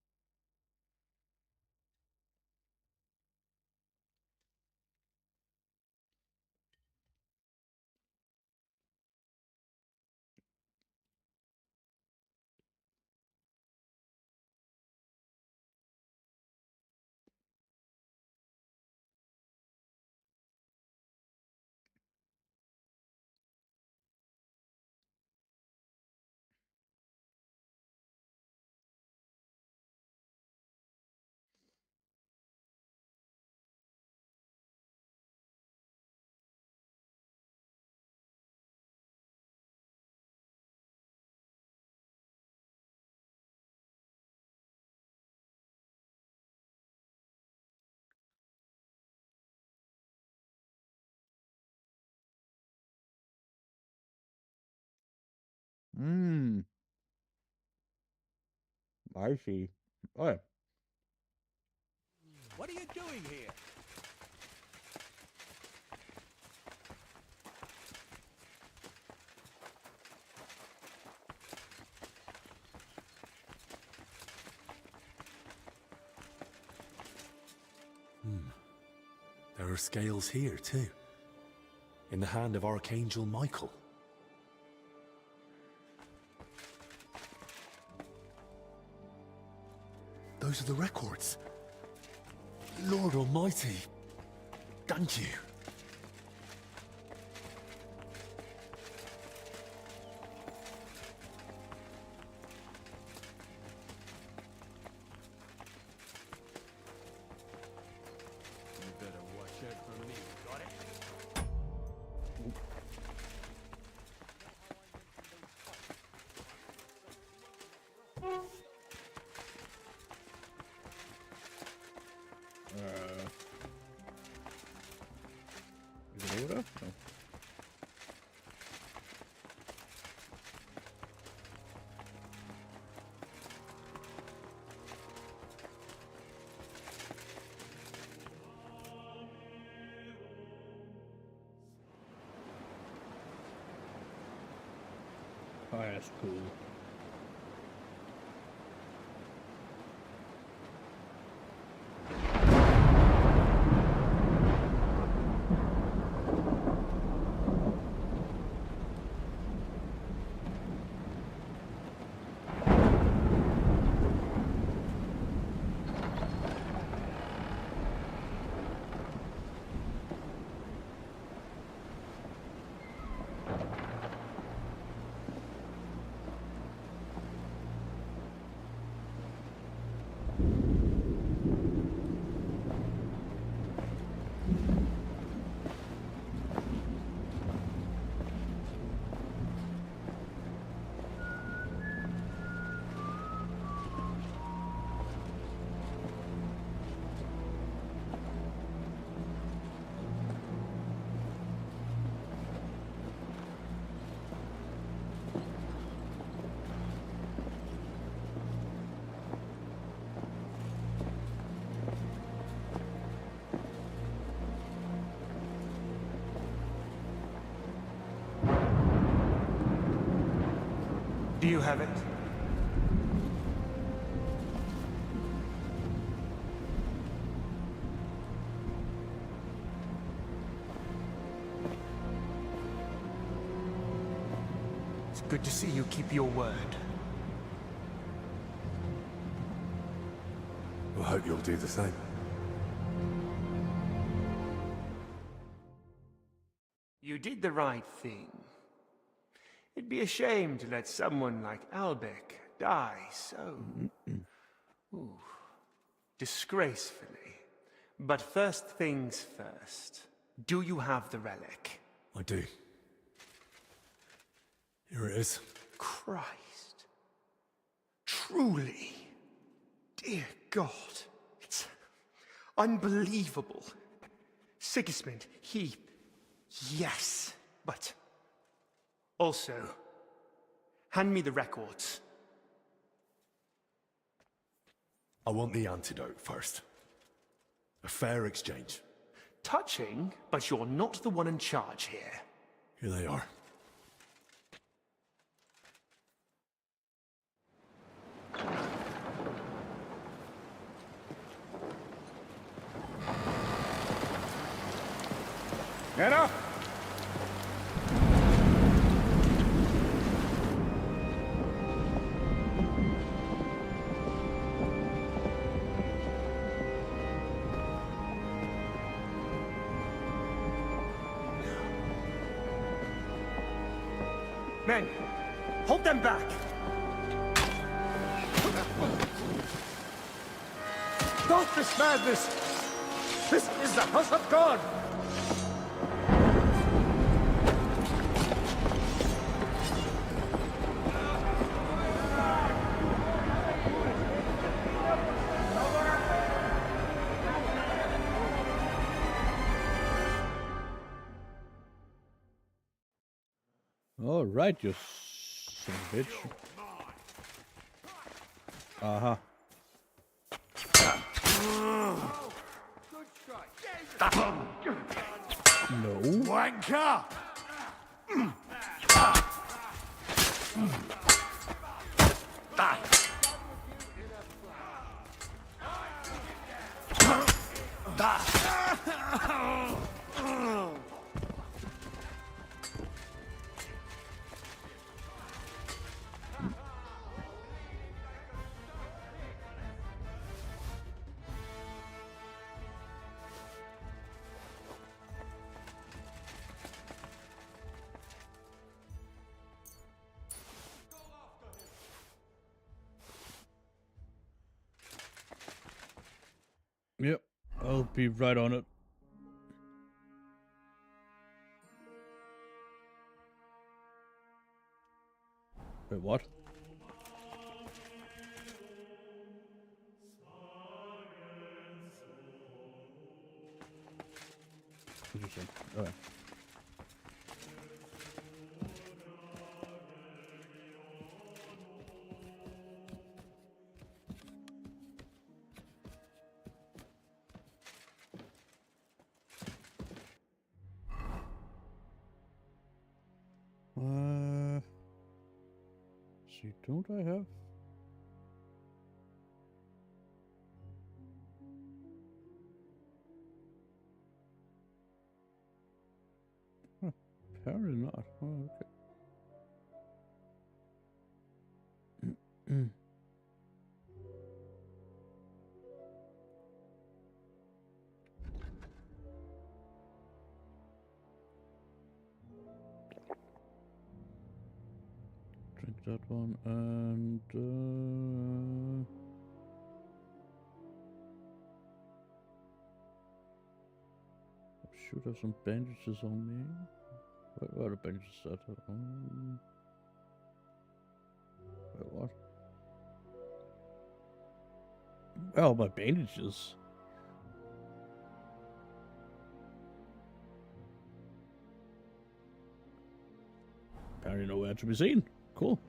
I see. Oh, yeah. What are you doing here? There are scales here, too. In the hand of Archangel Michael. Those are the records. Lord Almighty. Thank you. You better watch out for me, got it? Is it over? No. Oh, that's cool. Do you have it? It's good to see you keep your word. I hope you'll do the same. You did the right thing. It'd be a shame to let someone like Albec die so... disgracefully. But first things first. Do you have the relic? I do. Here it is. Christ. Truly. Dear God. It's unbelievable. Sigismund, he... Yes, but... Also, hand me the records. I want the antidote first. A fair exchange. Touching, but you're not the one in charge here. Here they are. Get up! Men, hold them back! Stop this madness! This is the house of God! All right, you son of a bitch. Uh-huh. No. Wanker! Yep, I'll be right on it. Wait, what? Interesting. Okay. See, don't I have? Huh, apparently not. Oh, okay. Drink that one and I should have some bandages on me. Where are the bandages at? Wait, what? Where are my bandages? Apparently nowhere to be seen. Cool.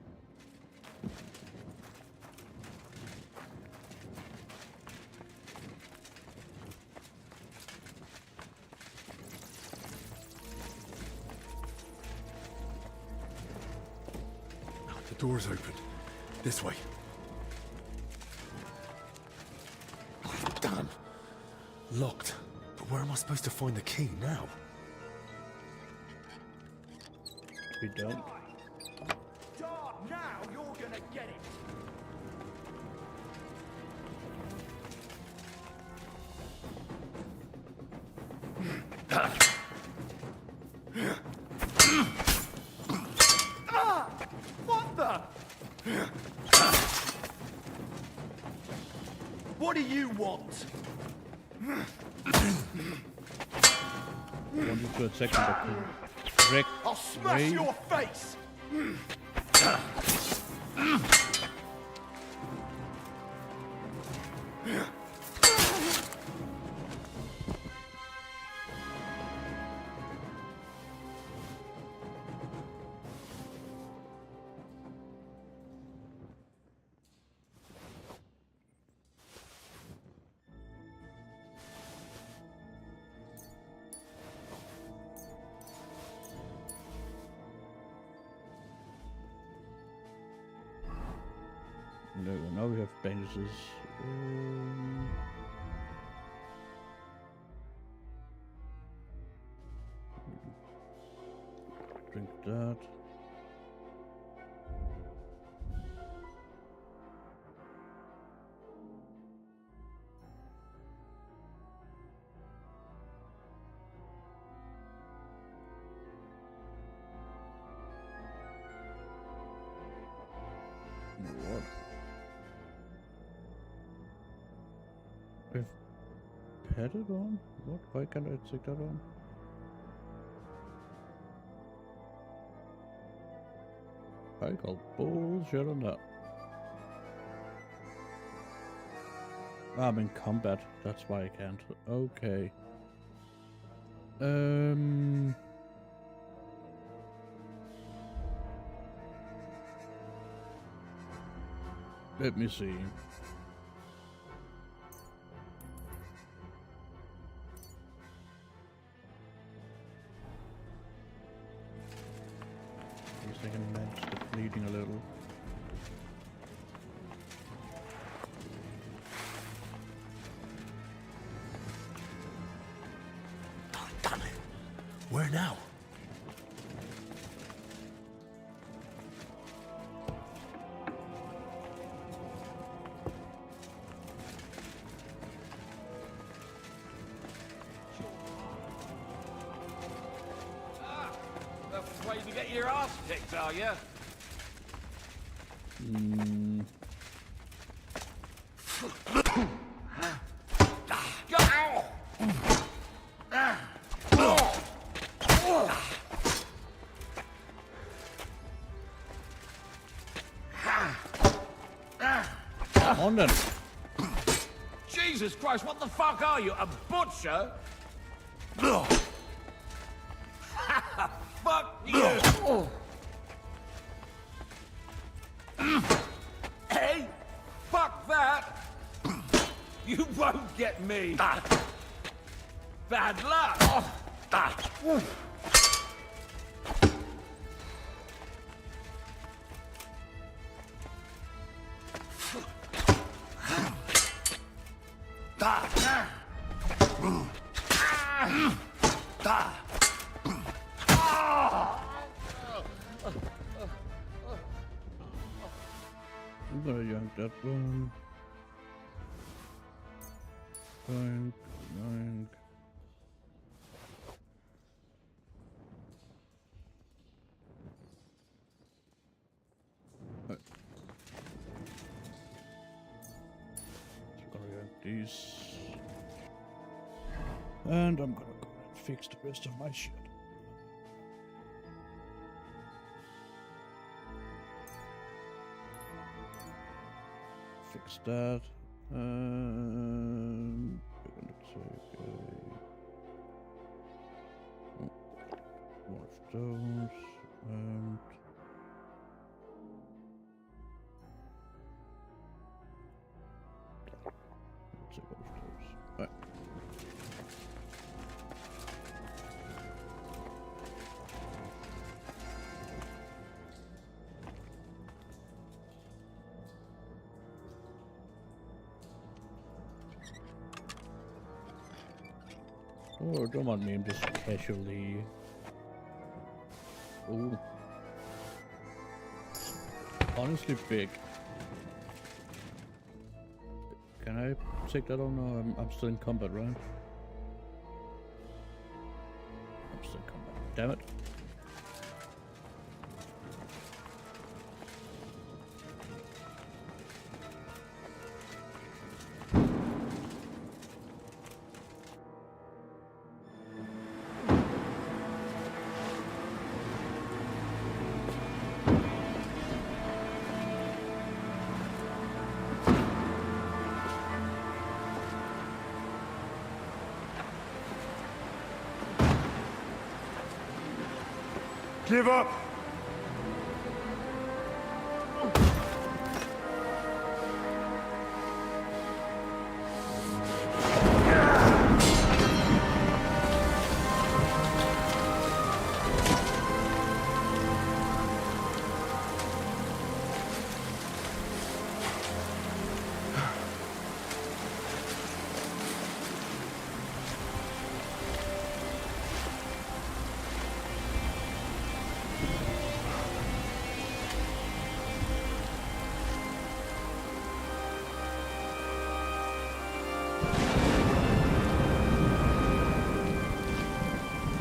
The door's open. This way. Damn. Locked. But where am I supposed to find the key now? We don't. Now you're gonna get it. What the? What do you want? I wanted to attack him, but correct I'll smash way. your face. No, now we have bandages. Drink that. What? I've padded on? What? Why can't I take that on? I call bullshit on that. I'm in combat, that's why I can't. Okay. Let me see. At least I can manage the bleeding a little. Oh, damn it. Where now? Afraid to get your ass kicked, are you? On then. Jesus Christ, what the fuck are you? A butcher? Fuck you! Hey, fuck that! You won't get me! Bad luck! I'm gonna yank that one. Yank, yank. Right. So gonna yank these. And I'm gonna go and fix the rest of my shit. Fix that. And we're gonna take one of those and let's take one of those. Right. Oh, don't mind me, I'm just casually... Ooh. Honestly big. Can I take that on? No, I'm still in combat, right? I'm still in combat. Damn it. Give up!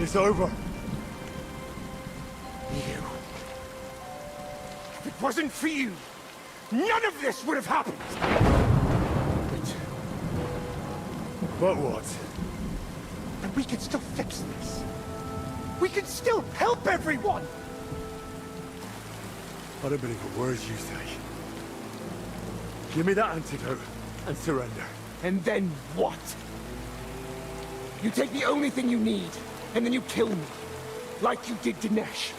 It's over. You. If it wasn't for you, none of this would have happened! But what? And we could still fix this. We could still help everyone! I don't believe a word you say. Give me that antidote and surrender. And then what? You take the only thing you need, and then you kill me. Like you did Dinesh.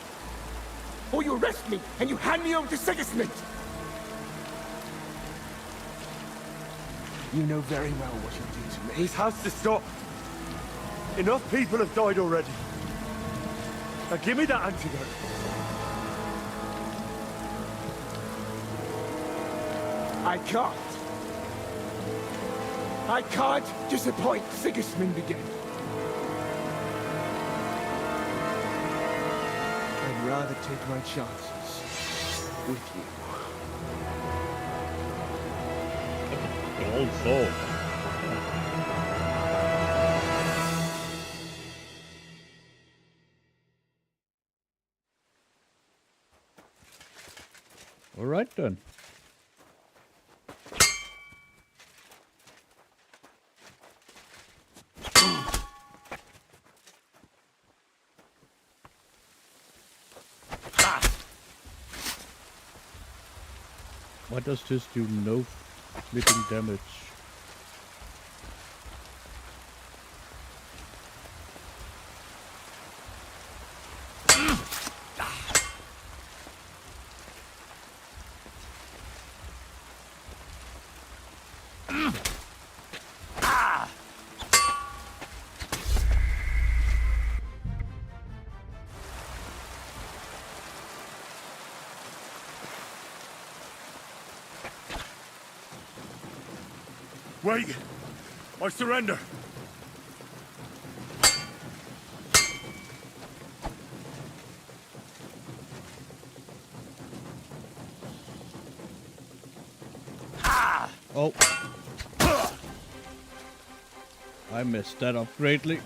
Or you arrest me, and you hand me over to Sigismund! You know very well what you do to me. This has to stop. Enough people have died already. Now give me that antidote. I can't. I can't disappoint Sigismund again. I'd rather take my chances with you. Old soul. All right then. Why does this do no flipping damage? Wait! I surrender! Oh. I messed that up greatly.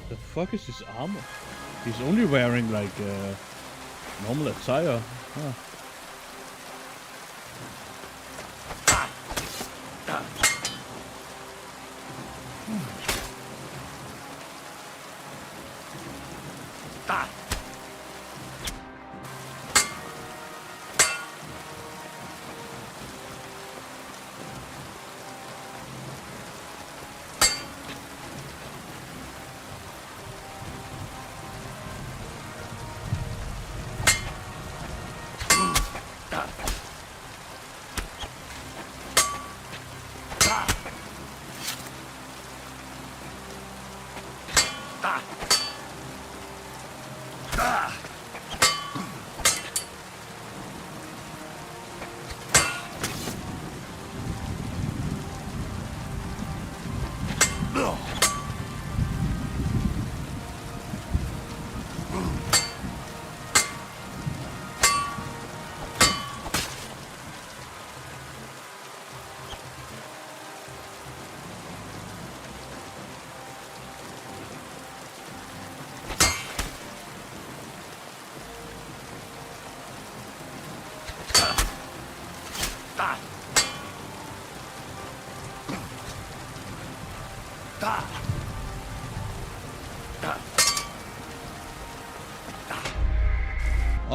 The fuck is his armor? He's only wearing like normal attire. Huh.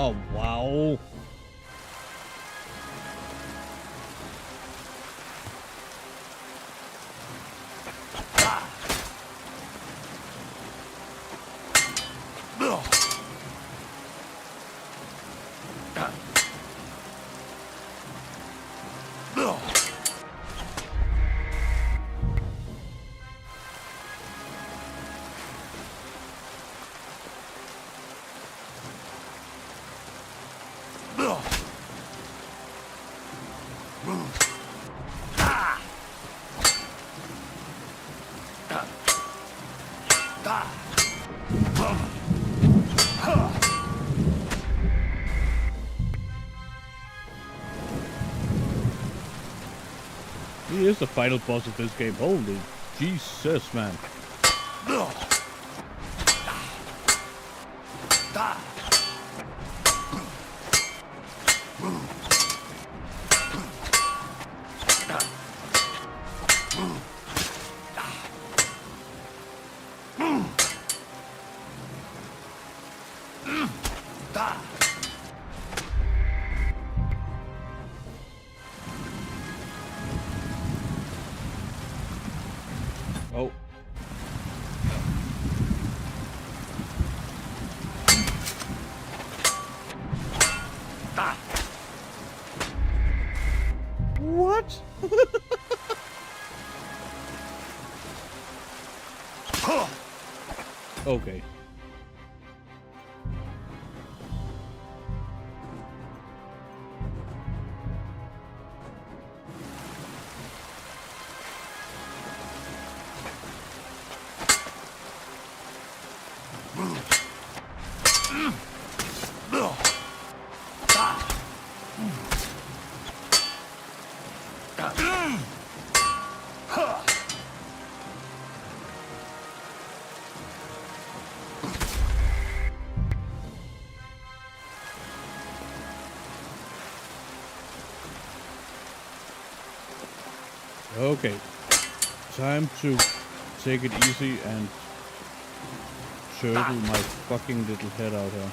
Oh, wow. He is the final boss of this game. Holy Jesus, man. Oh. What? Okay. Okay. Time to take it easy and turtle my fucking little head out here.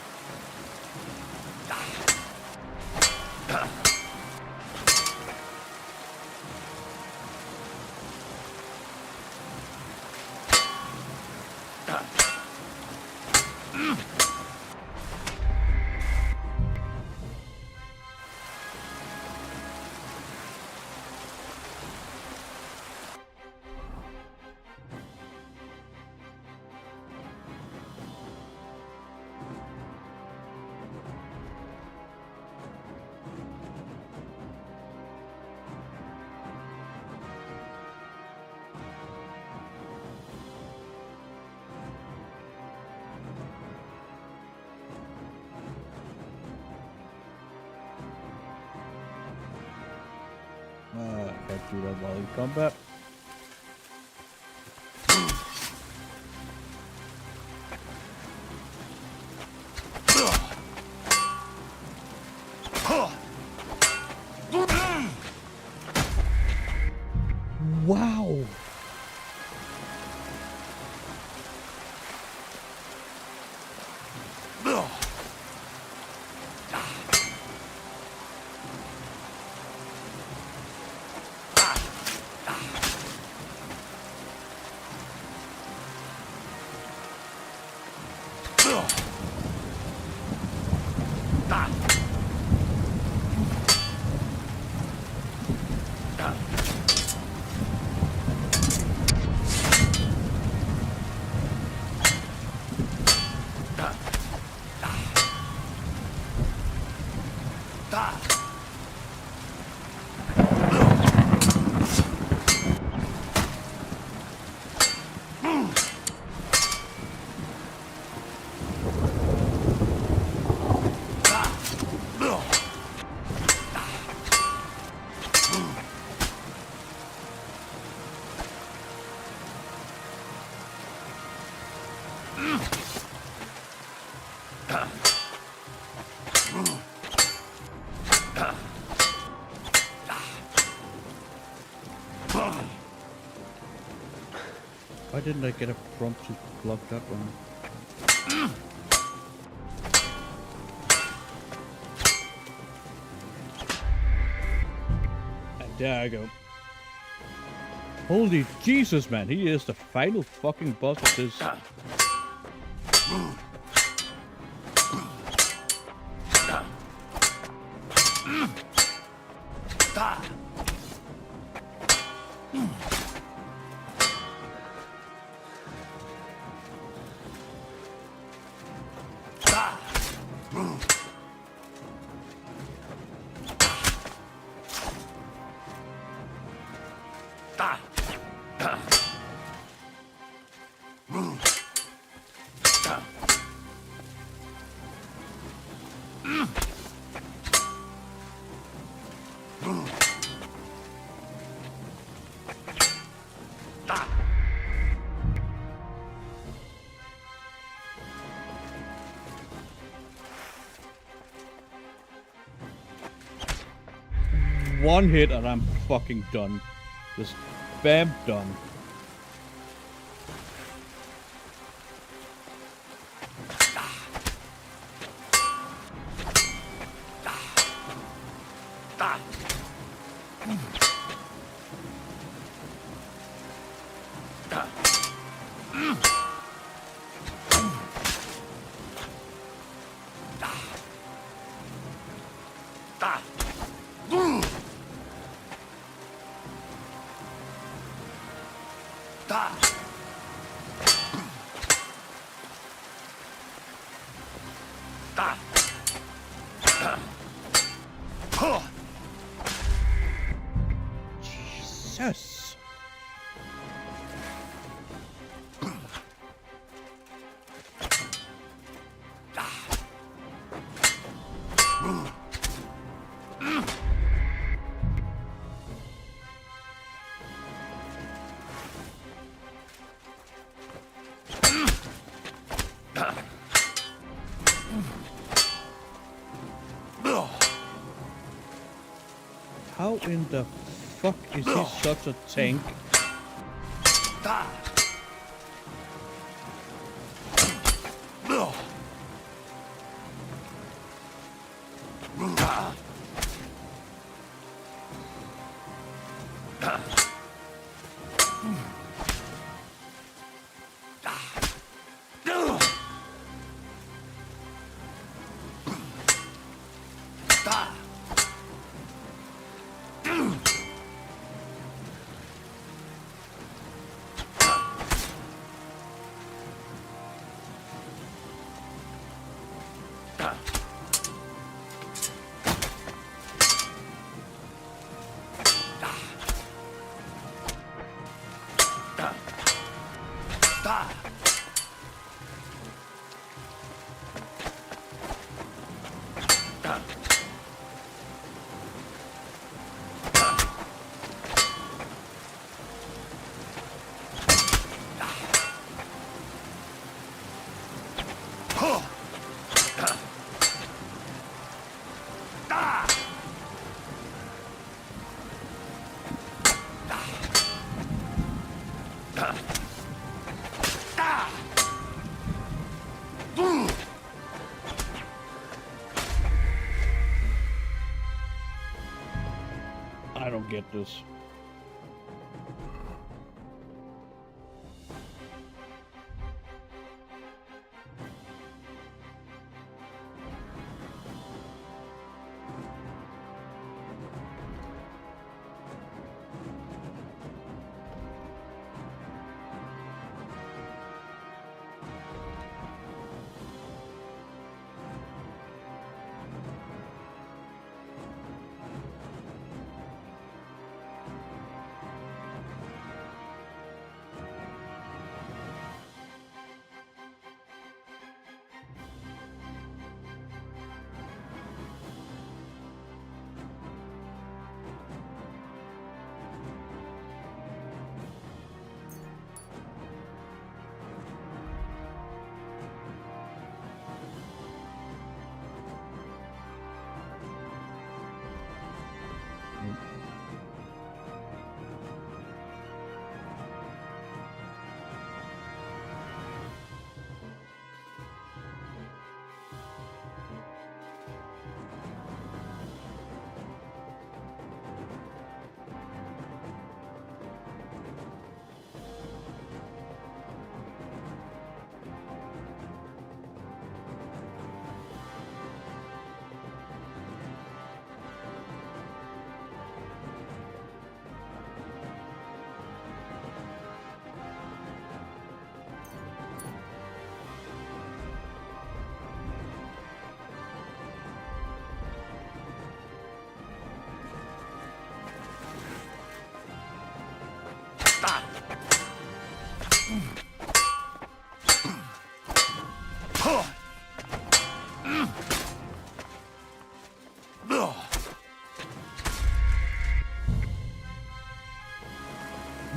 Can't do that while in combat. Wow. Why didn't I get a prompt to block that one? And there I go. Holy Jesus, man. He is the final fucking boss of this. One hit and I'm fucking done. Just bam, done. Jesus. How in the fuck is he such a tank? I don't get this.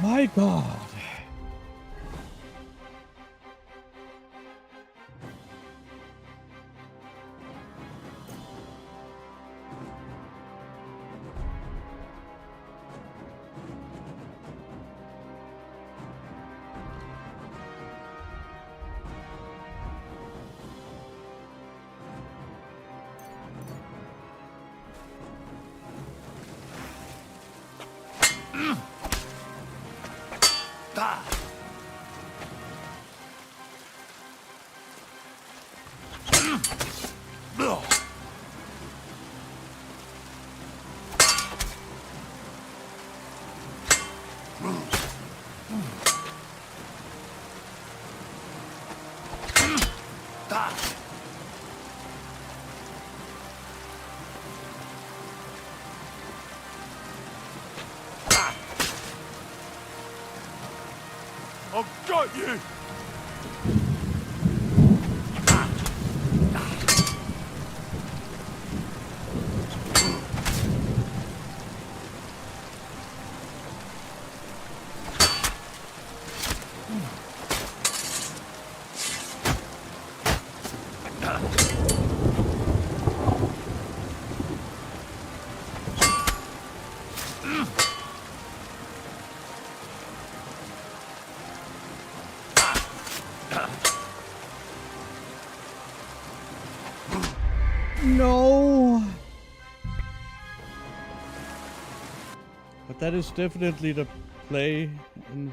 My God. I've got you! No. But that is definitely the play in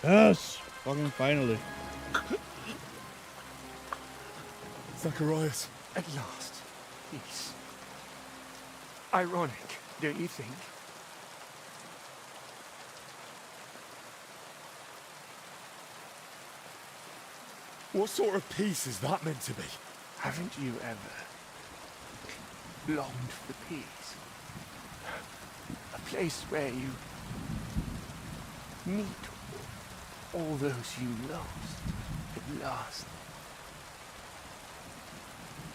Yes! Fucking finally. Zacharias. At last. peace. Ironic, don't you think? What sort of peace is that meant to be? Haven't you ever longed for peace? A place where you meet all those you lost at last.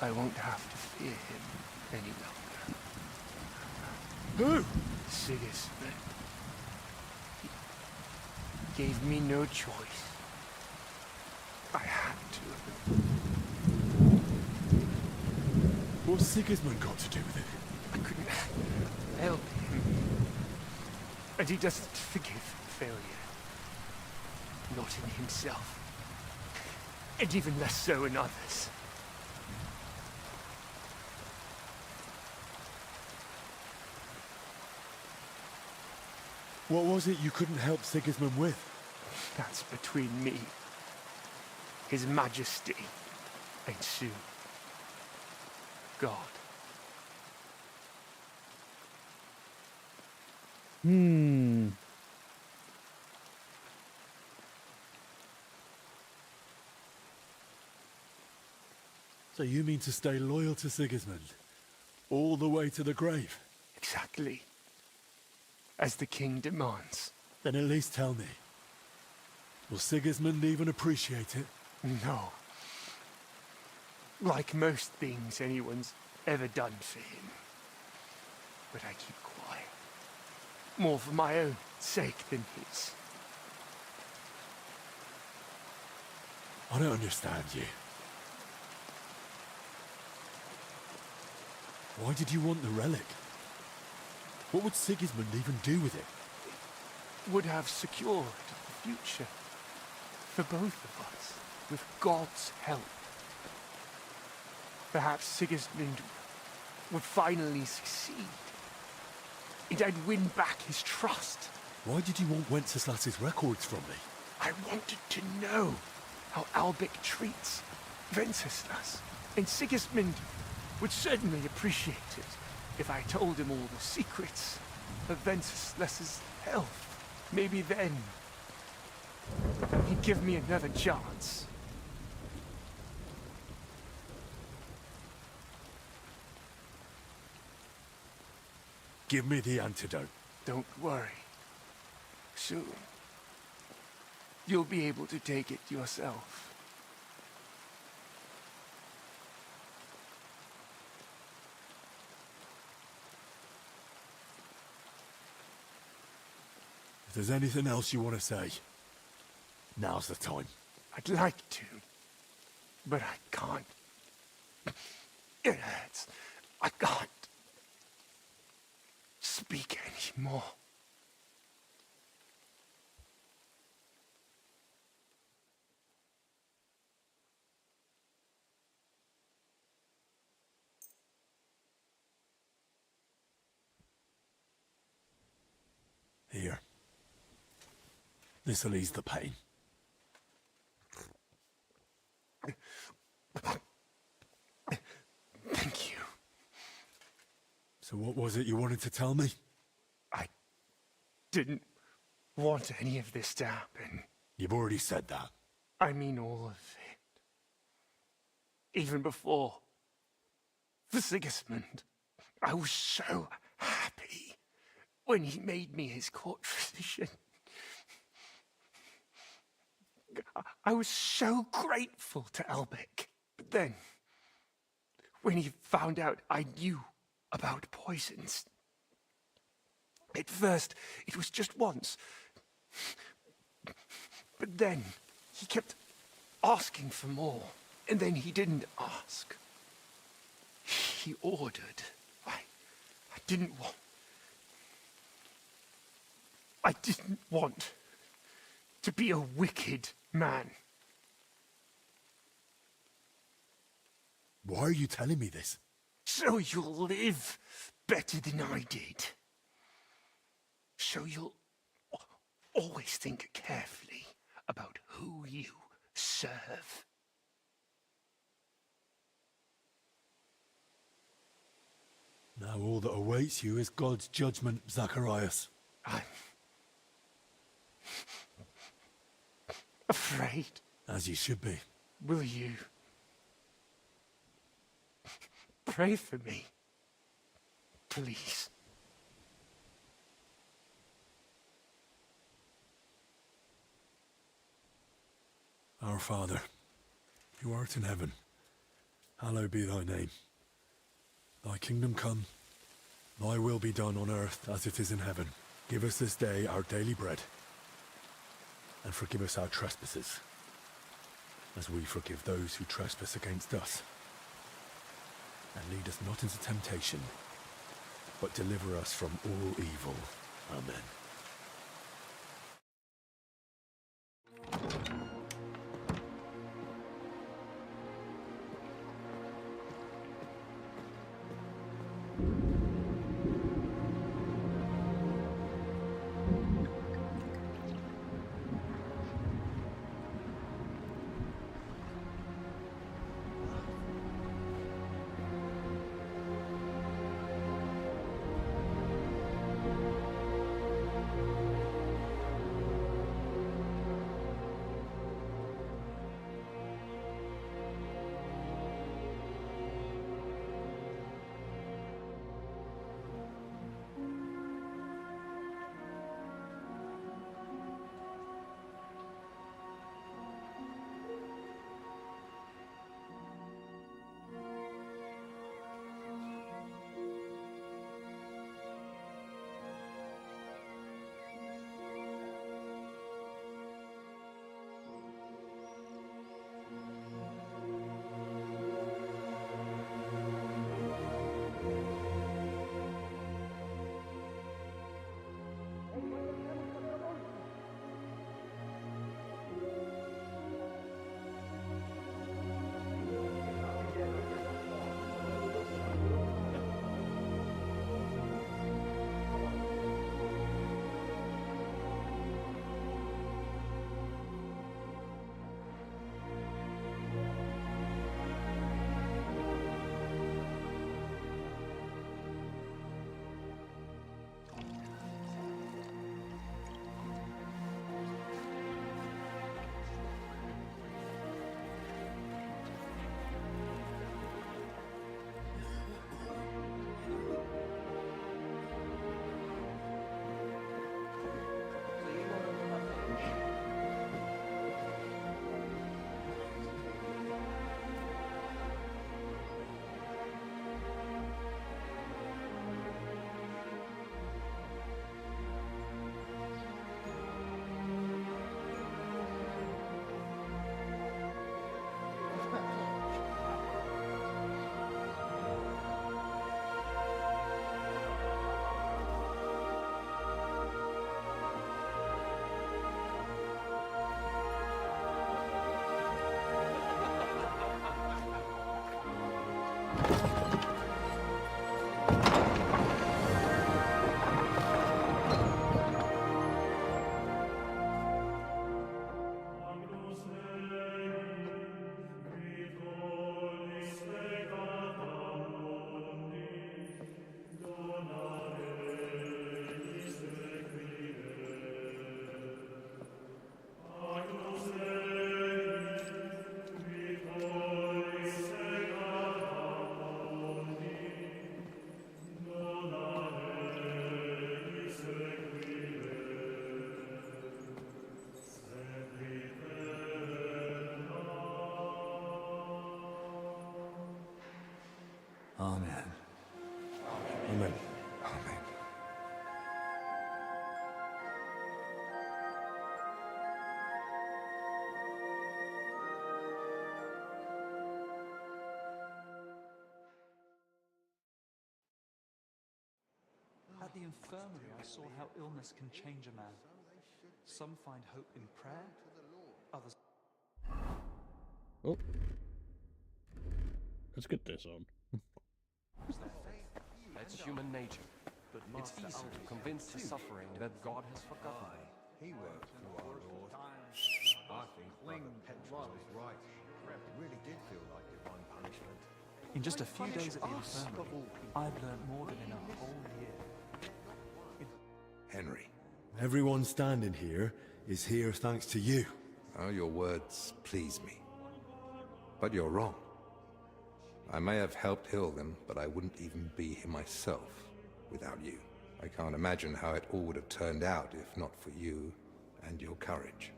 I won't have to fear him any longer. Who? Sigismund. He gave me no choice. I had to. What's Sigismund got to do with it? I couldn't help him. And he doesn't forgive failure. Not in himself. And even less so in others. What was it you couldn't help Sigismund with? That's between me, His Majesty, and soon, God. So you mean to stay loyal to Sigismund? All the way to the grave? Exactly. As the king demands. Then at least tell me. Will Sigismund even appreciate it? No. Like most things anyone's ever done for him. But I keep quiet. More for my own sake than his. I don't understand you. Why did you want the relic? What would Sigismund even do with it? Would have secured the future for both of us, with God's help. Perhaps Sigismund would finally succeed, and I'd win back his trust. Why did you want Wenceslas's records from me? I wanted to know how Albic treats Wenceslas, and Sigismund would certainly appreciate it if I told him all the secrets of Wenceslas's health. Maybe then he'd give me another chance. Give me the antidote. Don't worry. Soon, you'll be able to take it yourself. If there's anything else you want to say, now's the time. I'd like to, but I can't. It hurts. I can't speak anymore. Here. This'll ease the pain. Thank you. So what was it you wanted to tell me? I didn't want any of this to happen. You've already said that. I mean all of it. Even before. For Sigismund, I was so happy when he made me his court physician. I was so grateful to Albic. But then, when he found out I knew about poisons, at first it was just once. But then he kept asking for more, and then he didn't ask. He ordered. I didn't want. I didn't want to be a wicked man. Why are you telling me this? So you'll live better than I did. So you'll always think carefully about who you serve. all that awaits you is God's judgment, Zacharias. I'm afraid. As you should be. Will you pray for me, please? Our Father, who art in heaven, hallowed be thy name. Thy kingdom come, thy will be done on earth as it is in heaven. Give us this day our daily bread, and forgive us our trespasses, as we forgive those who trespass against us. And lead us not into temptation, but deliver us from all evil. Amen. Amen. Amen. Amen. At the infirmary, I saw how illness can change a man. Some find hope in prayer, others... Oh. Let's get this on. That's human nature. But It's Master easy to Aldous convince the too. suffering that God has forgotten. Aye, he worked for our Lord. I think Brother Petrus was right. It really did feel like divine punishment. In just a few days at the infirmary, I've learned more than in a whole year. Henry. Everyone standing here is here thanks to you. Oh, your words please me. But you're wrong. I may have helped heal them, but I wouldn't even be here myself without you. I can't imagine how it all would have turned out if not for you and your courage.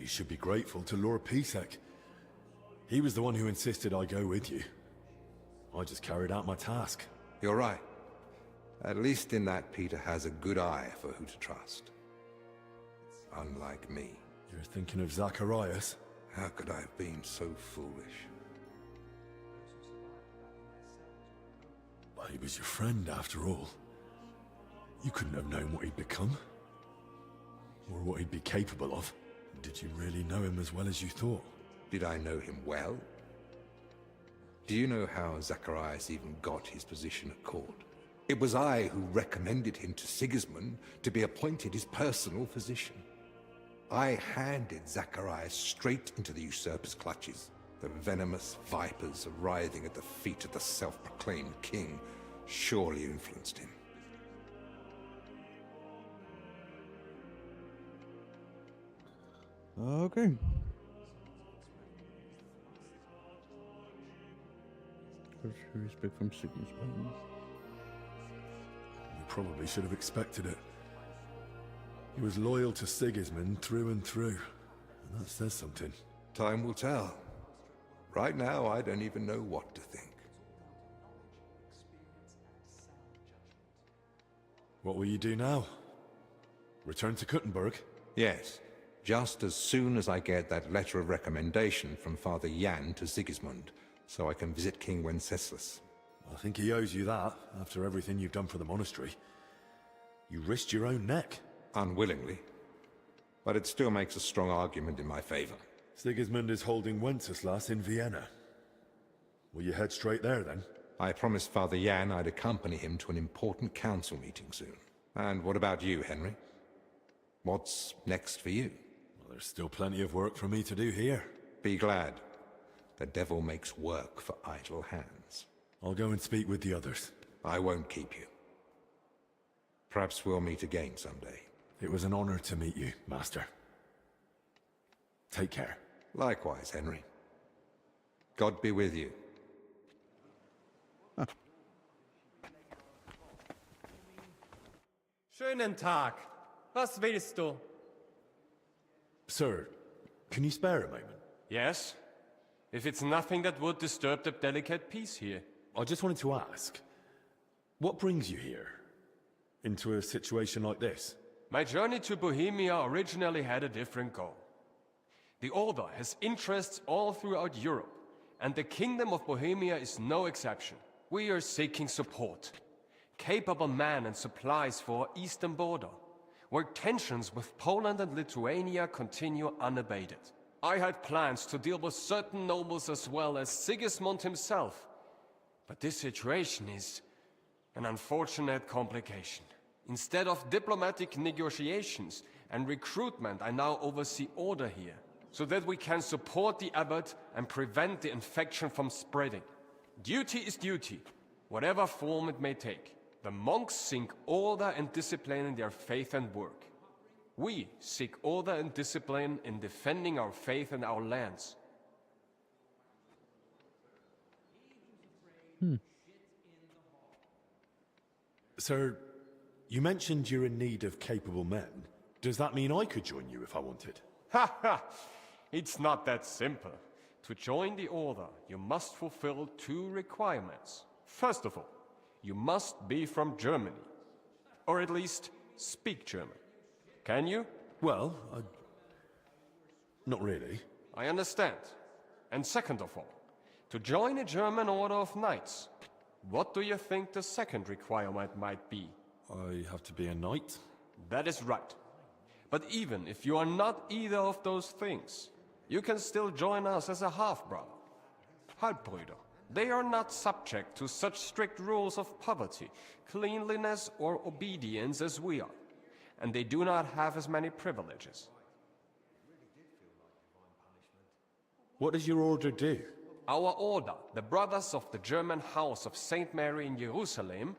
You should be grateful to Lord Pisek. He was the one who insisted I go with you. I just carried out my task. You're right. At least in that Peter has a good eye for who to trust. Unlike me. You're thinking of Zacharias? How could I have been so foolish? Well, he was your friend after all. You couldn't have known what he'd become. Or what he'd be capable of. Did you really know him as well as you thought? Did I know him well? Do you know how Zacharias even got his position at court? It was I who recommended him to Sigismund to be appointed his personal physician. I handed Zacharias straight into the usurper's clutches. The venomous vipers writhing at the feet of the self-proclaimed king surely influenced him. Okay. Respect from Sigismund. You probably should have expected it. He was loyal to Sigismund through and through. And that says something. Time will tell. Right now, I don't even know what to think. What will you do now? Return to Kuttenberg? Yes. Just as soon as I get that letter of recommendation from Father Jan to Sigismund, so I can visit King Wenceslas. I think he owes you that, after everything you've done for the monastery. You risked your own neck. Unwillingly. But it still makes a strong argument in my favor. Sigismund is holding Wenceslas in Vienna. Will you head straight there, then? I promised Father Jan I'd accompany him to an important council meeting soon. And what about you, Henry? What's next for you? Well, there's still plenty of work for me to do here. Be glad. The devil makes work for idle hands. I'll go and speak with the others. I won't keep you. Perhaps we'll meet again someday. It was an honor to meet you, Master. Take care. Likewise, Henry. God be with you. Schönen Tag. Was willst du? Sir, can you spare a moment? Yes? If it's nothing that would disturb the delicate peace here. I just wanted to ask, what brings you here? Into a situation like this? My journey to Bohemia originally had a different goal. The Order has interests all throughout Europe, and the Kingdom of Bohemia is no exception. We are seeking support. Capable men and supplies for our eastern border, where tensions with Poland and Lithuania continue unabated. I had plans to deal with certain nobles as well as Sigismund himself, but this situation is an unfortunate complication. Instead of diplomatic negotiations and recruitment, I now oversee order here, so that we can support the abbot and prevent the infection from spreading. Duty is duty, whatever form it may take. The monks seek order and discipline in their faith and work. We seek order and discipline in defending our faith and our lands. Sir, you mentioned you're in need of capable men. Does that mean I could join you if I wanted? Ha ha! It's not that simple. To join the Order, you must fulfill two requirements. First of all, you must be from Germany. Or at least, speak German. Can you? Well, not really. I understand. And second of all, to join a German Order of Knights, what do you think the second requirement might be? I have to be a knight? That is right. But even if you are not either of those things, you can still join us as a half-brother. Halbbrüder. They are not subject to such strict rules of poverty, cleanliness, or obedience as we are, and they do not have as many privileges. What does your order do? Our order, the Brothers of the German House of St. Mary in Jerusalem,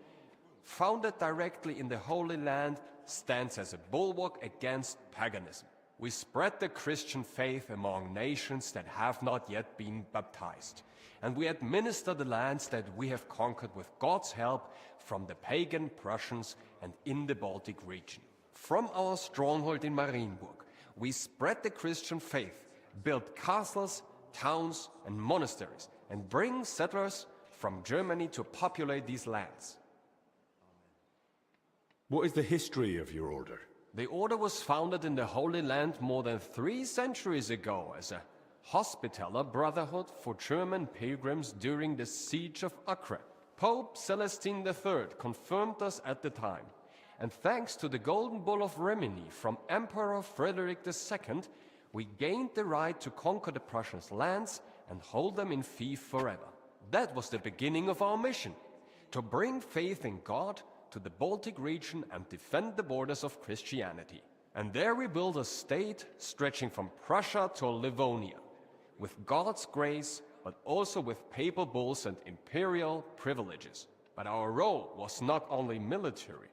founded directly in the Holy Land, stands as a bulwark against paganism. We spread the Christian faith among nations that have not yet been baptized, and we administer the lands that we have conquered with God's help from the pagan Prussians and in the Baltic region. From our stronghold in Marienburg, we spread the Christian faith, build castles, towns, and monasteries, and bring settlers from Germany to populate these lands. What is the history of your order? The order was founded in the Holy Land more than 3 centuries ago as a hospitaller brotherhood for German pilgrims during the siege of Acre. Pope Celestine III confirmed us at the time, and thanks to the Golden Bull of Rimini from Emperor Frederick II, we gained the right to conquer the Prussians' lands and hold them in fief forever. That was the beginning of our mission, to bring faith in God to the Baltic region and defend the borders of Christianity. And there we built a state stretching from Prussia to Livonia, with God's grace, but also with papal bulls and imperial privileges. But our role was not only military.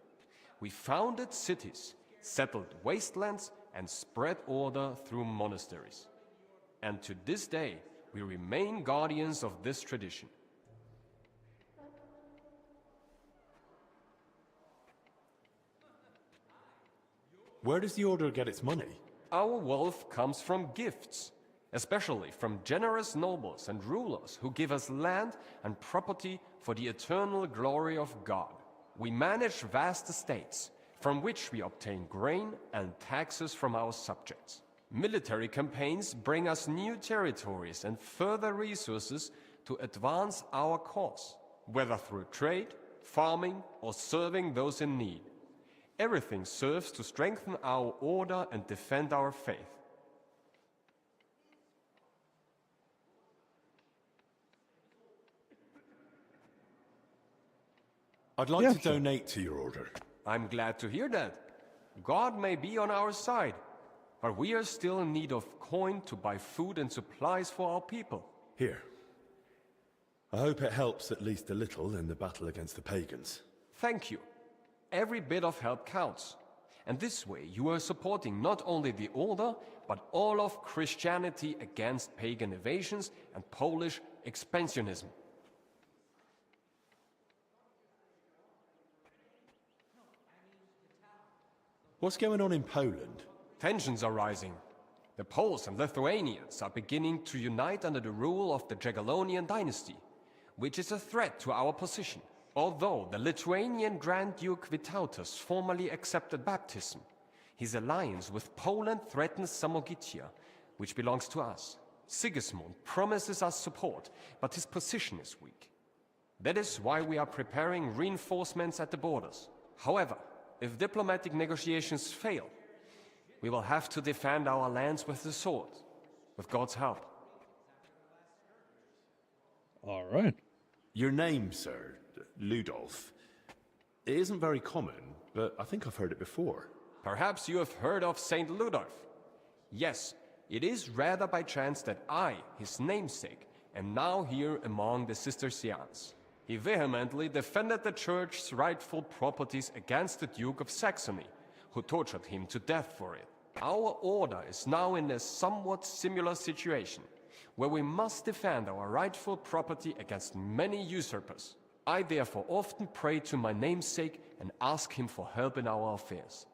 We founded cities, settled wastelands, and spread order through monasteries. And to this day, we remain guardians of this tradition. Where does the order get its money? Our wealth comes from gifts, especially from generous nobles and rulers who give us land and property for the eternal glory of God. We manage vast estates, from which we obtain grain and taxes from our subjects. Military campaigns bring us new territories and further resources to advance our cause, whether through trade, farming, or serving those in need. Everything serves to strengthen our order and defend our faith. I'd like to donate to your order. I'm glad to hear that. God may be on our side, but we are still in need of coin to buy food and supplies for our people. Here. I hope it helps at least a little in the battle against the pagans. Thank you. Every bit of help counts. And this way you are supporting not only the order, but all of Christianity against pagan invasions and Polish expansionism. What's going on in Poland? Tensions are rising. The Poles and Lithuanians are beginning to unite under the rule of the Jagiellonian dynasty, which is a threat to our position. Although the Lithuanian Grand Duke Vytautas formally accepted baptism, his alliance with Poland threatens Samogitia, which belongs to us. Sigismund promises us support, but his position is weak. That is why we are preparing reinforcements at the borders. However, if diplomatic negotiations fail, we will have to defend our lands with the sword, with God's help. All right. Your name, sir, Ludolf, it isn't very common, but I think I've heard it before. Perhaps you have heard of Saint Ludolf. Yes, it is rather by chance that I, his namesake, am now here among the Cistercians. He vehemently defended the Church's rightful properties against the Duke of Saxony, who tortured him to death for it. Our order is now in a somewhat similar situation, where we must defend our rightful property against many usurpers. I therefore often pray to my namesake and ask him for help in our affairs.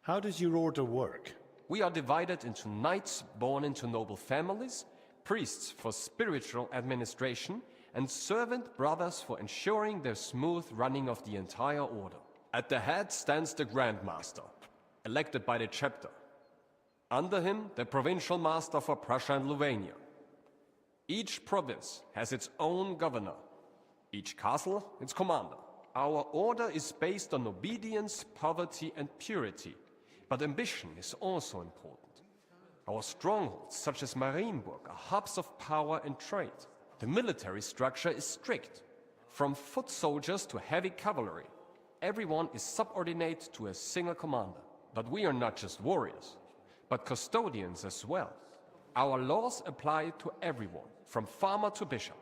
How does your order work? We are divided into knights born into noble families, priests for spiritual administration, and servant brothers for ensuring the smooth running of the entire order. At the head stands the Grand Master, elected by the chapter. Under him, the provincial master for Prussia and Livonia. Each province has its own governor, each castle its commander. Our order is based on obedience, poverty, and purity, but ambition is also important. Our strongholds, such as Marienburg, are hubs of power and trade. The military structure is strict. From foot soldiers to heavy cavalry, everyone is subordinate to a single commander. But we are not just warriors. but custodians as well. Our laws apply to everyone, from farmer to bishop.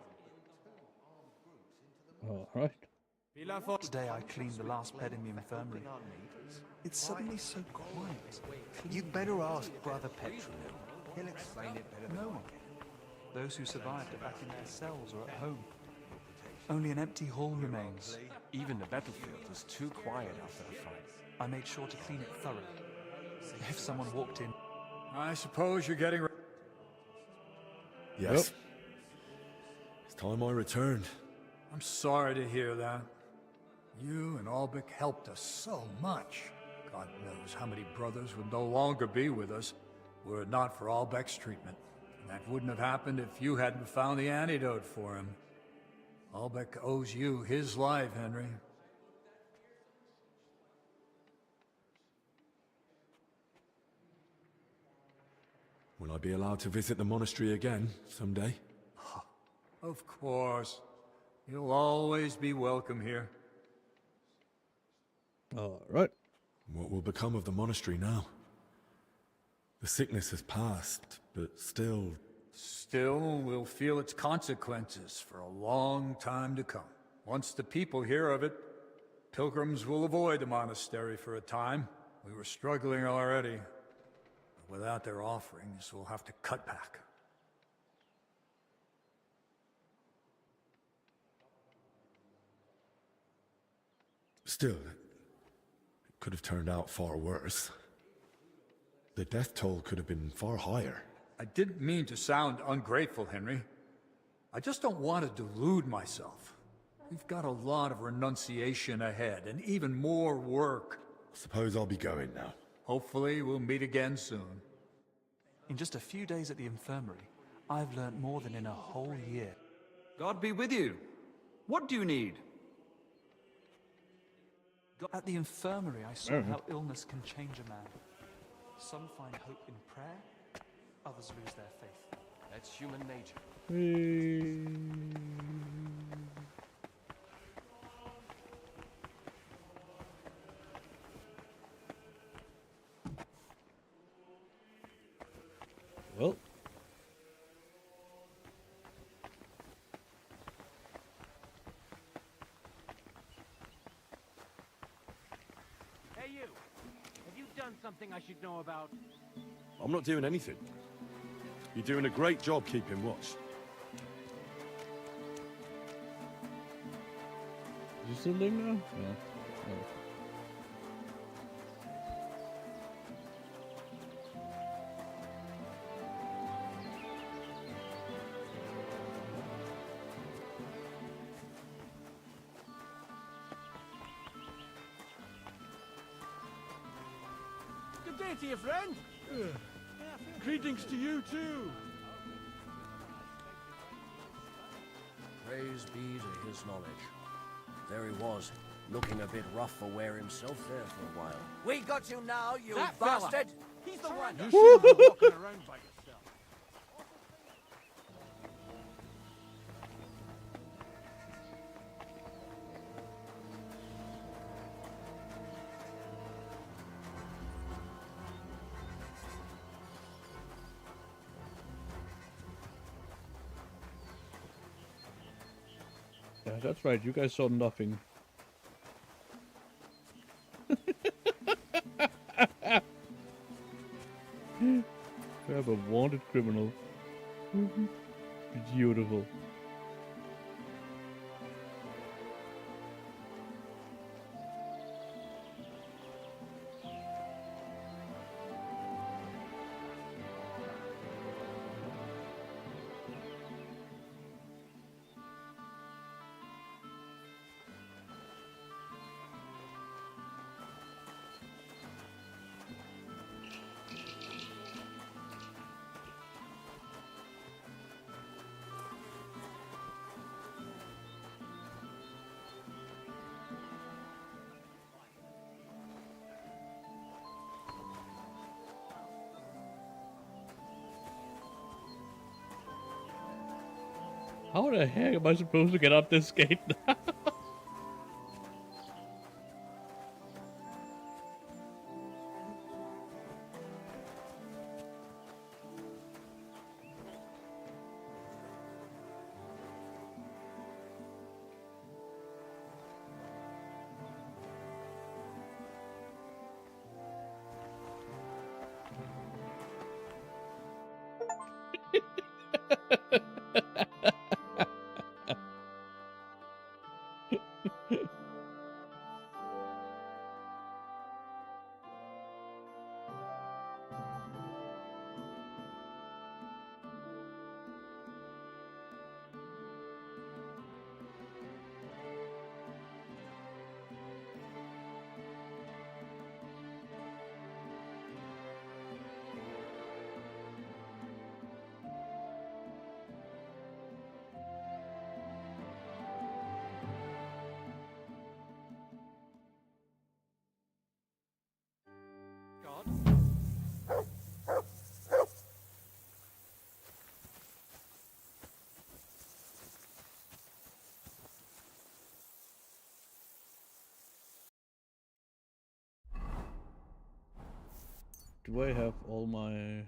All right. Today I cleaned the last bed in the infirmary. It's suddenly so quiet. You'd better ask Brother Petronil. He'll explain it better than No one. Those who survived are back in their cells or at home. Only an empty hall remains. Even the battlefield is too quiet after a fight. I made sure to clean it thoroughly. If someone walked in... I suppose you're getting... Yes. It's time I returned. I'm sorry to hear that. You and Albec helped us so much. God knows how many brothers would no longer be with us were it not for Albec's treatment. And that wouldn't have happened if you hadn't found the antidote for him. Albec owes you his life, Henry. Will I be allowed to visit the monastery again someday? Of course. You'll always be welcome here. All right. What will become of the monastery now? The sickness has passed, but still... Still, we'll feel its consequences for a long time to come. Once the people hear of it, pilgrims will avoid the monastery for a time. We were struggling already. But without their offerings, we'll have to cut back. Still, it could have turned out far worse. The death toll could have been far higher. I didn't mean to sound ungrateful, Henry. I just don't want to delude myself. We've got a lot of renunciation ahead, and even more work. Suppose I'll be going now. Hopefully, we'll meet again soon. In just a few days at the infirmary, I've learnt more than in a whole year. God be with you. What do you need? At the infirmary, I saw how illness can change a man. Some find hope in prayer, others lose their faith. That's human nature. Well. Hey, you. Have you done something I should know about? I'm not doing anything. You're doing a great job keeping watch. Is he still living now? Yeah. Oh. Good day to you, friend. Greetings to you, too. Praise be to his knowledge. There he was, looking a bit rough for wear himself there for a while. We got you now, you That bastard! fella. He's the one! You shouldn't be walking around by yourself. Yeah, that's right. You guys saw nothing. We have a wanted criminal. Beautiful. How the heck am I supposed to get up this gate now? Do I have all my...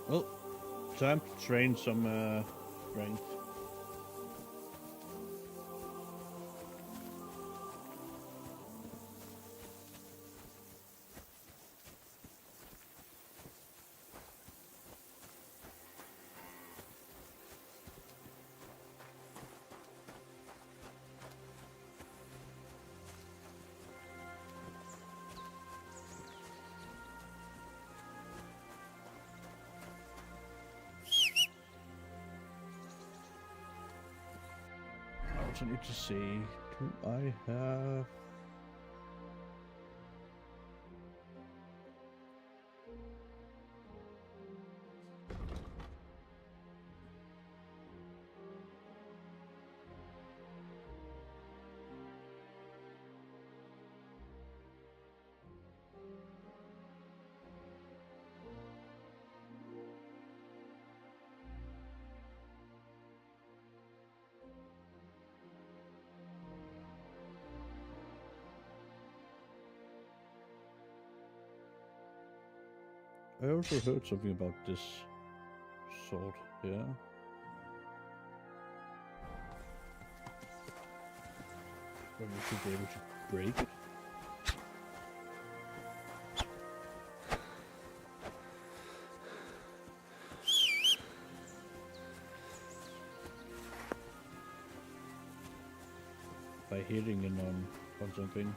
Well, time to train some strength. I also need to see, do I have... I also heard something about this sword here. But we should be able to break it. By hitting it on something.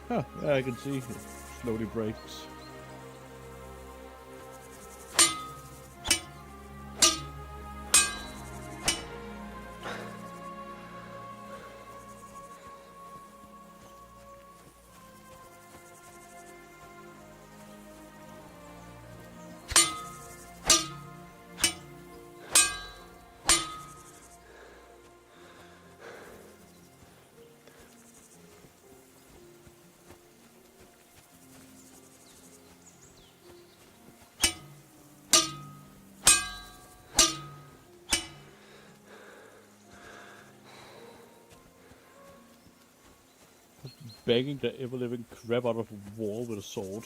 Huh, yeah, I can see it slowly breaks. banging the ever-living crap out of a wall with a sword.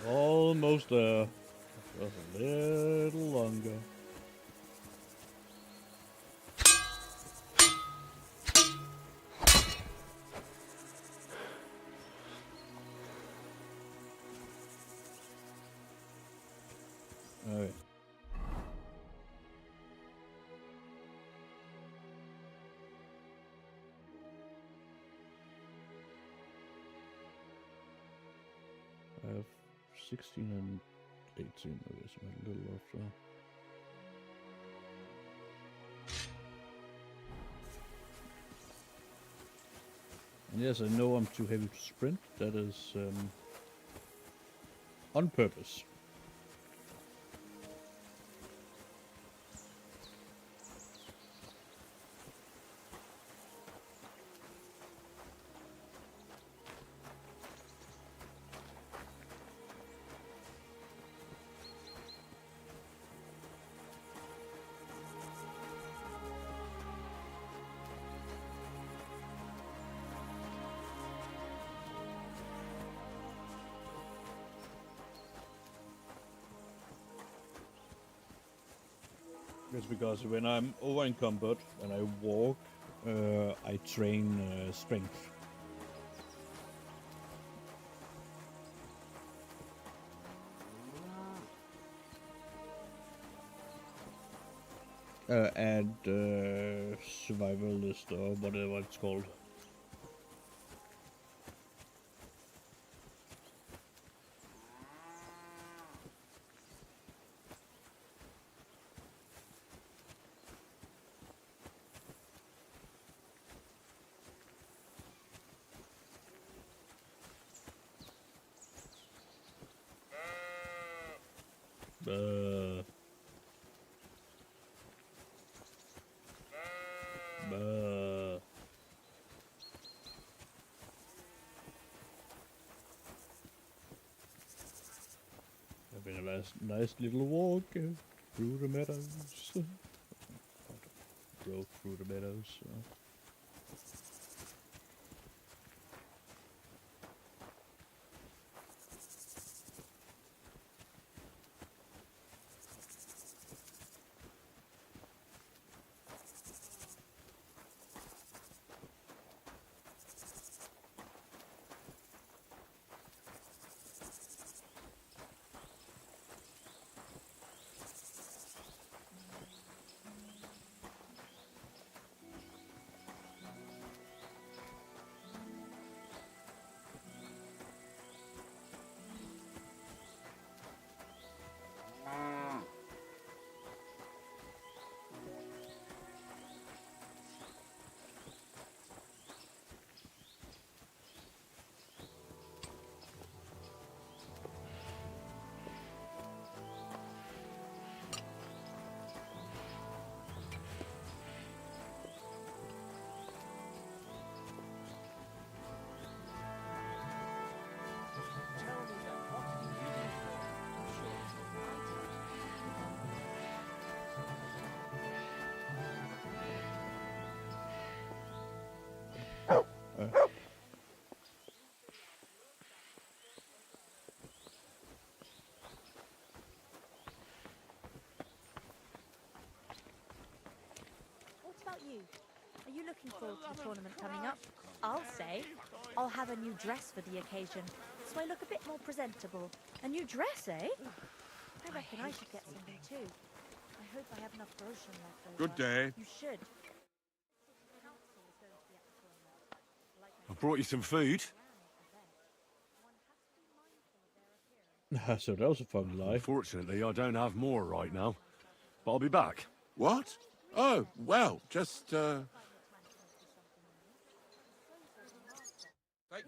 Almost there. Just a little longer. Alright. I have 16 and 18, I guess I'm a little off there. And yes, I know I'm too heavy to sprint. That is on purpose. It's because when I'm over encumbered and I walk, I train strength. And survivalist or whatever it's called. Having a nice little walk through the meadows. Drove through the meadows. about you? Are you looking forward to the tournament coming up? I'll say. I'll have a new dress for the occasion, so I look a bit more presentable. A new dress, eh? I reckon I should get something too. I hope I have enough groschen left over. Good day. You should. I brought you some food. So that was a fun lie. Unfortunately, I don't have more right now. But I'll be back. What? Oh, well, just, Take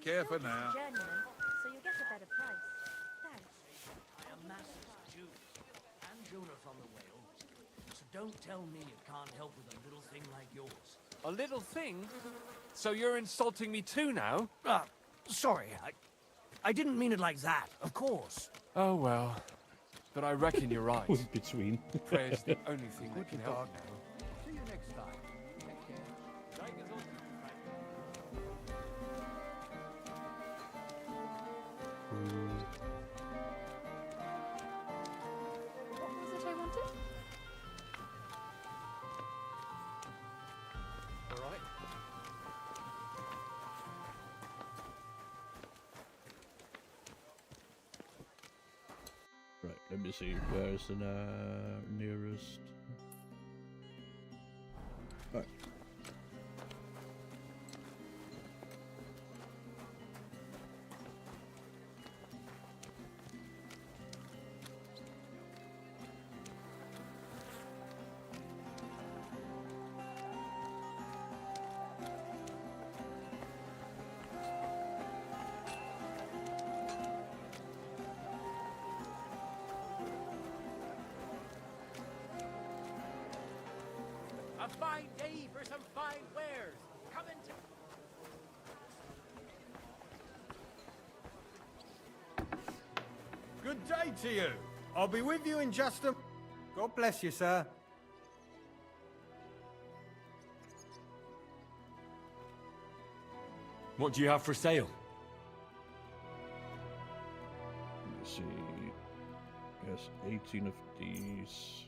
care for now. Journeyman, so you'll get a better price. Thanks. I am Master's Jew, and Jonas on the whale. So don't tell me you can't help with a little thing like yours. A little thing? So you're insulting me too now? Sorry, I didn't mean it like that, of course. Oh well. But I reckon you're right. Between. Prayer's the only thing that can help now. See you next time. Take care. What was it I wanted? All right. Right, let me see. Where is the nearest? Right. a fine day for some fine wares. Come into... Good day to you. I'll be with you in just a... God bless you, sir. What do you have for sale? Let me see. Yes, 18 of these.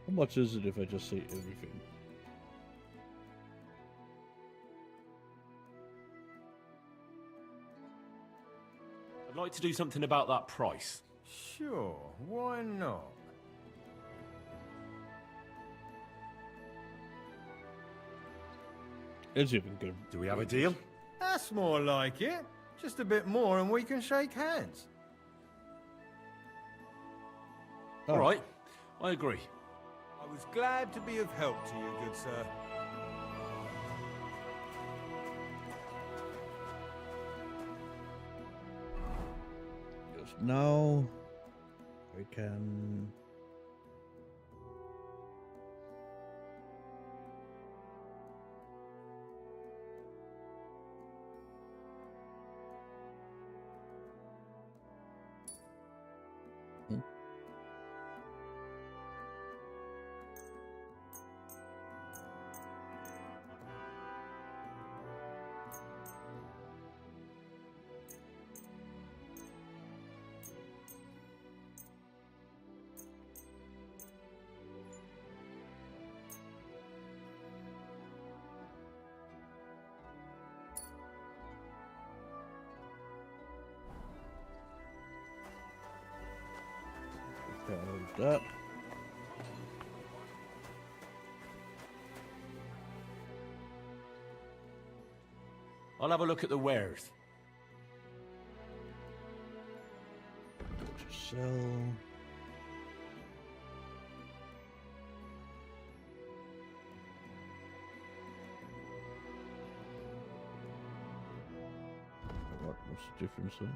How much is it if I just say everything? I'd like to do something about that price. Sure, why not? It's even good. Do we have a deal? That's more like it. Just a bit more and we can shake hands. All right, I agree. I was glad to be of help to you, good sir. Because now we can... that. I'll have a look at the wares. Go to sell. What's the difference then?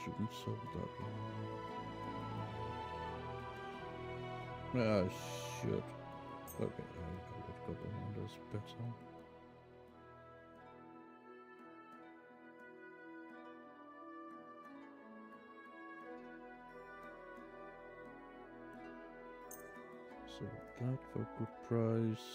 shouldn't sell that one. I should. Okay, I've got one of those better. So that for good price.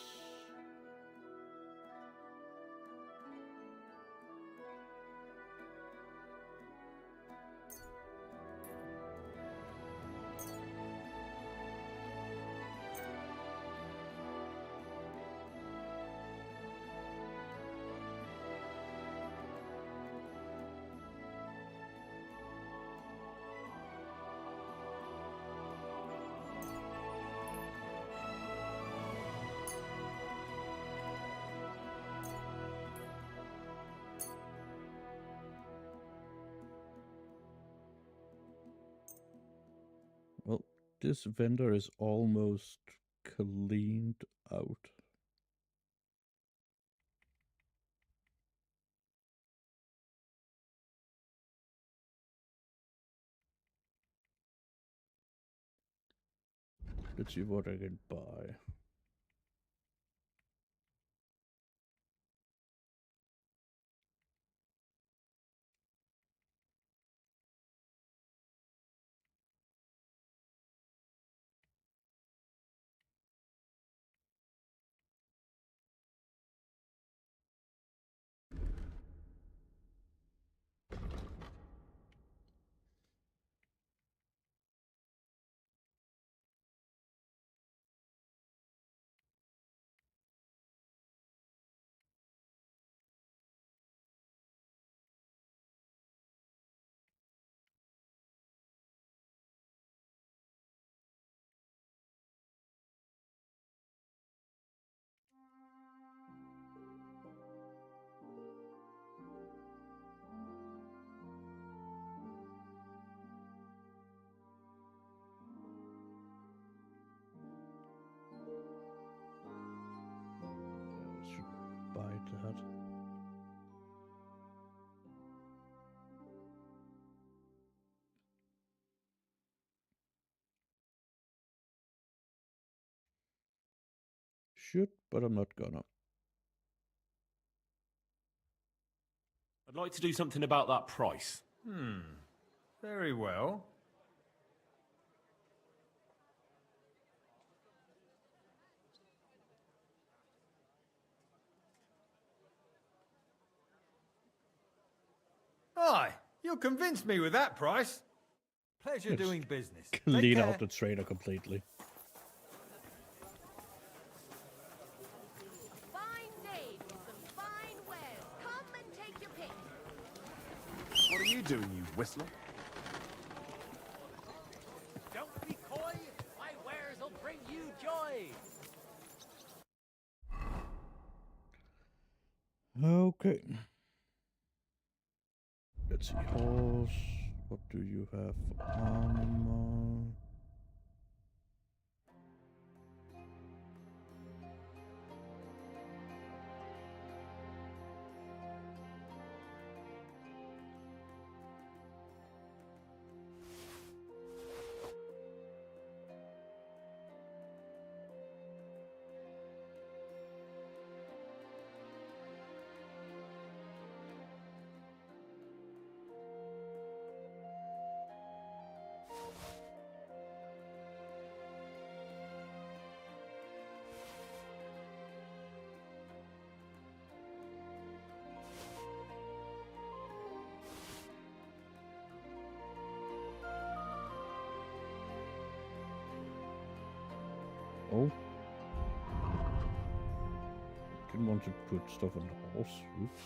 Well, this vendor is almost cleaned out. Let's see what I can buy. I should buy that. Should, but I'm not gonna. I'd like to do something about that price. Very well. Aye, you convinced me with that price. Pleasure Just doing business. Take Clean care. out the trader completely. Fine day with some fine wares. Come and take your pick. What are you doing, you whistler? Don't be coy. My wares will bring you joy. Okay. Let's see. Horse. What do you have for armor? Oh. Didn't want to put stuff on the horse. Oops.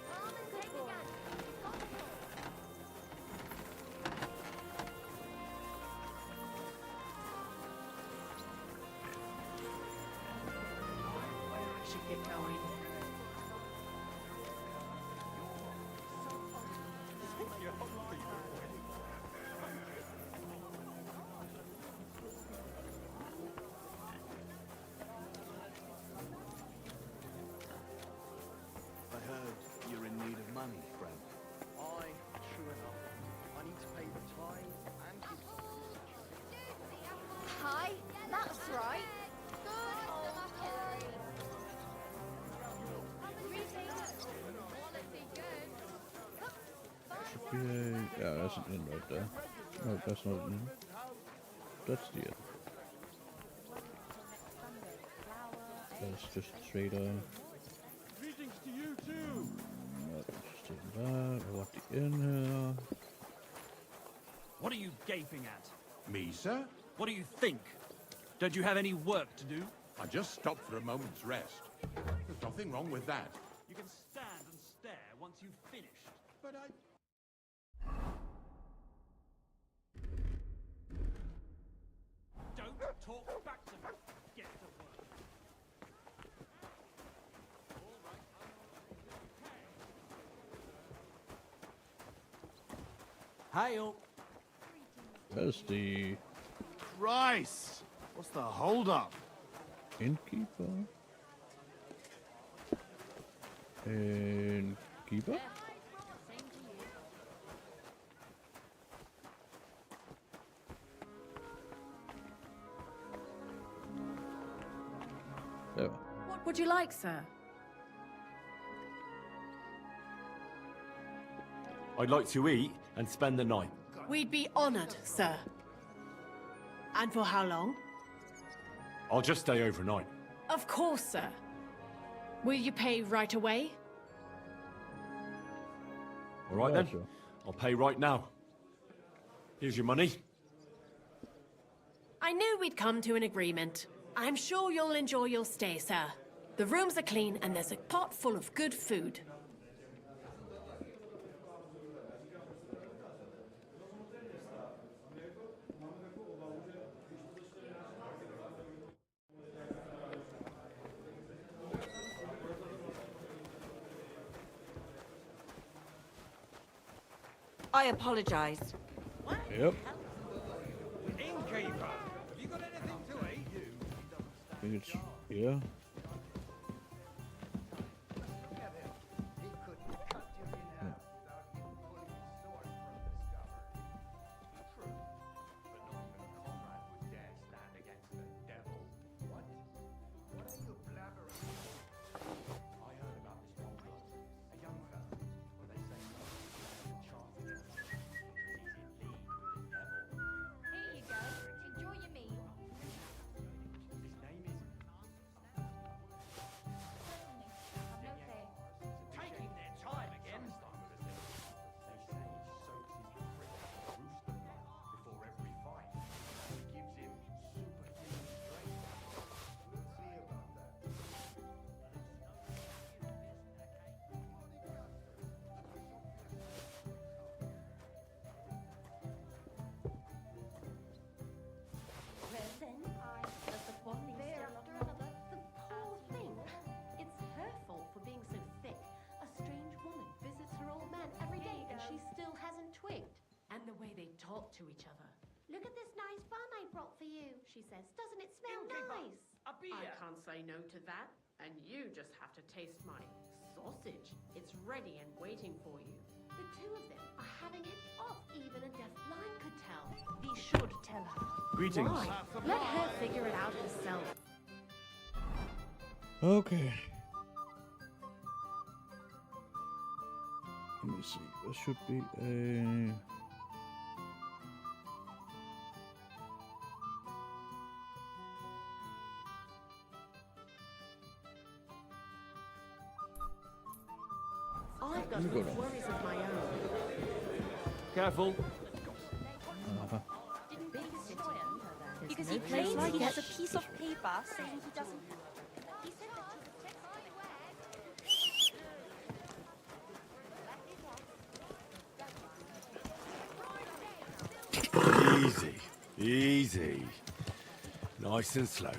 Come and take a gander. get going. I heard you're in need of money, friend. Aye, true enough. I need to pay the tithe and give Hi, that's right. Good old Hillary. Should be a... Yeah, that's an inn right there. No, that's not an inn. That's the inn. That's just a trader. Greetings to you too. Not interested in that. I want the inn here. What are you gaping at? Me, sir? What do you think? Don't you have any work to do? I just stopped for a moment's rest. There's nothing wrong with that. You can stand and stare once you've finished. But I... Don't talk back to me. Get to work. Hail! There's the Christ! What's the hold-up? innkeeper. Innkeeper? There. What would you like, sir? I'd like to eat and spend the night. We'd be honored, sir. And for how long? I'll just stay overnight. Of course, sir. Will you pay right away? All right then. I'll pay right now. Here's your money. I knew we'd come to an agreement. I'm sure you'll enjoy your stay, sir. The rooms are clean and there's a pot full of good food. I apologize. Yep. Innkeeper, have you got anything to eat? I think it's here. Here you go. Enjoy your meal. Taking their time again. Well then, does the quarreling still after another? The poor thing. It's her fault for being so thick. A strange woman visits her old man every day and she still hasn't twigged. And the way they talk to each other. Look at this nice bun I brought for you, she says. Doesn't it smell nice? A beer. I can't say no to that, and you just have to taste my sausage. It's ready and waiting for you. The two of them are having it off. Even a deaf-blind could tell. We should tell her. Greetings. Why? Let her figure it out herself. Okay. Let me see. There should be a... I've got You go enough now. worries of my own. Careful. Uh-huh. Because he claims he has a piece of paper saying he doesn't. He said that she would text my Easy. Easy. Nice and slow.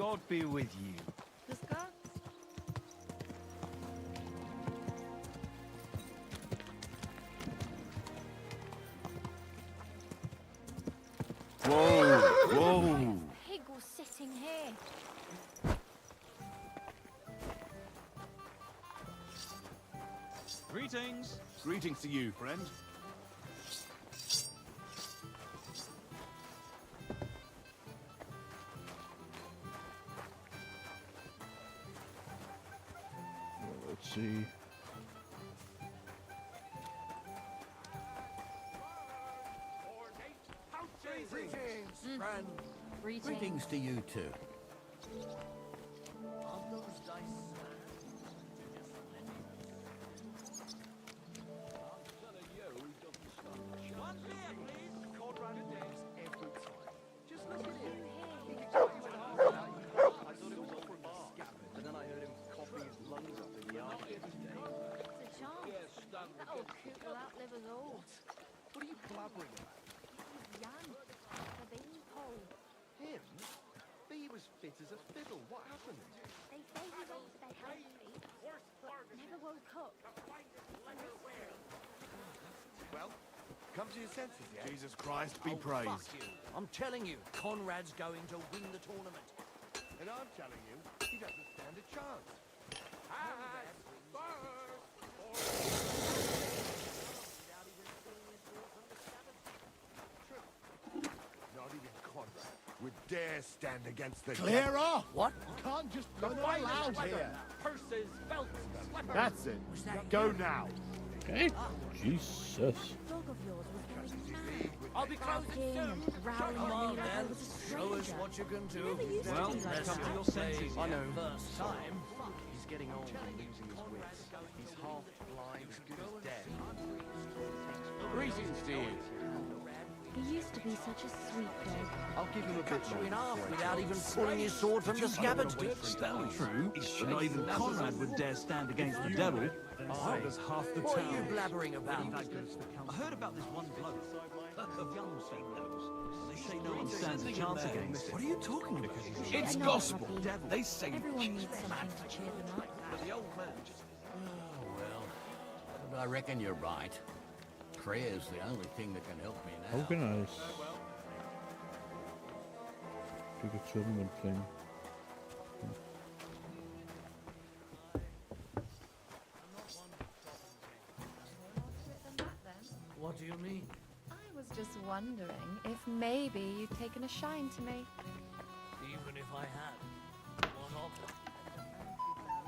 Lord be with you. Whoa! Whoa! Pig was sitting here. Greetings. Greetings to you, friend. Let's see. Greetings, friend. Greetings to you too. Are those dice One beer, please. Conrad and Dave's every time. Just look at him. I thought it was all from the scabbard, and then I heard him coughing his lungs up in the arcade today. It's a chance. That old coot will outlive us all. What are you blabbering about? He's young. The beanpole. Him? He was fit as a fiddle. What happened? They say he went to bed healthy, but never woke up. Well, come to your senses, yeah? Jesus Christ be Oh, praised. fuck you. I'm telling you, Conrad's going to win the tournament. And I'm telling you, he doesn't stand a chance. Not even Conrad would dare stand against the Clear devil. off! What? Can't just go allowed here. Purses, belts, slippers. That's it. Go now. Okay. Jesus. Dog of yours was going mad. I'll be closing Barking soon. and growling Come at on, me like I then. was a Show us stranger. what you can do. Never used to Well, be like let's come that. to your senses. I know. First time. He's getting old and losing his wits. He's half blind, as good as dead. Greetings to you. He used to be such a sweet dog. I'll give him a Cut bit you more in half before I without kill even him. pulling his sword from the scabbard. True, but not even Conrad would dare stand against the devil. So does half the What are town. you blabbering about? I heard about this one bloke. A young fellow. They say no one stands a chance against him. What are you talking about? It's gospel. They say Everyone needs something to cheer them up. but the old man just... Oh, well, but I reckon you're right. Prayer's the only thing that can help me now. Organize. Pick a tournament thing. What do you mean? I was just wondering if maybe you'd taken a shine to me. Even if I had. What of it?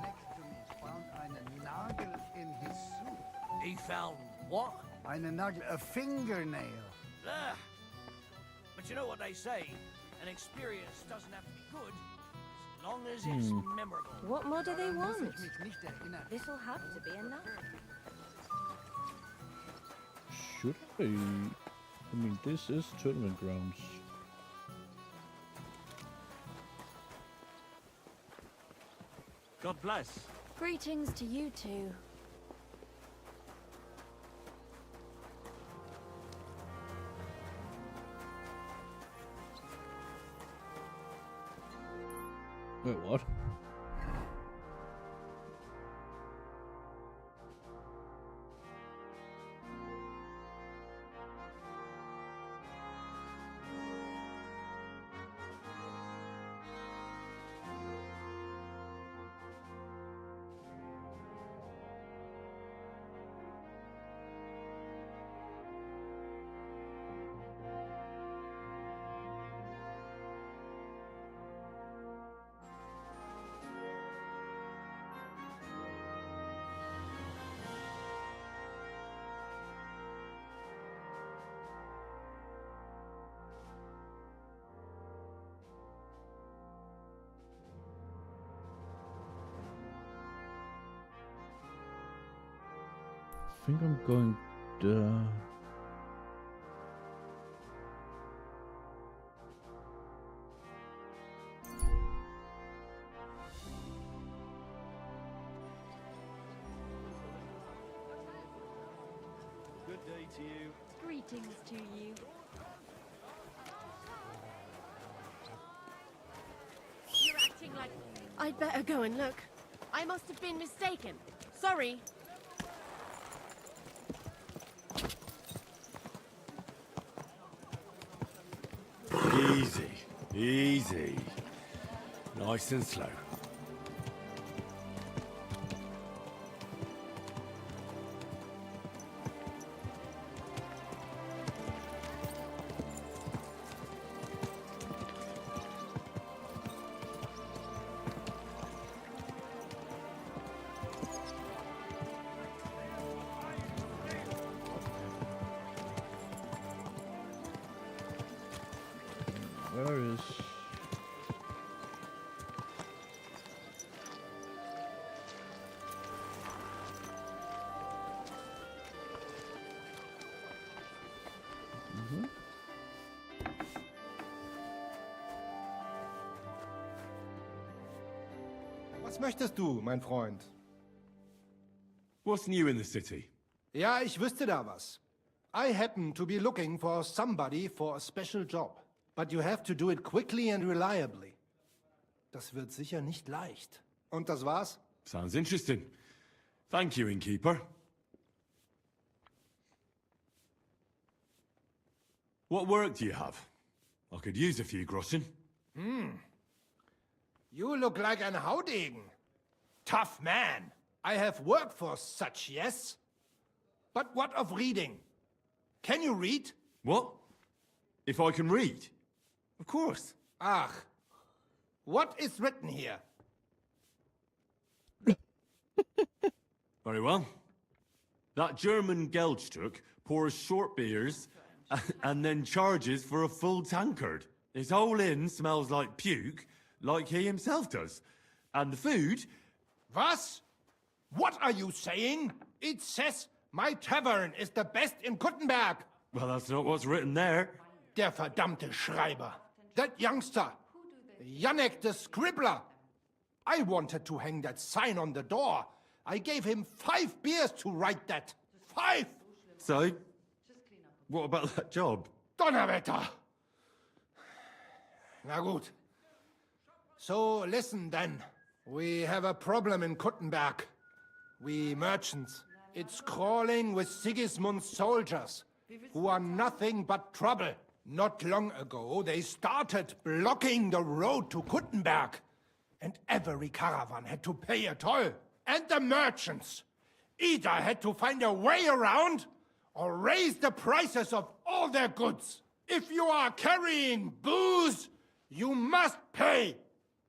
Next to me found einen Nagel in his suit. He found what? Einen Nagel, a fingernail. Ah. But you know what they say? An experience doesn't have to be good, as long as it's memorable. What more do they want? Mich nicht erinnert. This'll have to be enough. Should I? I mean, this is tournament grounds. God bless. Greetings to you two. Wait, what? I think I'm going to... Good day to you. Greetings to you. You're I'd better go and look. I must have been mistaken. Sorry. Easy, easy. Nice and slow. Where is... Mhm. Was möchtest du, mein Freund? What's new in the city? Ja, ich wüsste da was. I happen to be looking for somebody for a special job. But you have to do it quickly and reliably. Das wird sicher nicht leicht. Und das war's? Sounds interesting. Thank you, innkeeper. What work do you have? I could use a few groschen. You look like an Haudegen. Tough man. I have work for such, yes? But what of reading? Can you read? What? If I can read? Of course. Ach. What is written here? Very well. That German Geldstück pours short beers and then charges for a full tankard. His whole inn smells like puke, like he himself does. And the food... Was? What are you saying? It says my tavern is the best in Kuttenberg. Well, that's not what's written there. Der verdammte Schreiber. That youngster. Janek the scribbler. I wanted to hang that sign on the door. I gave him 5 beers to write that. 5! So, what about that job? Donnerwetter! Na gut. So, listen then. We have a problem in Kuttenberg. We merchants. It's crawling with Sigismund's soldiers, who are nothing but trouble. Not long ago, they started blocking the road to Kuttenberg. And every caravan had to pay a toll. And the merchants either had to find a way around or raise the prices of all their goods. If you are carrying booze, you must pay.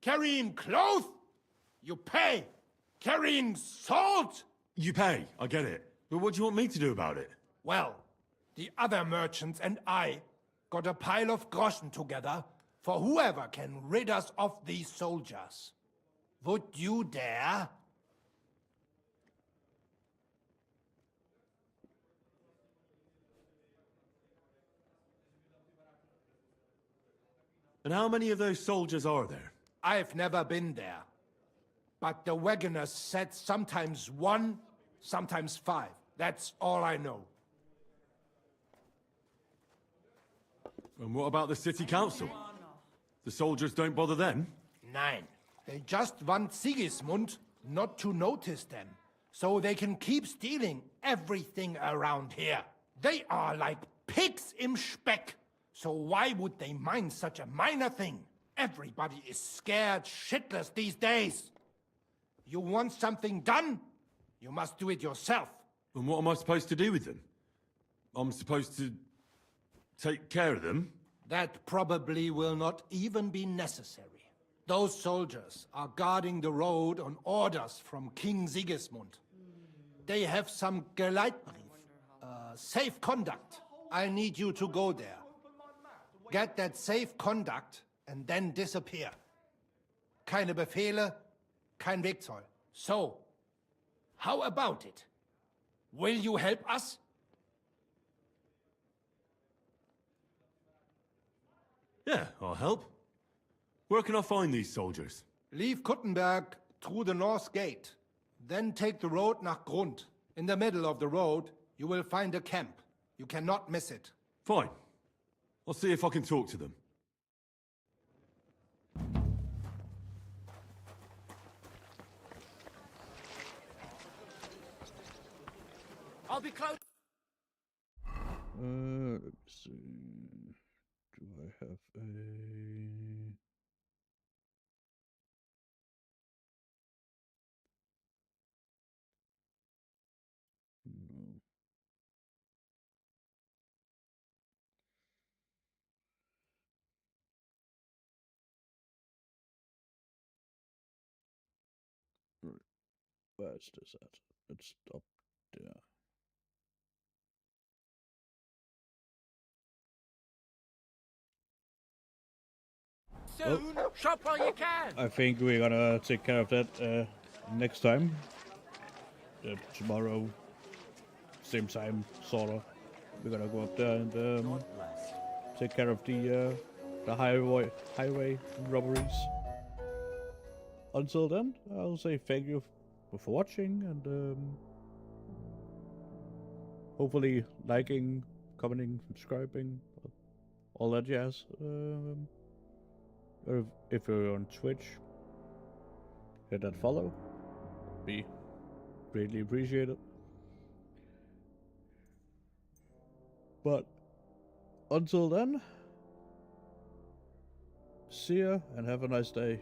Carrying clothes, you pay. Carrying salt? You pay, I get it. But what do you want me to do about it? Well, the other merchants and I got a pile of groschen together for whoever can rid us of these soldiers. Would you dare? And how many of those soldiers are there? I've never been there. But the wagoners said sometimes 1, sometimes 5. That's all I know. And what about the city council? The soldiers don't bother them? Nein. They just want Sigismund not to notice them, so they can keep stealing everything around here. They are like pigs im Speck. So why would they mind such a minor thing? Everybody is scared shitless these days. You want something done? You must do it yourself. And what am I supposed to do with them? I'm supposed to take care of them? That probably will not even be necessary. Those soldiers are guarding the road on orders from King Sigismund. They have some Geleitbrief, safe conduct. I need you to go there. Get that safe conduct and then disappear. Keine Befehle, kein Wegzoll. So, how about it? Will you help us? Yeah, I'll help. Where can I find these soldiers? Leave Kuttenberg through the north gate. Then take the road nach Grund. In the middle of the road, you will find a camp. You cannot miss it. Fine. I'll see if I can talk to them. I'll be close. Let me see. Do I have a? No. Right. Where's this at? It's up there. Soon, shop while you can. I think we're gonna take care of that next time. Tomorrow, same time, sorta. We're gonna go up there and take care of the highway robberies. Until then, I'll say thank you for watching and hopefully liking, commenting, subscribing, all that jazz. Or if you're on Twitch, hit that follow. Be greatly appreciated. But until then, see ya and have a nice day.